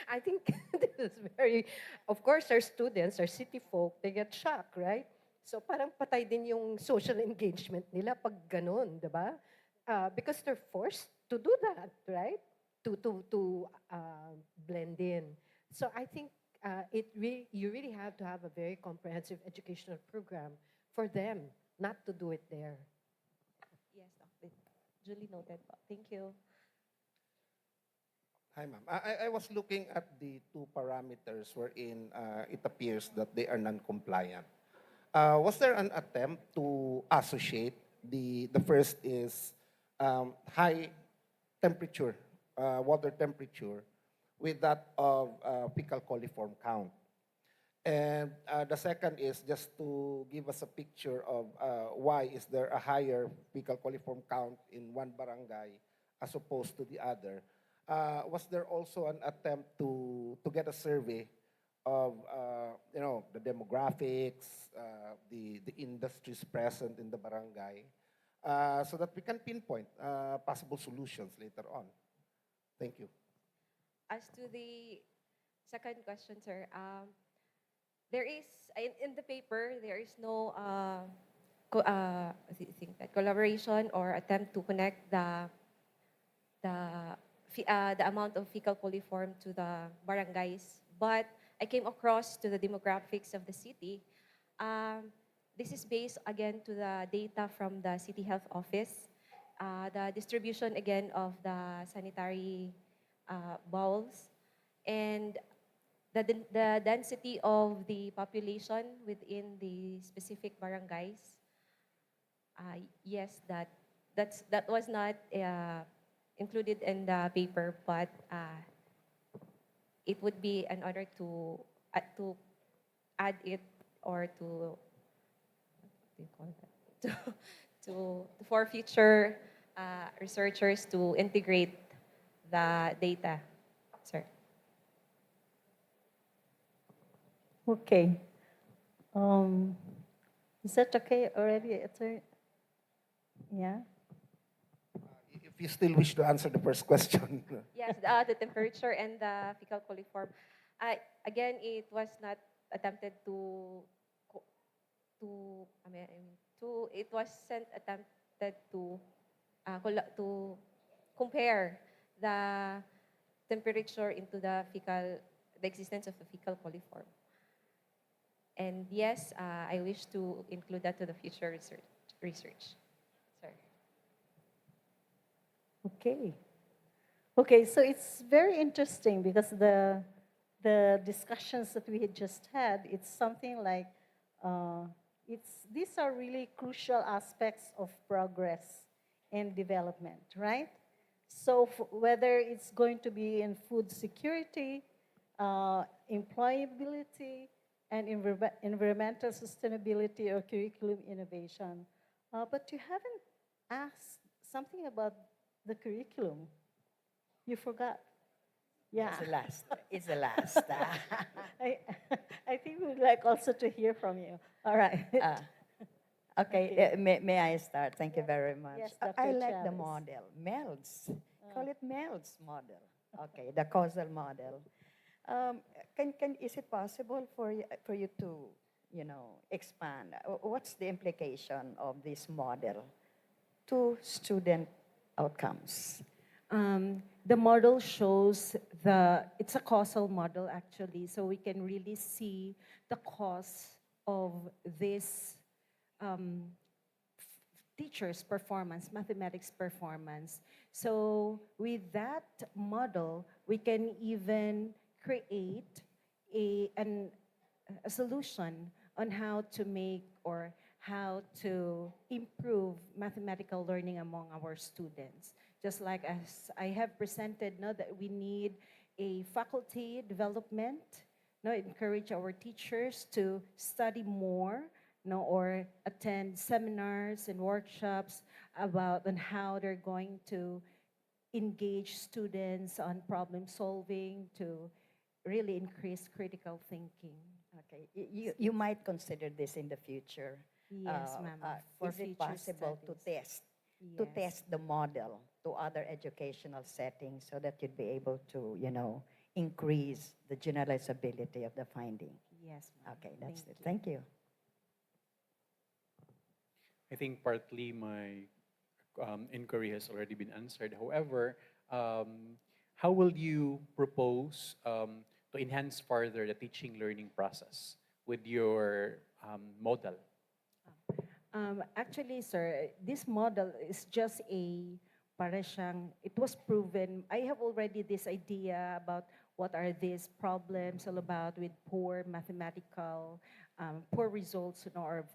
H: I think this is very, of course, our students, our city folk, they get shocked, right? So parang patay din yung social engagement nila pag ganun, di ba? Because they're forced to do that, right? To blend in. So I think you really have to have a very comprehensive educational program for them not to do it there.
F: Yes, duly noted. Thank you.
L: Hi, ma'am. I was looking at the two parameters wherein it appears that they are non-compliant. Was there an attempt to associate the first is high temperature, water temperature, with that of fecal coliform count? And the second is just to give us a picture of why is there a higher fecal coliform count in one barangay as opposed to the other. Was there also an attempt to get a survey of the demographics, the industries present in the barangay, so that we can pinpoint possible solutions later on? Thank you.
F: As to the second question, sir, there is in the paper there is no I think that collaboration or attempt to connect the amount of fecal coliform to the barangays, but I came across to the demographics of the city. This is based again to the data from the city health office, the distribution again of the sanitary bowls, and the density of the population within the specific barangays. Yes, that was not included in the paper, but it would be an honor to add it or to what do you call that? For future researchers to integrate the data, sir.
C: Okay. Is that okay already, attorney? Yeah.
L: If you still wish to answer the first question.
F: Yes, the temperature and the fecal coliform. Again, it was not attempted it was attempted to compare the temperature into the existence of the fecal coliform. And yes, I wish to include that to the future research. Sorry.
C: Okay. Okay, so it's very interesting because the discussions that we had just had, it's something like these are really crucial aspects of progress and development, right? So whether it's going to be in food security, employability, and environmental sustainability or curriculum innovation. But you haven't asked something about the curriculum. You forgot. Yeah.
J: It's the last. It's the last.
C: I, I think we'd like also to hear from you. All right.
J: Okay, may I start? Thank you very much.
C: Yes,
J: I
C: Dr.
J: like the
C: Chavez.
J: model, MELDS. Call it MELDS model. Okay, the causal model. Is it possible for you to, expand? What's the implication of this model to student outcomes?
G: The model shows it's a causal model actually, so we can really see the cause of this teacher's performance, mathematics performance. So with that model, we can even create a solution on how to make or how to improve mathematical learning among our students. Just like as I have presented, that we need a faculty development, encourage our teachers to study more, or attend seminars and workshops about on how they're going to engage students on problem solving to really increase critical thinking.
J: Okay, you might consider this in the future.
G: Yes, ma'am. For
J: Is it
G: future
J: possible to
G: studies.
J: test the model to other educational settings so that you'd be able to, increase the generalizability of the finding?
G: Yes, ma'am.
J: Okay, that's it. Thank you.
K: I think partly my inquiry has already been answered. However, how will you propose to enhance further the teaching learning process with your model?
G: Actually, sir, this model is just a para siyang, it was proven. I have already this idea about what are these problems all about with poor mathematical, poor results, or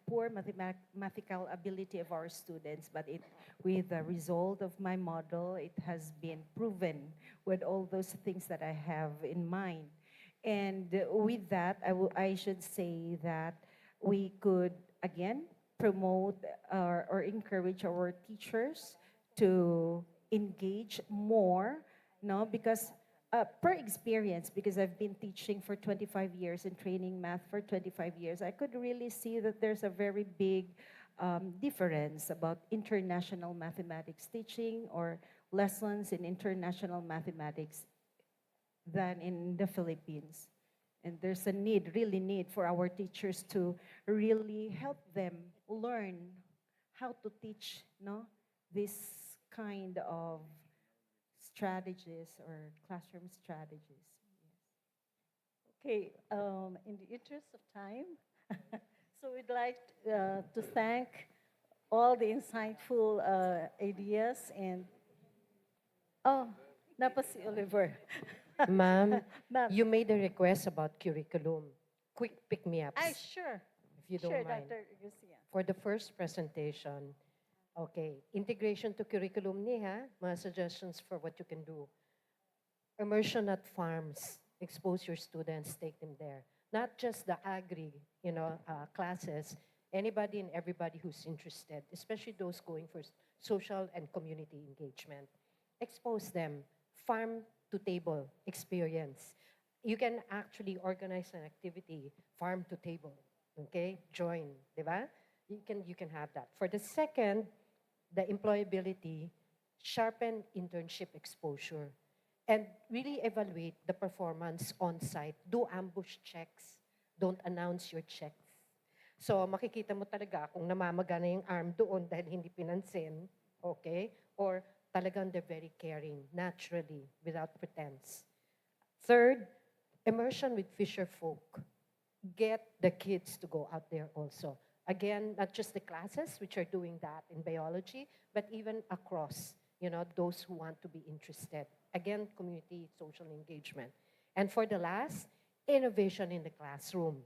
G: poor mathematical ability of our students. But with the result of my model, it has been proven with all those things that I have in mind. And with that, I should say that we could, again, promote or encourage our teachers to engage more, no, because per experience, because I've been teaching for 25 years and training math for 25 years, I could really see that there's a very big difference about international mathematics teaching or lessons in international mathematics than in the Philippines. And there's a need, really need for our teachers to really help them learn how to teach, no, this kind of strategies or classroom strategies.
C: Okay, in the interest of time, so we'd like to thank all the insightful ideas and, oh, napa si Oliver.
H: Ma'am,
C: Ma'am.
H: you made a request about curriculum. Quick pick-me-ups,
C: Ay, sure.
H: if you don't
C: Sure,
H: mind.
C: Dr. Garcia.
H: For the first presentation, okay, integration to curriculum ni ha, mga suggestions for what you can do. Immersion at farms, expose your students, take them there. Not just the agri, classes, anybody and everybody who's interested, especially those going for social and community engagement. Expose them, farm to table experience. You can actually organize an activity, farm to table, okay? Join, di ba? You can have that. For the second, the employability, sharpen internship exposure, and really evaluate the performance on site. Do ambush checks. Don't announce your checks. So makikita mo talaga kung namamaga na yung arm doon dahil hindi pinansin, okay? Or talagang they're very caring, naturally, without pretense. Third, immersion with fisher folk. Get the kids to go out there also. Again, not just the classes, which are doing that in biology, but even across, those who want to be interested. Again, community social engagement. And for the last, innovation in the classroom.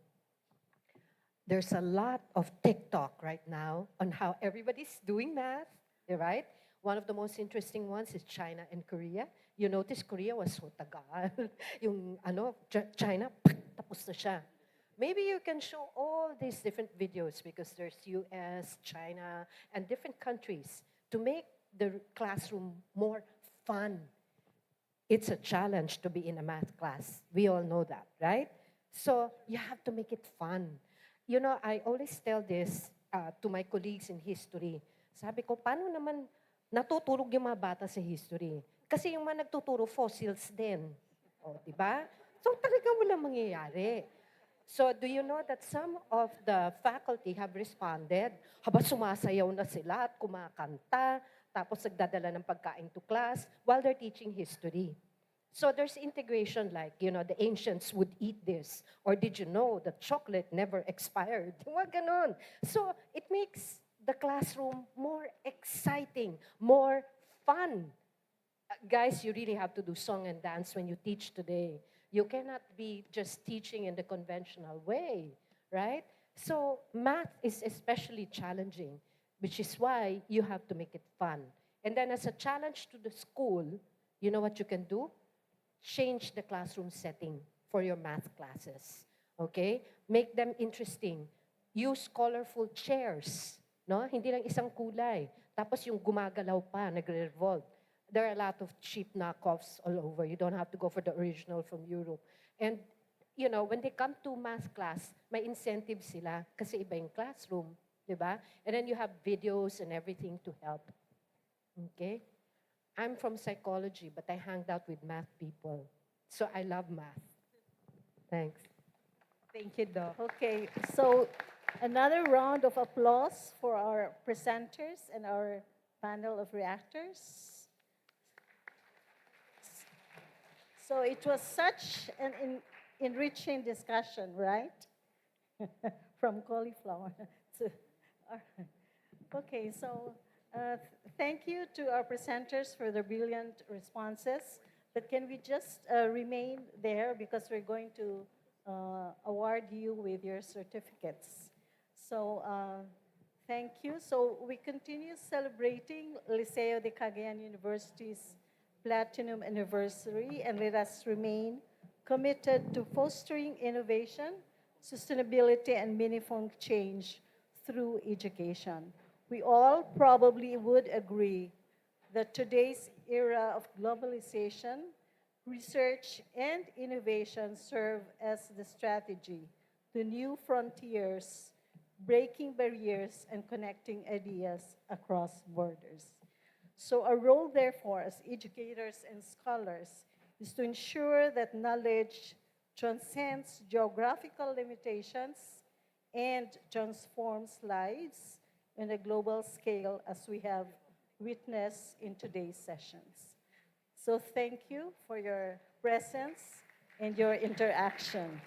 H: There's a lot of TikTok right now on how everybody's doing math, right? One of the most interesting ones is China and Korea. You notice Korea was so tagal. Yung China, tapos na siya. Maybe you can show all these different videos because there's US, China, and different countries to make the classroom more fun. It's a challenge to be in a math class. We all know that, right? So you have to make it fun. I always tell this to my colleagues in history. Sabi ko, paano naman natutulog yung mga bata sa history? Kasi yung mga nagtuturo, fossils din. O, diba? So talaga walang mangyayari. So do you know that some of the faculty have responded? Haba sumasayaw na sila at kumakanta, tapos nagdadala ng pagkain to class while they're teaching history. So there's integration like, the ancients would eat this. Or did you know that chocolate never expired? Mga ganon. So it makes the classroom more exciting, more fun. Guys, you really have to do song and dance when you teach today. You cannot be just teaching in the conventional way, right? So math is especially challenging, which is why you have to make it fun. And then as a challenge to the school, you know what you can do? Change the classroom setting for your math classes, okay? Make them interesting. Use colorful chairs, no? Hindi lang isang kulay. Tapos yung gumagalaw pa, nagre-revolve. There are a lot of cheap knockoffs all over. You don't have to go for the original from Europe. And, when they come to math class, may incentive sila kasi iba yung classroom, di ba? And then you have videos and everything to help. Okay? I'm from psychology, but I hanged out with math people. So I love math. Thanks.
C: Thank you, Doc. Okay, so another round of applause for our presenters and our panel of reactors. So it was such an enriching discussion, right? From cauliflower to... Okay, so Thank you to our presenters for their brilliant responses. But can we just remain there because we're going to award you with your certificates. So thank you. So we continue celebrating Liceo de Cagayan University's Platinum Anniversary, and let us remain committed to fostering innovation, sustainability, and meaningful change through education. We all probably would agree that today's era of globalization, research, and innovation serve as the strategy to new frontiers, breaking barriers, and connecting ideas across borders. So, our role, therefore, as educators and scholars is to ensure that knowledge transcends geographical limitations and transforms lives on a global scale, as we have witnessed in today's sessions. So, thank you for your presence and your interaction.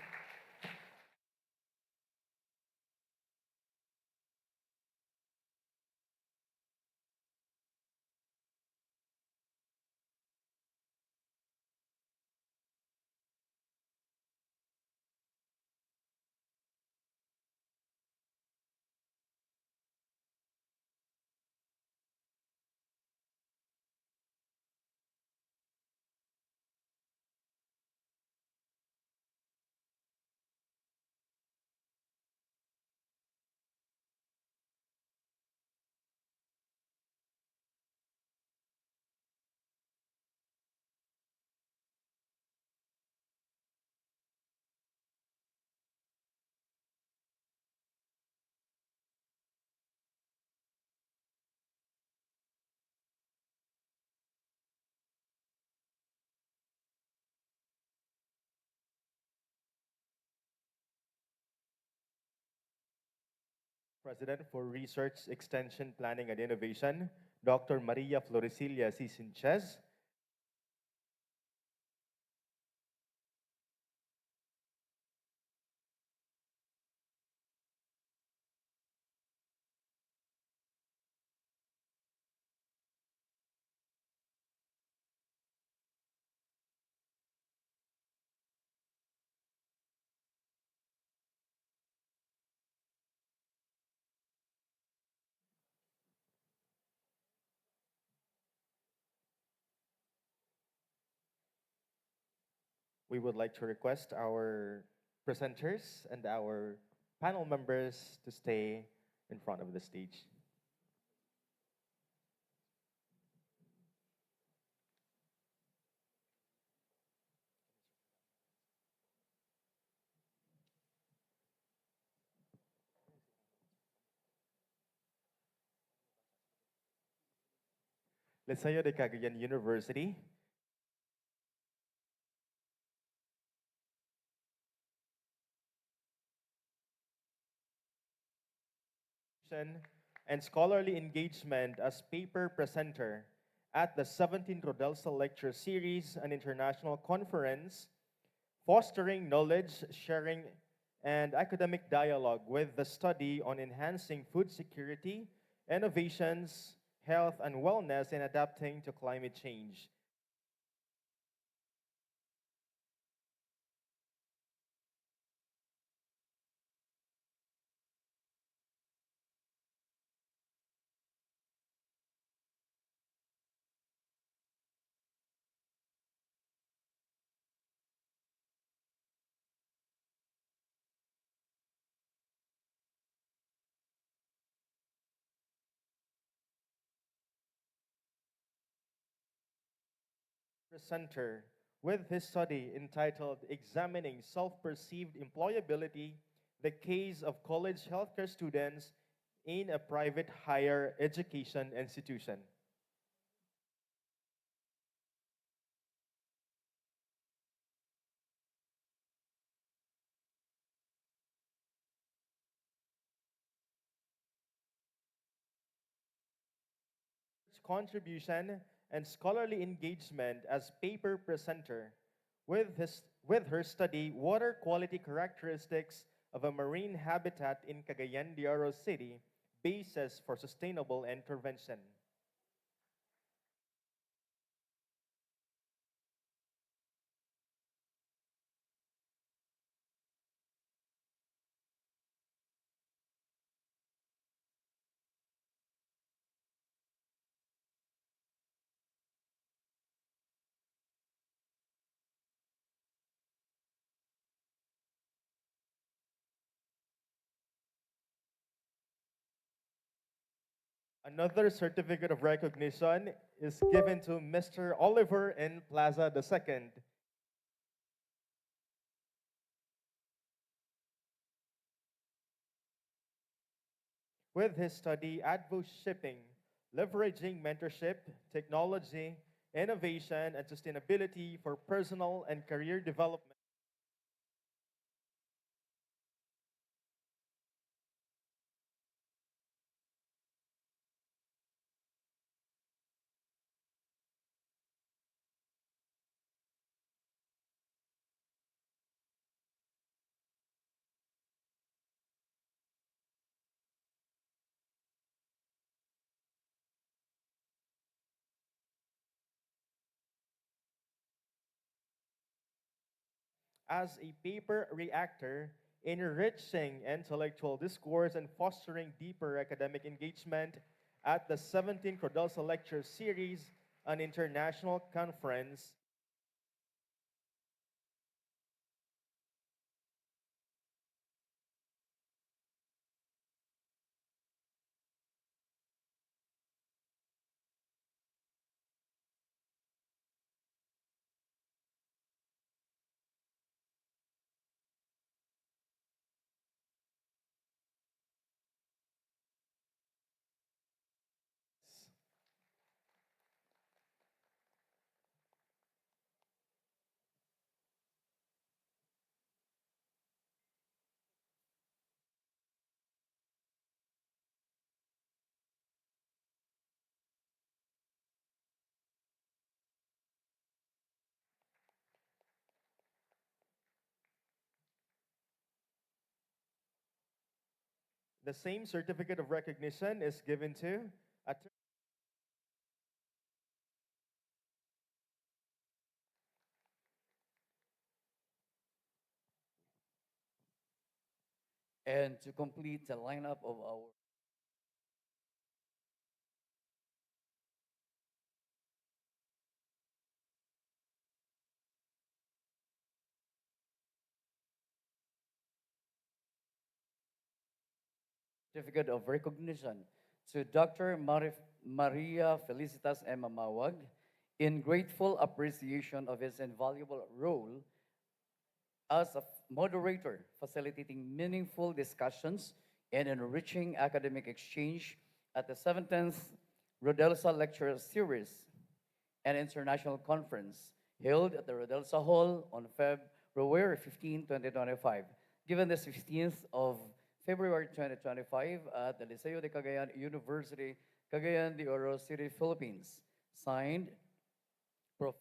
B: President for Research, Extension, Planning, and Innovation, Dr. Maria Floricilia C. Sanchez. We would like to request our presenters and our panel members to stay in front of the stage. Liceo de Cagayan University and scholarly engagement as paper presenter at the 17th Rodelsa Lecture Series, an international conference fostering knowledge sharing and academic dialogue with the study on enhancing food security, innovations, health, and wellness in adapting to climate change. Presenter with his study entitled Examining Self-Perceived Employability, the Case of College Healthcare Students in a Private Higher Education Institution. Contribution and scholarly engagement as paper presenter with her study Water Quality Characteristics of a Marine Habitat in Cagayan de Oro City, basis for sustainable intervention. Another certificate of recognition is given to Mr. Oliver N. Plaza II. With his study Advo Shipping, leveraging mentorship, technology, innovation, and sustainability for personal and career development. As a paper reactor, enriching intellectual discourse and fostering deeper academic engagement at the 17th Rodelsa Lecture Series, an international conference. The same certificate of recognition is given to
A: And to complete the lineup of our certificate of recognition to Dr. Maria Felicitas M. Mawag in grateful appreciation of his invaluable role as a moderator, facilitating meaningful discussions and enriching academic exchange at the 17th Rodelsa Lecture Series, an international conference held at the Rodelsa Hall on February 15, 2025. Given the 16th of February 2025 at the Liceo de Cagayan University, Cagayan de Oro City, Philippines. Signed, Prof.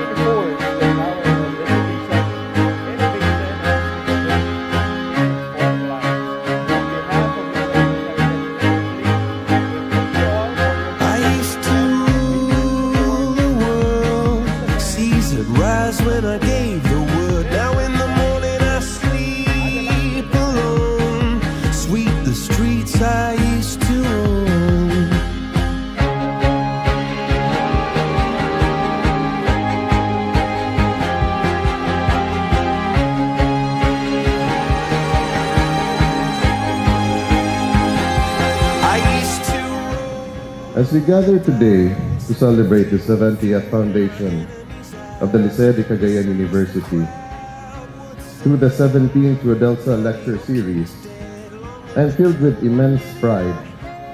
B: reinforce the power of education, innovation, and sustainability to transform lives. On behalf of the
M: I used to rule the world. Seas would rise when I gave the word. Now in the morning I sleep alone. Sweep the streets I used to own. I used to
N: As we gather today to celebrate the 70th foundation of the Liceo de Cagayan University, through the 17th Rodelsa Lecture Series, I am filled with immense pride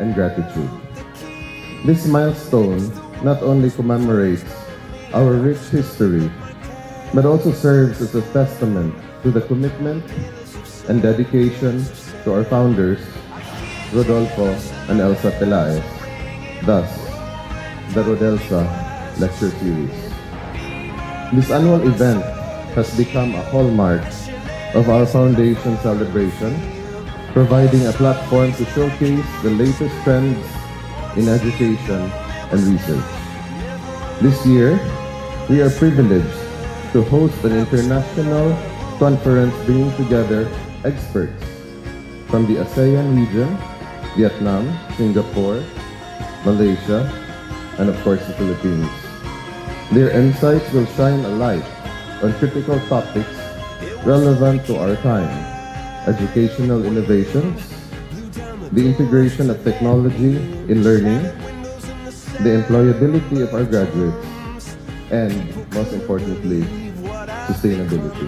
N: and gratitude. This milestone not only commemorates our rich history, but also serves as a testament to the commitment and dedication to our founders, Rodolfo and Elsa Pelaez, thus the Rodelsa Lecture Series. This annual event has become a hallmark of our foundation celebration, providing a platform to showcase the latest trends in education and research. This year, we are privileged to host an international conference bringing together experts from the ASEAN region, Vietnam, Singapore, Malaysia, and of course the Philippines. Their insights will shine a light on critical topics relevant to our time: educational innovations, the integration of technology in learning, the employability of our graduates, and most importantly, sustainability.